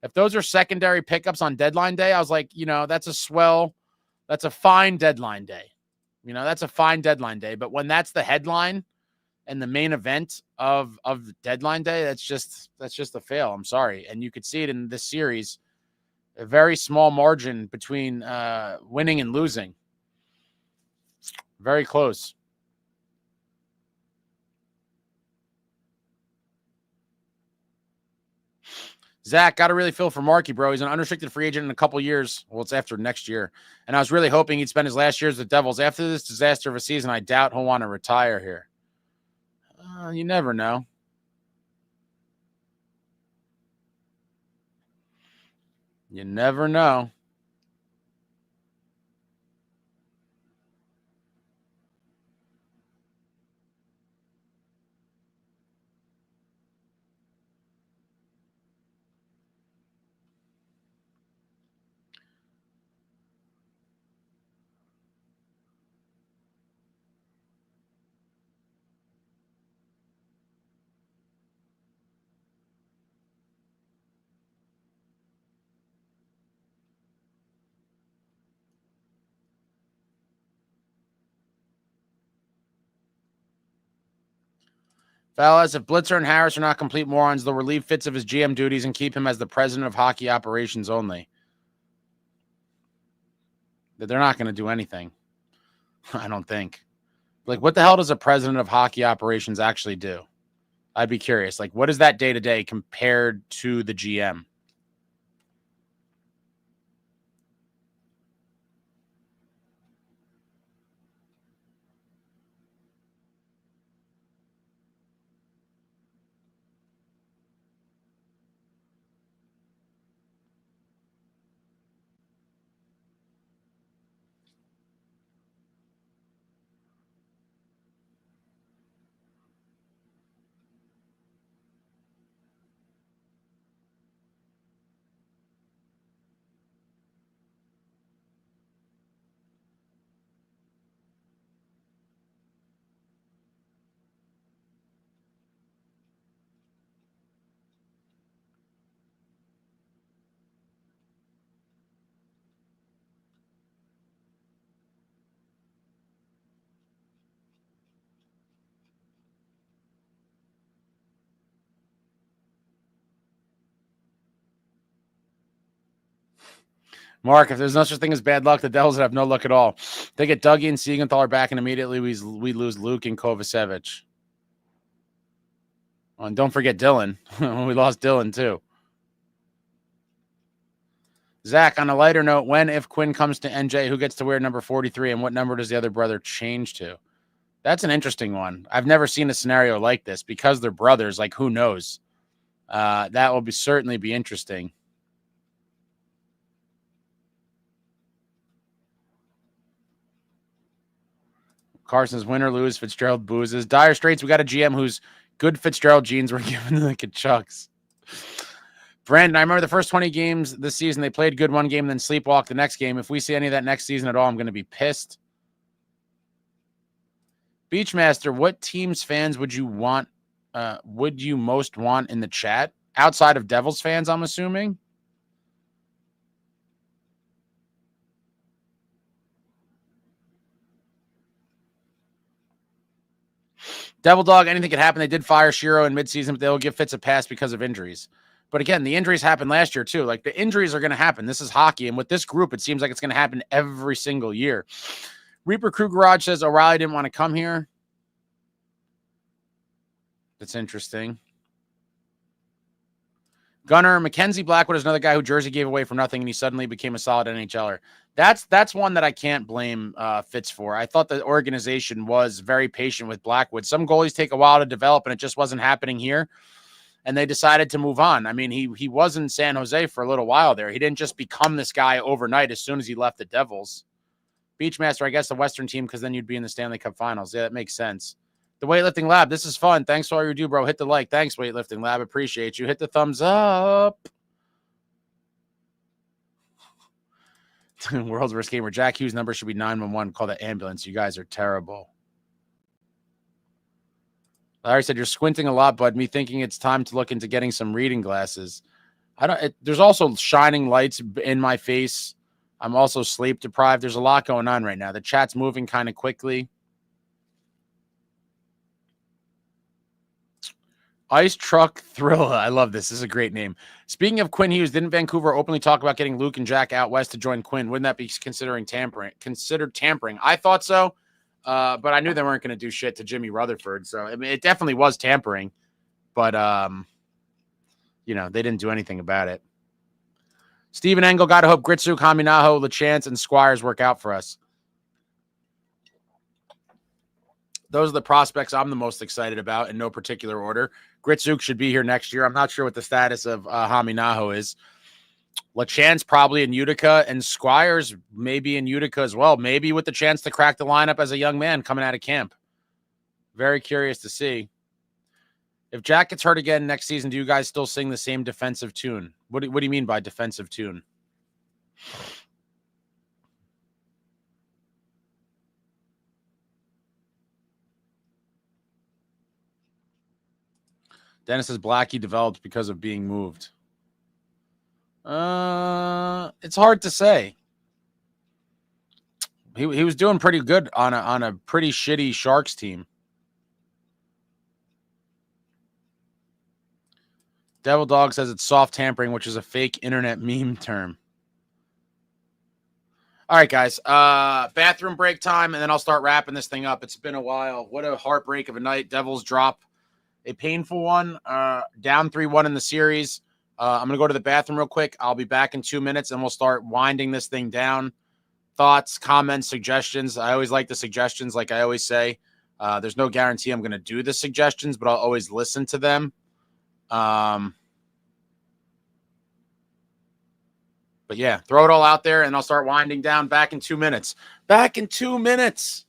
S1: If those are secondary pickups on deadline day, I was like, you know, that's a fine deadline day. You know, that's a fine deadline day. But when that's the headline and the main event of deadline day, that's just a fail. I'm sorry. And you could see it in this series, a very small margin between winning and losing. Very close. Zach, got to really feel for Marky, bro. He's an unrestricted free agent in a couple years. Well, it's after next year. And I was really hoping he'd spend his last years with the Devils. After this disaster of a season, I doubt he'll want to retire here. You never know. You never know. Fellas, if Blitzer and Harris are not complete morons, they'll relieve Fitz of his GM duties and keep him as the president of hockey operations only. They're not going to do anything. I don't think. Like, what the hell does a president of hockey operations actually do? I'd be curious. Like, what is that day-to-day compared to the GM? Mark, if there's no such thing as bad luck, the Devils would have no luck at all. They get Dougie and Siegenthaler back, and immediately we lose Luke and Kovacevic. Oh, and don't forget Dylan. We lost Dylan, too. Zach, on a lighter note, when, if Quinn comes to NJ, who gets to wear number 43, and what number does the other brother change to? That's an interesting one. I've never seen a scenario like this because they're brothers. Like, who knows? That will certainly be interesting. Carson's win or lose. Fitzgerald boozes. Dire Straits, we got a GM whose good Fitzgerald genes were given to the Kachucks. Brandon, I remember the first 20 games this season. They played good one game, then sleepwalk the next game. If we see any of that next season at all, I'm going to be pissed. Beachmaster, what teams fans would you want? Would you most want in the chat outside of Devils fans? I'm assuming. Devil Dog, anything could happen. They did fire Shiro in midseason, but they'll give Fitz a pass because of injuries. But again, the injuries happened last year too. Like, the injuries are going to happen. This is hockey. And with this group, it seems like it's going to happen every single year. Reaper Crew Garage says O'Reilly didn't want to come here. That's interesting. Gunner, Mackenzie Blackwood is another guy who Jersey gave away for nothing, and he suddenly became a solid NHLer. That's one that I can't blame Fitz for. I thought the organization was very patient with Blackwood. Some goalies take a while to develop, and it just wasn't happening here. And they decided to move on. I mean, he was in San Jose for a little while there. He didn't just become this guy overnight as soon as he left the Devils. Beachmaster, I guess the Western team, because then you'd be in the Stanley Cup Finals. Yeah, that makes sense. The Weightlifting Lab, this is fun. Thanks for all you do, bro. Hit the like. Thanks, Weightlifting Lab. Appreciate you. Hit the thumbs up. World's Worst Gamer. Jack Hughes' number should be 911. Call the ambulance. You guys are terrible. Larry said, you're squinting a lot, bud. Me thinking it's time to look into getting some reading glasses. There's also shining lights in my face. I'm also sleep deprived. There's a lot going on right now. The chat's moving kind of quickly. Ice Truck Thrilla. I love this. This is a great name. Speaking of Quinn Hughes, didn't Vancouver openly talk about getting Luke and Jack out west to join Quinn? Wouldn't that be considered tampering? I thought so, but I knew they weren't going to do shit to Jimmy Rutherford. So I mean, it definitely was tampering, but they didn't do anything about it. Steven Engel, gotta hope Gritsuk, Haminaho, LeChance, and Squires work out for us. Those are the prospects I'm the most excited about in no particular order. Gritsuk should be here next year. I'm not sure what the status of Haminaho is. LeChance probably in Utica, and Squires maybe in Utica as well. Maybe with the chance to crack the lineup as a young man coming out of camp. Very curious to see. If Jack gets hurt again next season, do you guys still sing the same defensive tune? What do you mean by defensive tune? Dennis says Blackie developed because of being moved. It's hard to say. He was doing pretty good on a pretty shitty Sharks team. Devil Dog says it's soft tampering, which is a fake internet meme term. All right, guys. Bathroom break time, and then I'll start wrapping this thing up. It's been a while. What a heartbreak of a night. Devils drop a painful one. Down 3-1 in the series. I'm going to go to the bathroom real quick. I'll be back in 2 minutes, and we'll start winding this thing down. Thoughts, comments, suggestions. I always like the suggestions, like I always say. There's no guarantee I'm going to do the suggestions, but I'll always listen to them. But yeah, throw it all out there, and I'll start winding down. Back in 2 minutes. Back in 2 minutes.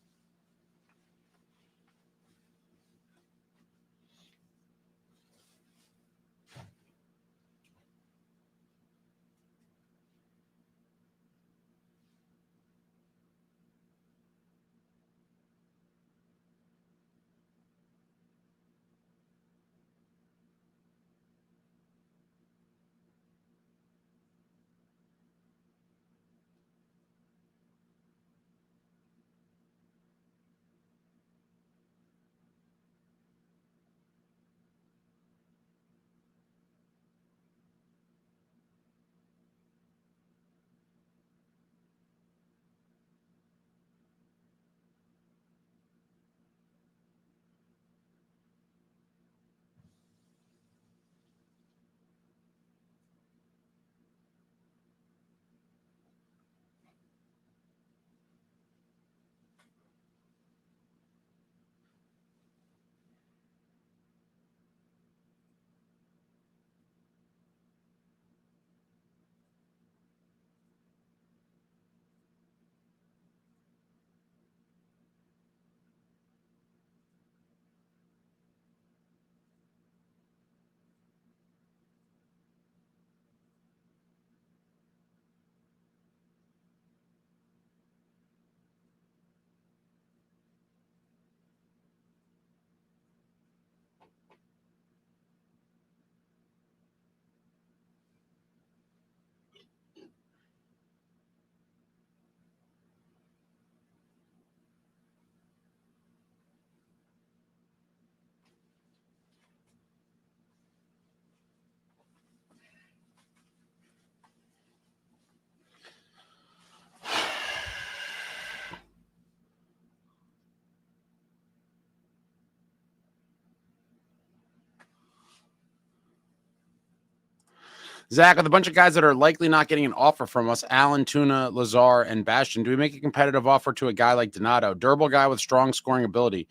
S1: Zach, with a bunch of guys that are likely not getting an offer from us, Allen, Tuna, Lazar, and Bastion, do we make a competitive offer to a guy like Donato? Durable guy with strong scoring ability.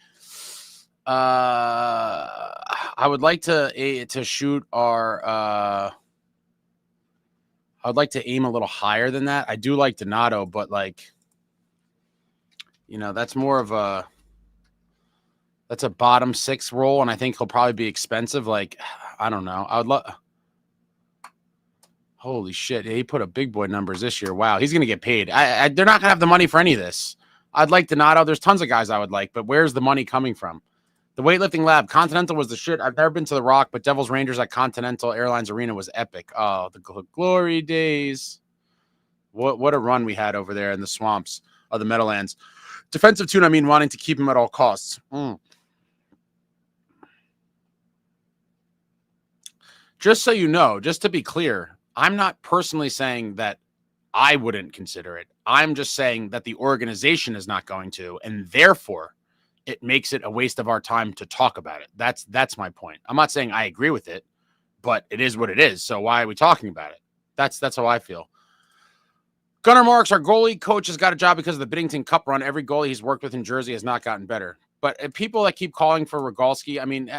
S1: I would like to shoot our I would like to aim a little higher than that. I do like Donato, but like, you know, that's more of a bottom 6 role, and I think he'll probably be expensive. Like, I don't know. I would love. Holy shit! He put up big boy numbers this year. Wow, he's gonna get paid. They're not gonna have the money for any of this. I'd like Donato. There's tons of guys I would like, but where's the money coming from? The weightlifting lab, Continental was the shit. I've never been to the Rock, but Devils Rangers at Continental Airlines Arena was epic. Oh, the glory days! What a run we had over there in the swamps of the Meadowlands. Defensive tune, I mean, wanting to keep him at all costs. Just so you know, just to be clear, I'm not personally saying that I wouldn't consider it. I'm just saying that the organization is not going to, and therefore it makes it a waste of our time to talk about it. That's my point. I'm not saying I agree with it, but it is what it is. So why are we talking about it? That's how I feel. Gunnar Marks, our goalie coach, has got a job because of the Biddington Cup run. Every goalie he's worked with in Jersey has not gotten better. But people that keep calling for Rogalski, I mean,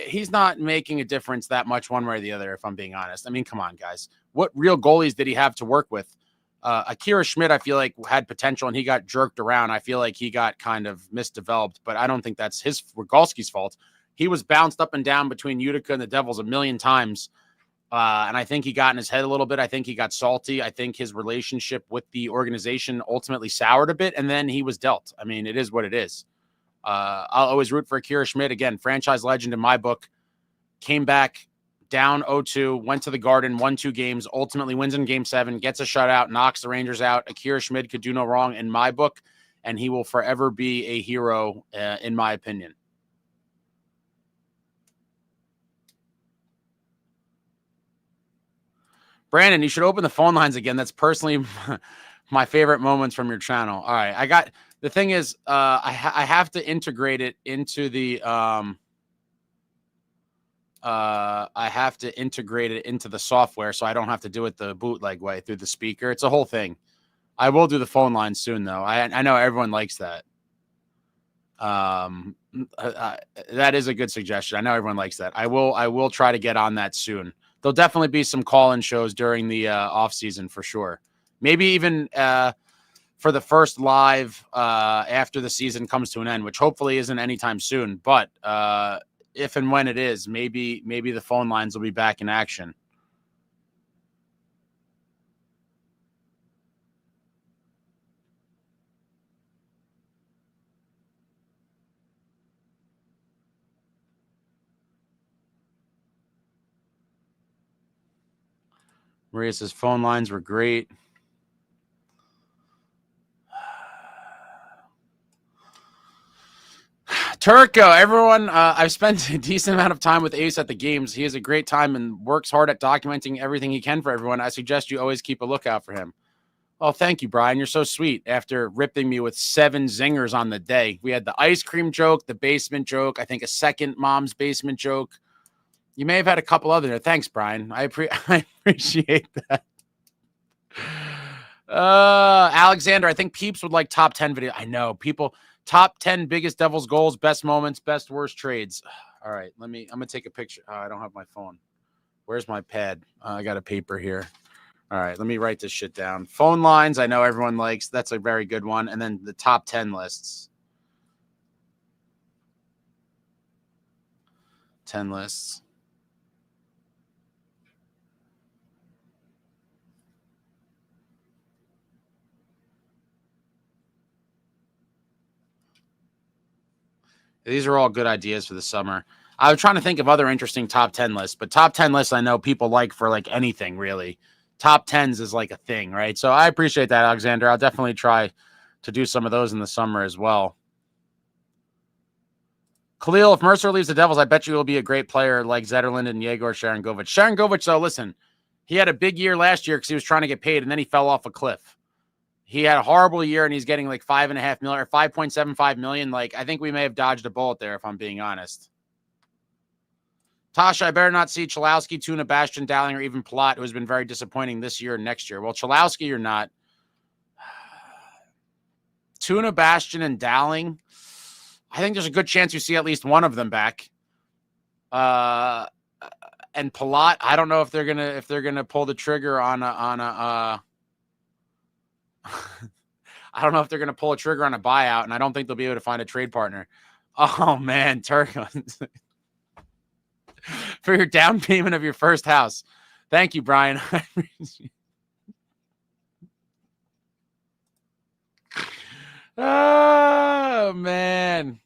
S1: he's not making a difference that much one way or the other, if I'm being honest. I mean, come on, guys. What real goalies did he have to work with? Akira Schmidt, I feel like, had potential, and he got jerked around. I feel like he got kind of misdeveloped, but I don't think that's Rogalski's fault. He was bounced up and down between Utica and the Devils a million times, and I think he got in his head a little bit. I think he got salty. I think his relationship with the organization ultimately soured a bit, and then he was dealt. I mean, it is what it is. I'll always root for Akira Schmidt. Again, franchise legend in my book. Came back down 0-2, went to the Garden, won 2 games, ultimately wins in Game 7, gets a shutout, knocks the Rangers out. Akira Schmidt could do no wrong in my book, and he will forever be a hero, in my opinion. Brandon, you should open the phone lines again. That's personally my favorite moments from your channel. All right, the thing is, I have to integrate it into the software, so I don't have to do it the bootleg way through the speaker. It's a whole thing. I will do the phone line soon, though. I know everyone likes that. That is a good suggestion. I know everyone likes that. I will try to get on that soon. There'll definitely be some call-in shows during the off season for sure. Maybe even for the first live after the season comes to an end, which hopefully isn't anytime soon. But if and when it is, maybe the phone lines will be back in action. Maria says phone lines were great. Turco, everyone, I've spent a decent amount of time with Ace at the games. He has a great time and works hard at documenting everything he can for everyone. I suggest you always keep a lookout for him. Oh, thank you, Brian. You're so sweet. After ripping me with 7 zingers on the day, we had the ice cream joke, the basement joke, I think a second mom's basement joke. You may have had a couple other there. Thanks, Brian. I appreciate that. Alexander, I think Peeps would like top 10 video. I know people. Top 10 biggest Devils goals, best moments, best worst trades. All right, I'm gonna take a picture. I don't have my phone. Where's my pad? I got a paper here. All right, let me write this shit down. Phone lines, I know everyone likes. That's a very good one. And then the top 10 lists. 10 lists. These are all good ideas for the summer. I was trying to think of other interesting top 10 lists, but top 10 lists I know people like for like anything, really. Top 10s is like a thing, right? So I appreciate that, Alexander. I'll definitely try to do some of those in the summer as well. Khalil, if Mercer leaves the Devils, I bet you will be a great player like Zetterlund and Yegor Sharangovich. Sharangovich, though, listen, he had a big year last year because he was trying to get paid, and then he fell off a cliff. He had a horrible year, and he's getting like $5.5 million or $5.75 million. Like, I think we may have dodged a bullet there, if I'm being honest. Tasha, I better not see Chalowski, Tuna, Bastian, Dowling, or even Palat, who has been very disappointing this year and next year. Well, Chalowski, you're not. Tuna, Bastian, and Dowling, I think there's a good chance you see at least one of them back. And Palat, I don't know if they're gonna pull the trigger on a I don't know if they're gonna pull a trigger on a buyout, and I don't think they'll be able to find a trade partner. Oh man, Turco. For your down payment of your first house. Thank you, Brian. Oh, man.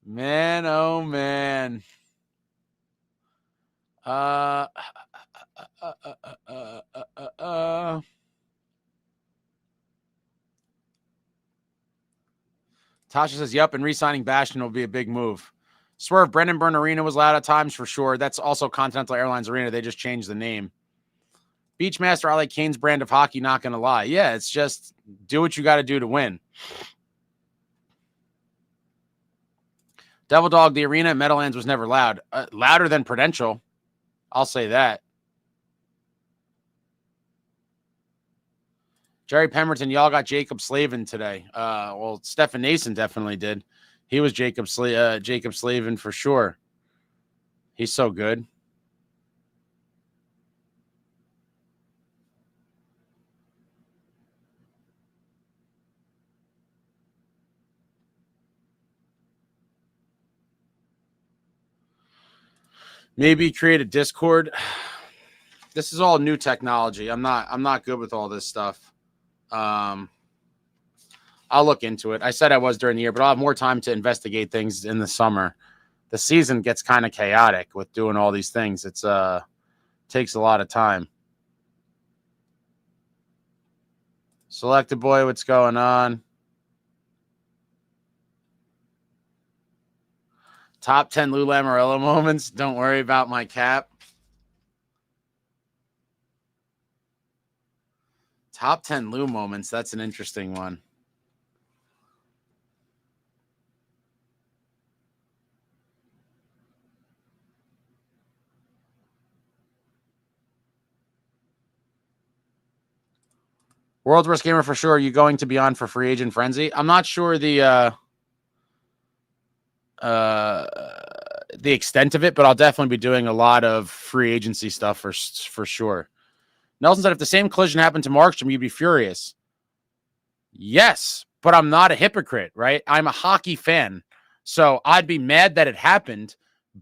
S1: Man, oh, man. Tasha says, yep, and re-signing Bastian will be a big move. Swerve, Brendan Byrne Arena was loud at times for sure. That's also Continental Airlines Arena. They just changed the name. Beachmaster, I like Kane's brand of hockey, not going to lie. Yeah, it's just do what you got to do to win. Devil Dog, the arena at Meadowlands was never loud. Louder than Prudential. I'll say that. Jerry Pemberton, y'all got Jacob Slavin today. Well, Stefan Nason definitely did. He was Jacob Slavin for sure. He's so good. Maybe create a Discord. This is all new technology. I'm not good with all this stuff. I'll look into it. I said I was during the year, but I'll have more time to investigate things in the summer. The season gets kind of chaotic with doing all these things. It's takes a lot of time. Selected boy, what's going on? Top 10 Lou Lamoriello moments. Don't worry about my cap. Top 10 Lou moments. That's an interesting one. World's Worst Gamer for sure. Are you going to be on for Free Agent Frenzy? I'm not sure the extent of it, but I'll definitely be doing a lot of free agency stuff for sure. Nelson said, if the same collision happened to Markstrom, you'd be furious. Yes, but I'm not a hypocrite, right? I'm a hockey fan. So I'd be mad that it happened,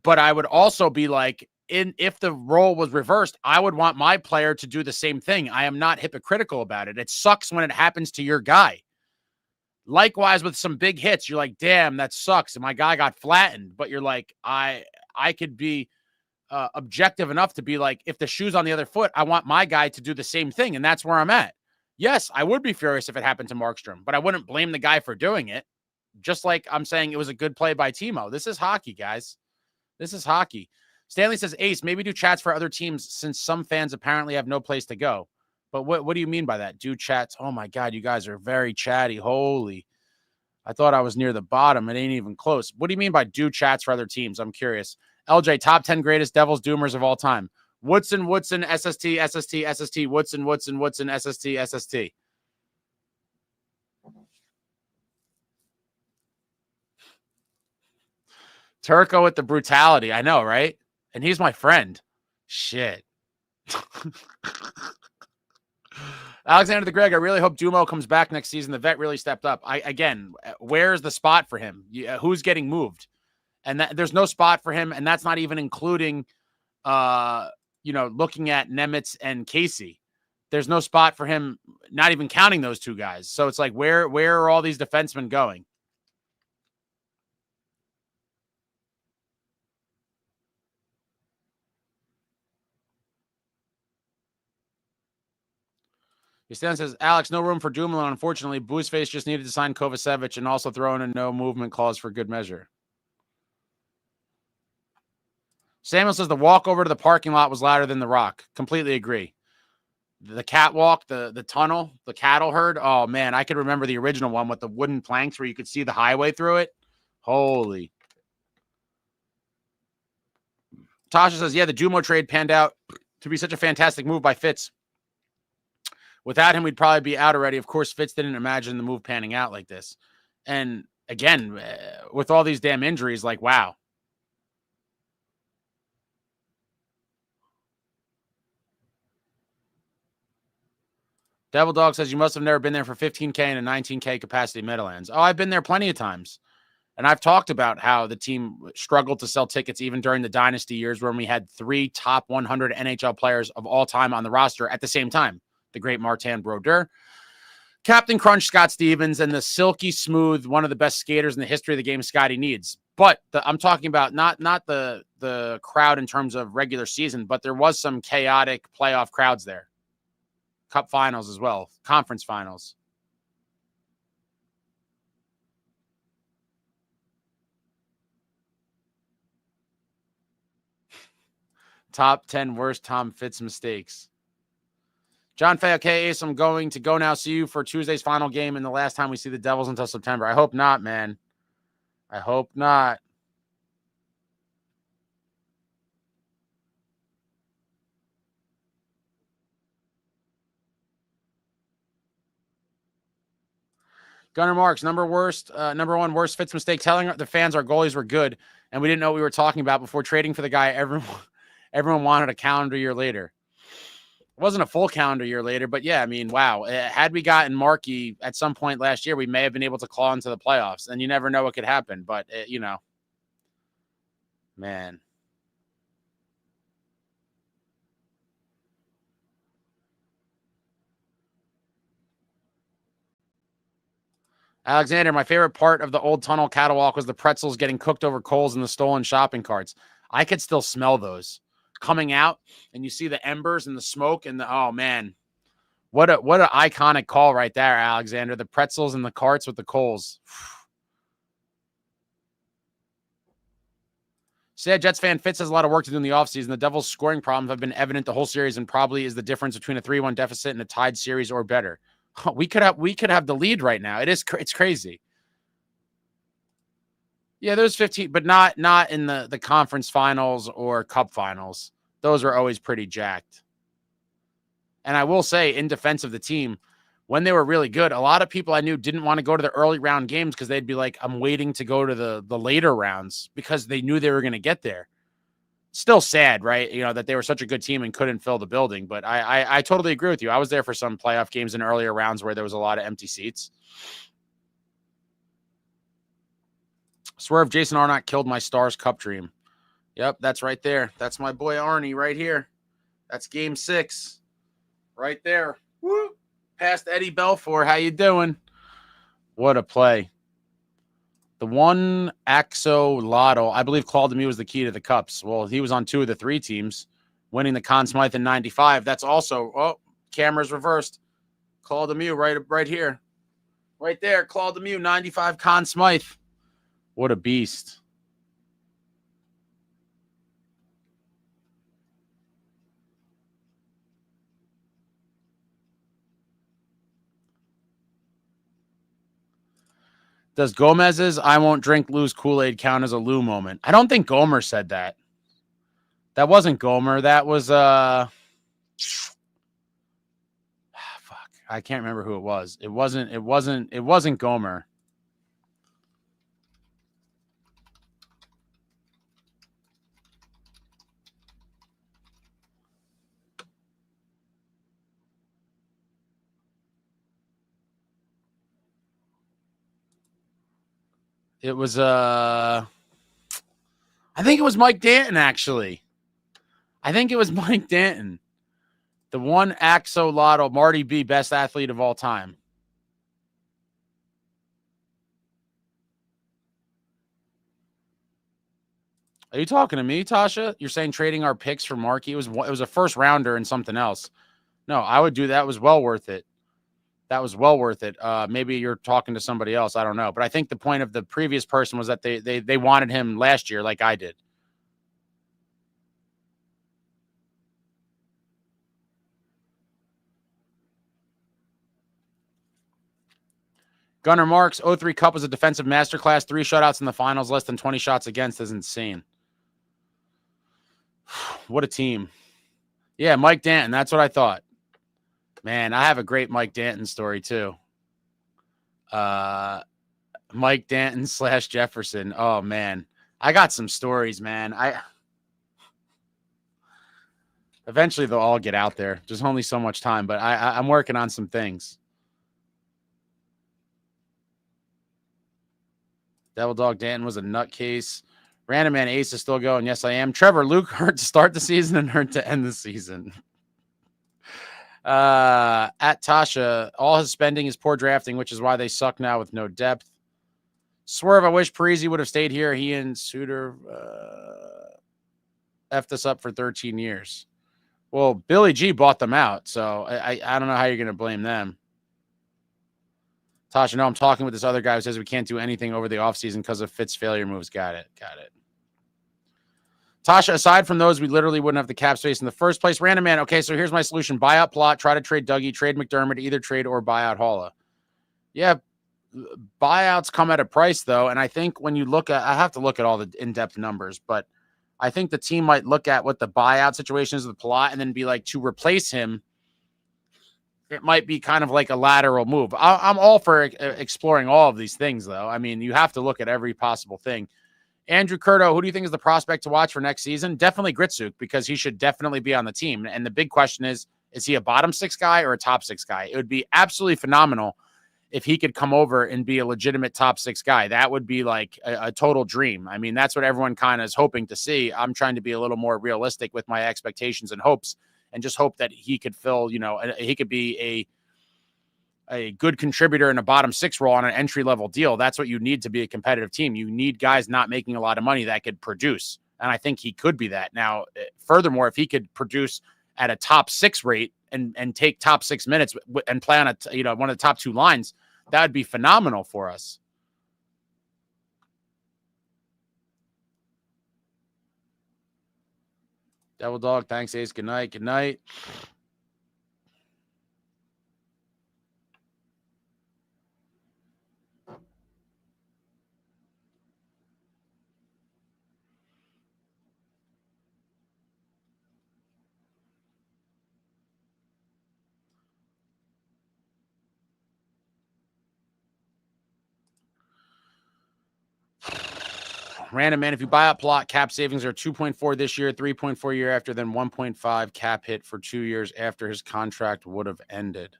S1: but I would also be like, if the role was reversed, I would want my player to do the same thing. I am not hypocritical about it. It sucks when it happens to your guy. Likewise, with some big hits, you're like, damn, that sucks. And my guy got flattened. But you're like, I could be objective enough to be like, if the shoe's on the other foot, I want my guy to do the same thing. And that's where I'm at. Yes, I would be furious if it happened to Markstrom, but I wouldn't blame the guy for doing it. Just like I'm saying it was a good play by Timo. This is hockey, guys. This is hockey. Stanley says, Ace, maybe do chats for other teams since some fans apparently have no place to go. But what do you mean by that? Do chats? Oh, my God, you guys are very chatty. Holy. I thought I was near the bottom. It ain't even close. What do you mean by do chats for other teams? I'm curious. LJ, top 10 greatest Devils doomers of all time. Woodson, SST, Woodson, SST. Turco with the brutality. I know, right? And he's my friend. Shit. Alexander the Greg, I really hope Dumo comes back next season. The vet really stepped up. Again, where's the spot for him? Who's getting moved? And there's no spot for him, and that's not even including, looking at Nemitz and Casey. There's no spot for him, not even counting those two guys. So it's like, where are all these defensemen going? Stan says, Alex, no room for Dumoulin. Unfortunately, Boozeface just needed to sign Kovacevic and also throw in a no movement clause for good measure. Samuel says the walk over to the parking lot was louder than the rock. Completely agree. The catwalk, the tunnel, the cattle herd. Oh, man, I could remember the original one with the wooden planks where you could see the highway through it. Holy. Tasha says, yeah, the Dumo trade panned out to be such a fantastic move by Fitz. Without him, we'd probably be out already. Of course, Fitz didn't imagine the move panning out like this. And again, with all these damn injuries, like, wow. Devil Dog says, you must have never been there for 15K and a 19K capacity Meadowlands. Oh, I've been there plenty of times. And I've talked about how the team struggled to sell tickets even during the dynasty years when we had 3 top 100 NHL players of all time on the roster at the same time. The great Martin Brodeur, Captain Crunch Scott Stevens, and the silky smooth, one of the best skaters in the history of the game, Scotty Needs. But I'm talking about not the crowd in terms of regular season, but there was some chaotic playoff crowds there. Cup finals as well, conference finals. Top 10 worst Tom Fitz mistakes. John Fay, okay, Ace, I'm going to go now. See you for Tuesday's final game and the last time we see the Devils until September. I hope not, man. I hope not. Gunnar Marks, number one worst Fitz mistake, telling the fans our goalies were good and we didn't know what we were talking about before trading for the guy everyone wanted a calendar year later. It wasn't a full calendar year later, but yeah, I mean, wow. Had we gotten Markey at some point last year, we may have been able to claw into the playoffs, and you never know what could happen. But, man. Alexander, my favorite part of the old tunnel catwalk was the pretzels getting cooked over coals in the stolen shopping carts. I could still smell those coming out, and you see the embers and the smoke and oh man, what an iconic call right there, Alexander. The pretzels and the carts with the coals. Sad Jets fan Fitz has a lot of work to do in the offseason. The Devils' scoring problems have been evident the whole series and probably is the difference between a 3-1 deficit and a tied series or better. We could have the lead right now. It's crazy. Yeah, there's 15, but not in the conference finals or cup finals. Those are always pretty jacked. And I will say, in defense of the team, when they were really good, a lot of people I knew didn't want to go to the early round games because they'd be like, I'm waiting to go to the later rounds because they knew they were going to get there. Still sad, right? That they were such a good team and couldn't fill the building. But I totally agree with you. I was there for some playoff games in earlier rounds where there was a lot of empty seats. Swerve, Jason Arnott killed my Stars Cup dream. Yep, that's right there. That's my boy Arnie right here. That's game 6. Right there. Woo! Past Eddie Belfour. How you doing? What a play. The one Axolotl, I believe Claude Lemieux was the key to the Cups. Well, he was on 2 of the 3 teams, winning the Conn Smythe in 95. That's also, camera's reversed. Claude Lemieux right here. Right there, Claude Lemieux, 95 Conn Smythe. What a beast. Does Gomez's I won't drink lose Kool-Aid count as a Lou moment? I don't think Gomer said that. That wasn't Gomer. That was fuck. I can't remember who it was. It wasn't Gomer. It was I think it was Mike Danton, actually. I think it was Mike Danton. The one Axolotl, Marty B, best athlete of all time. Are you talking to me, Tasha? You're saying trading our picks for Markey? It was a first rounder and something else. No, I would do that. It was well worth it. That was well worth it. Maybe you're talking to somebody else. I don't know. But I think the point of the previous person was that they wanted him last year like I did. Gunnar Marks, 03 Cup was a defensive masterclass. 3 shutouts in the finals, less than 20 shots against is insane. what a team. Yeah, Mike Danton. That's what I thought. Man, I have a great Mike Danton story too. Mike Danton / Jefferson. Oh man, I got some stories, man. Eventually they'll all get out there. There's only so much time, but I'm working on some things. Devil Dog Danton was a nutcase. Random Man Ace is still going. Yes, I am. Trevor Luke hurt to start the season and hurt to end the season. At Tasha, all his spending is poor drafting, which is why they suck now with no depth. Swerve, I wish Parisi would have stayed here. He and Suter effed us up for 13 years. Well, Billy G bought them out, so I don't know how you're going to blame them. Tasha, no, I'm talking with this other guy who says we can't do anything over the offseason because of Fitz failure moves. Got it. Tasha, aside from those, we literally wouldn't have the cap space in the first place. Random Man, okay, so here's my solution. Buyout Plot, try to trade Dougie, trade McDermott, either trade or buyout Holla. Yeah, buyouts come at a price, though, and I think when you look at – I have to look at all the in-depth numbers, but I think the team might look at what the buyout situation is with Plot and then be like, to replace him, it might be kind of like a lateral move. I'm all for exploring all of these things, though. I mean, you have to look at every possible thing. Andrew Curto, who do you think is the prospect to watch for next season? Definitely Gritsuk, because he should definitely be on the team. And the big question is he a bottom six guy or a top six guy? It would be absolutely phenomenal if he could come over and be a legitimate top six guy. That would be like a total dream. I mean, that's what everyone kind of is hoping to see. I'm trying to be a little more realistic with my expectations and hopes, and just hope that he could fill, he could be a good contributor in a bottom six role on an entry-level deal. That's what you need to be a competitive team. You need guys not making a lot of money that could produce. And I think he could be that. Now, furthermore, if he could produce at a top six rate and take top 6 minutes and play on one of the top two lines, that would be phenomenal for us. Devil Dog, thanks, Ace. Good night. Good night. Random Man, if you buy out Plot, cap savings are 2.4 this year, 3.4 year after, then 1.5 cap hit for 2 years after his contract would have ended.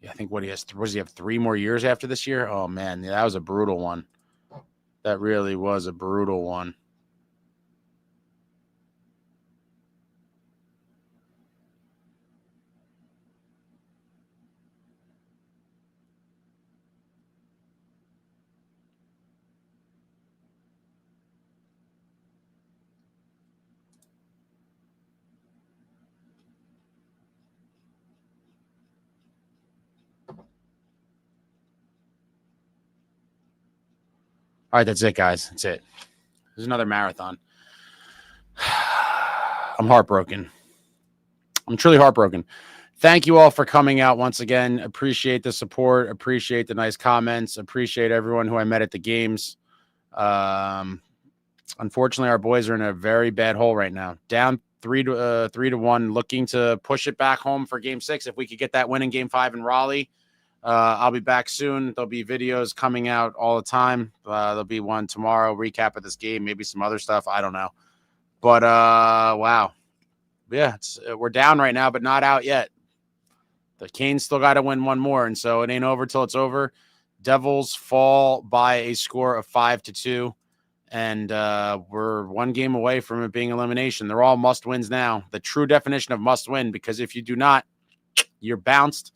S1: Yeah, I think what he has, does he have 3 more years after this year? Oh, man, that was a brutal one. That really was a brutal one. All right, that's it, guys. That's it. There's another marathon. I'm heartbroken. I'm truly heartbroken. Thank you all for coming out once again. Appreciate the support. Appreciate the nice comments. Appreciate everyone who I met at the games. Unfortunately, our boys are in a very bad hole right now. Down 3-1, looking to push it back home for Game 6. If we could get that win in Game 5 in Raleigh, I'll be back soon. There'll be videos coming out all the time. There'll be one tomorrow, recap of this game, maybe some other stuff. I don't know. But, wow. Yeah, we're down right now, but not out yet. The Canes still got to win one more, and so it ain't over till it's over. Devils fall by a score of 5-2, and we're one game away from it being elimination. They're all must-wins now. The true definition of must-win, because if you do not, you're bounced.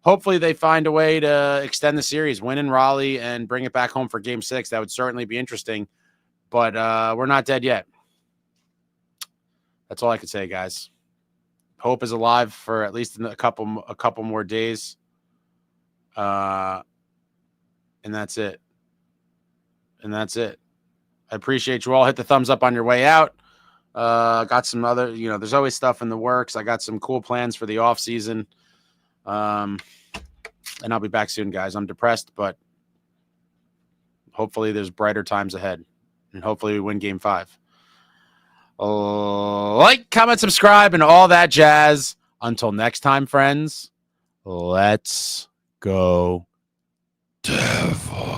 S1: Hopefully they find a way to extend the series, win in Raleigh, and bring it back home for Game 6. That would certainly be interesting, but we're not dead yet. That's all I could say, guys. Hope is alive for at least a couple more days. And that's it. I appreciate you all. Hit the thumbs up on your way out. Got some other, there's always stuff in the works. I got some cool plans for the offseason. And I'll be back soon, guys. I'm depressed, but hopefully there's brighter times ahead. And hopefully we win Game 5. Like, comment, subscribe, and all that jazz. Until next time, friends, let's go Devils.